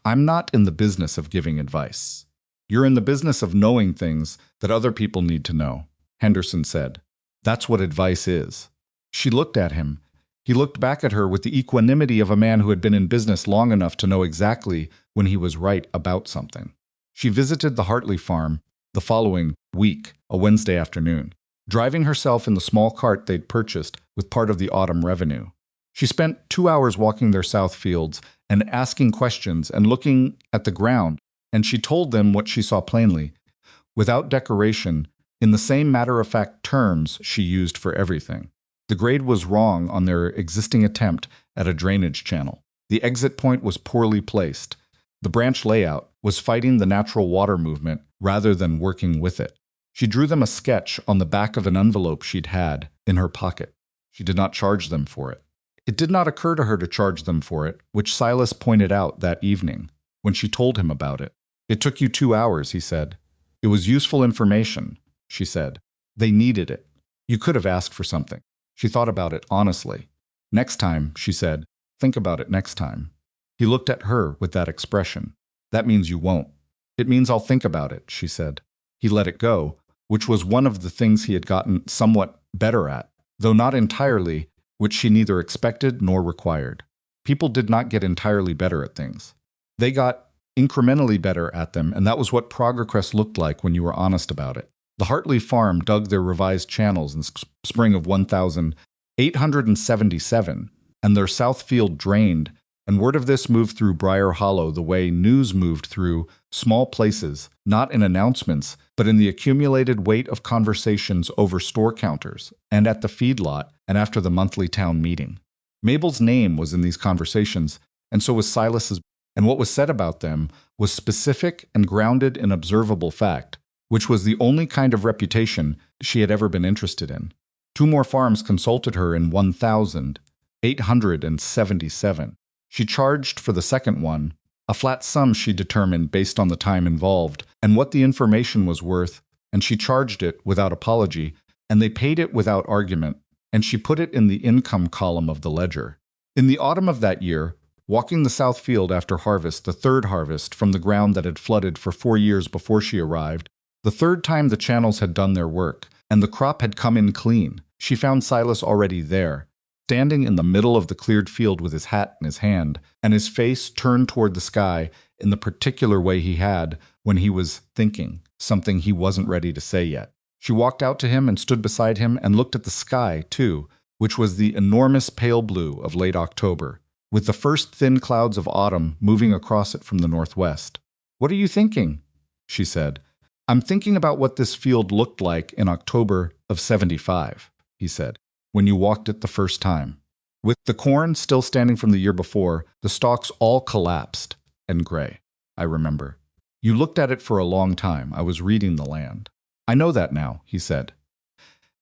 "I'm not in the business of giving advice. You're in the business of knowing things that other people need to know," Henderson said. "That's what advice is." She looked at him. He looked back at her with the equanimity of a man who had been in business long enough to know exactly when he was right about something. She visited the Hartley farm the following week, a Wednesday afternoon, driving herself in the small cart they'd purchased with part of the autumn revenue. She spent 2 hours walking their south fields and asking questions and looking at the ground, and she told them what she saw plainly, without decoration, in the same matter-of-fact terms she used for everything. The grade was wrong on their existing attempt at a drainage channel. The exit point was poorly placed. The branch layout was fighting the natural water movement rather than working with it. She drew them a sketch on the back of an envelope she'd had in her pocket. She did not charge them for it. It did not occur to her to charge them for it, which Silas pointed out that evening, when she told him about it. "It took you 2 hours," he said. "It was useful information," she said. "They needed it. You could have asked for something." She thought about it honestly. "Next time," she said. "Think about it next time." He looked at her with that expression. "That means you won't." "It means I'll think about it," she said. He let it go, which was one of the things he had gotten somewhat better at, though not entirely, which she neither expected nor required. People did not get entirely better at things. They got incrementally better at them, and that was what progress looked like when you were honest about it. The Hartley farm dug their revised channels in spring of 1,877, and their south field drained And word of this moved through Briar Hollow the way news moved through small places, not in announcements, but in the accumulated weight of conversations over store counters and at the feedlot and after the monthly town meeting. Mabel's name was in these conversations, and so was Silas's, and what was said about them was specific and grounded in observable fact, which was the only kind of reputation she had ever been interested in. 2 more farms consulted her in 1,877. She charged for the second one, a flat sum she determined based on the time involved and what the information was worth, and she charged it without apology, and they paid it without argument, and she put it in the income column of the ledger. In the autumn of that year, walking the south field after harvest, the third harvest from the ground that had flooded for 4 years before she arrived, the third time the channels had done their work, and the crop had come in clean, she found Silas already there, standing in the middle of the cleared field with his hat in his hand, and his face turned toward the sky in the particular way he had when he was thinking, something he wasn't ready to say yet. She walked out to him and stood beside him and looked at the sky, too, which was the enormous pale blue of late October, with the first thin clouds of autumn moving across it from the northwest. "What are you thinking?" she said. "I'm thinking about what this field looked like in October of '75, he said, "when you walked it the first time. With the corn still standing from the year before, the stalks all collapsed and gray. I remember. You looked at it for a long time. I was reading the land." "I know that now," he said.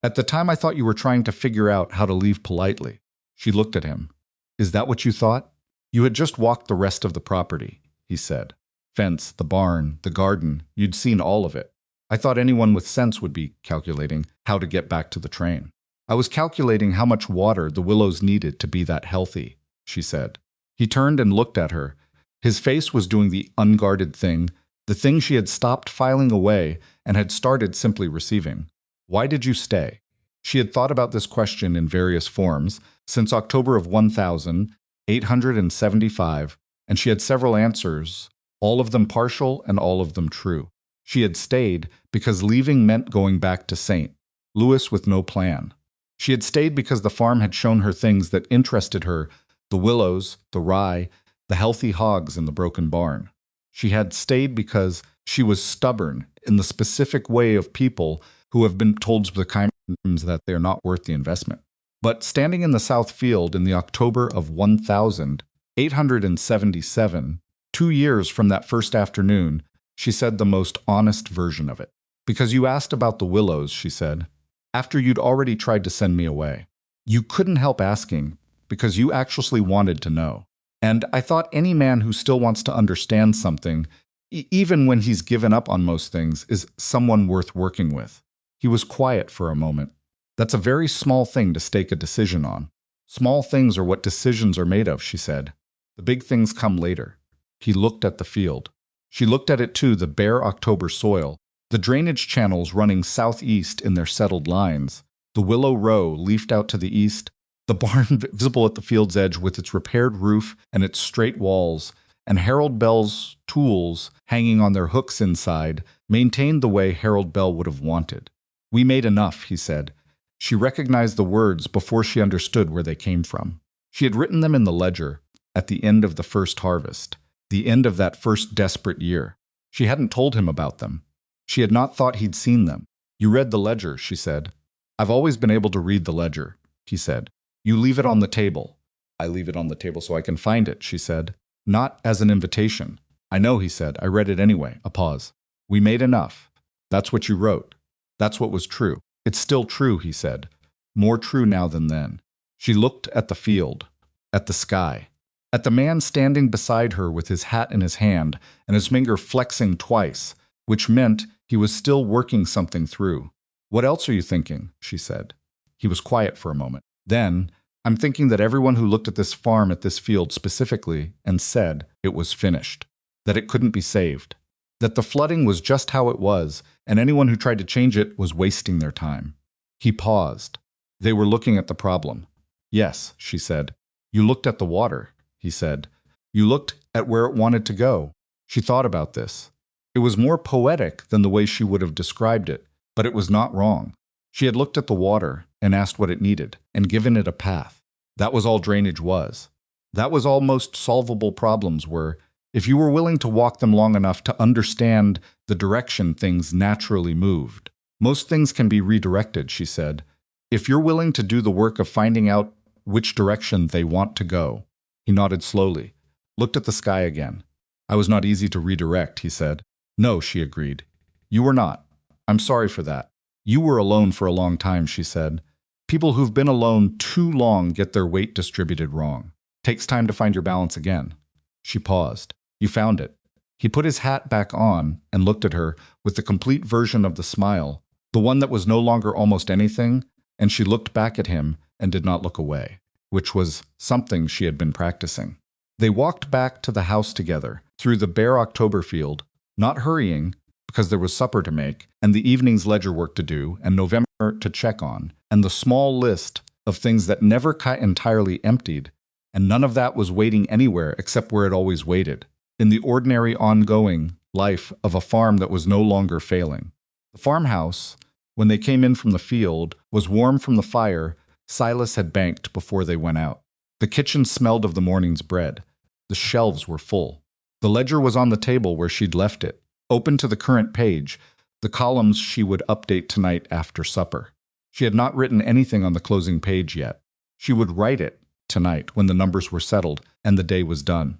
"At the time I thought you were trying to figure out how to leave politely." She looked at him. "Is that what you thought?" "You had just walked the rest of the property," he said. "Fence, the barn, the garden, you'd seen all of it. I thought anyone with sense would be calculating how to get back to the train." "I was calculating how much water the willows needed to be that healthy," she said. He turned and looked at her. His face was doing the unguarded thing, the thing she had stopped filing away and had started simply receiving. "Why did you stay?" She had thought about this question in various forms since October of 1,875, and she had several answers, all of them partial and all of them true. She had stayed because leaving meant going back to St. Louis with no plan. She had stayed because the farm had shown her things that interested her, the willows, the rye, the healthy hogs in the broken barn. She had stayed because she was stubborn in the specific way of people who have been told the kind that they are not worth the investment. But standing in the south field in the October of 1,877, 2 years from that first afternoon, she said the most honest version of it. "Because you asked about the willows," she said, "after you'd already tried to send me away. You couldn't help asking, because you actually wanted to know. And I thought any man who still wants to understand something, even when he's given up on most things, is someone worth working with." He was quiet for a moment. "That's a very small thing to stake a decision on." "Small things are what decisions are made of," she said. "The big things come later." He looked at the field. She looked at it too, the bare October soil, the drainage channels running southeast in their settled lines, the willow row leafed out to the east, the barn visible at the field's edge with its repaired roof and its straight walls, and Harold Bell's tools hanging on their hooks inside, maintained the way Harold Bell would have wanted. "We made enough," he said. She recognized the words before she understood where they came from. She had written them in the ledger at the end of the first harvest, the end of that first desperate year. She hadn't told him about them. She had not thought he'd seen them. "You read the ledger," she said. "I've always been able to read the ledger," he said. "You leave it on the table." "I leave it on the table so I can find it," she said. "Not as an invitation." "I know," he said. "I read it anyway." A pause. "We made enough. That's what you wrote. That's what was true." "It's still true," he said. "More true now than then." She looked at the field, at the sky, at the man standing beside her with his hat in his hand and his finger flexing twice, which meant he was still working something through. "What else are you thinking?" she said. He was quiet for a moment. Then, "I'm thinking that everyone who looked at this farm, at this field specifically, and said it was finished, that it couldn't be saved, that the flooding was just how it was, and anyone who tried to change it was wasting their time." He paused. They were looking at the problem. "Yes," she said. "You looked at the water," he said. "You looked at where it wanted to go." She thought about this. It was more poetic than the way she would have described it, but it was not wrong. She had looked at the water and asked what it needed, and given it a path. That was all drainage was. That was all most solvable problems were, if you were willing to walk them long enough to understand the direction things naturally moved. Most things can be redirected, she said, if you're willing to do the work of finding out which direction they want to go. He nodded slowly, looked at the sky again. I was not easy to redirect, he said. No, she agreed. You were not. I'm sorry for that. You were alone for a long time, she said. People who've been alone too long get their weight distributed wrong. Takes time to find your balance again. She paused. You found it. He put his hat back on and looked at her with the complete version of the smile, the one that was no longer almost anything, and she looked back at him and did not look away, which was something she had been practicing. They walked back to the house together, through the bare October field, not hurrying, because there was supper to make, and the evening's ledger work to do, and November to check on, and the small list of things that never got entirely emptied, and none of that was waiting anywhere except where it always waited, in the ordinary ongoing life of a farm that was no longer failing. The farmhouse, when they came in from the field, was warm from the fire Silas had banked before they went out. The kitchen smelled of the morning's bread. The shelves were full. The ledger was on the table where she'd left it, open to the current page, the columns she would update tonight after supper. She had not written anything on the closing page yet. She would write it tonight when the numbers were settled and the day was done.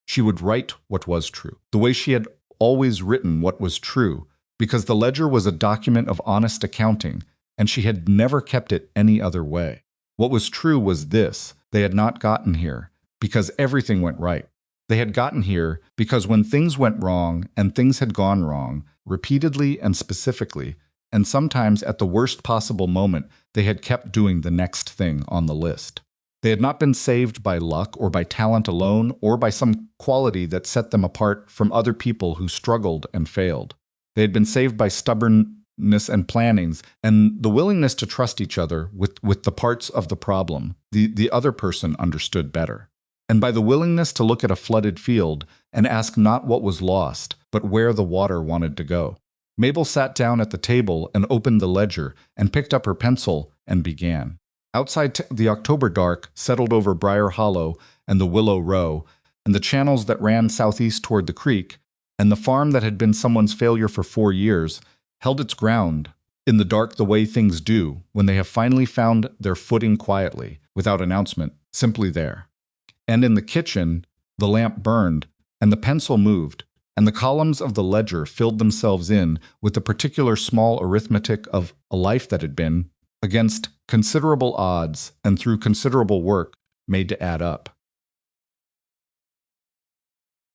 She would write what was true, the way she had always written what was true, because the ledger was a document of honest accounting, and she had never kept it any other way. What was true was this: they had not gotten here because everything went right. They had gotten here because when things went wrong, and things had gone wrong, repeatedly and specifically, and sometimes at the worst possible moment, they had kept doing the next thing on the list. They had not been saved by luck or by talent alone or by some quality that set them apart from other people who struggled and failed. They had been saved by stubbornness and plannings and the willingness to trust each other with the parts of the problem the other person understood better. And by the willingness to look at a flooded field and ask not what was lost, but where the water wanted to go. Mabel sat down at the table and opened the ledger and picked up her pencil and began. Outside the October dark settled over Briar Hollow and the Willow Row, and the channels that ran southeast toward the creek, and the farm that had been someone's failure for 4 years held its ground in the dark the way things do when they have finally found their footing quietly, without announcement, simply there. And in the kitchen, the lamp burned, and the pencil moved, and the columns of the ledger filled themselves in with the particular small arithmetic of a life that had been, against considerable odds and through considerable work, made to add up.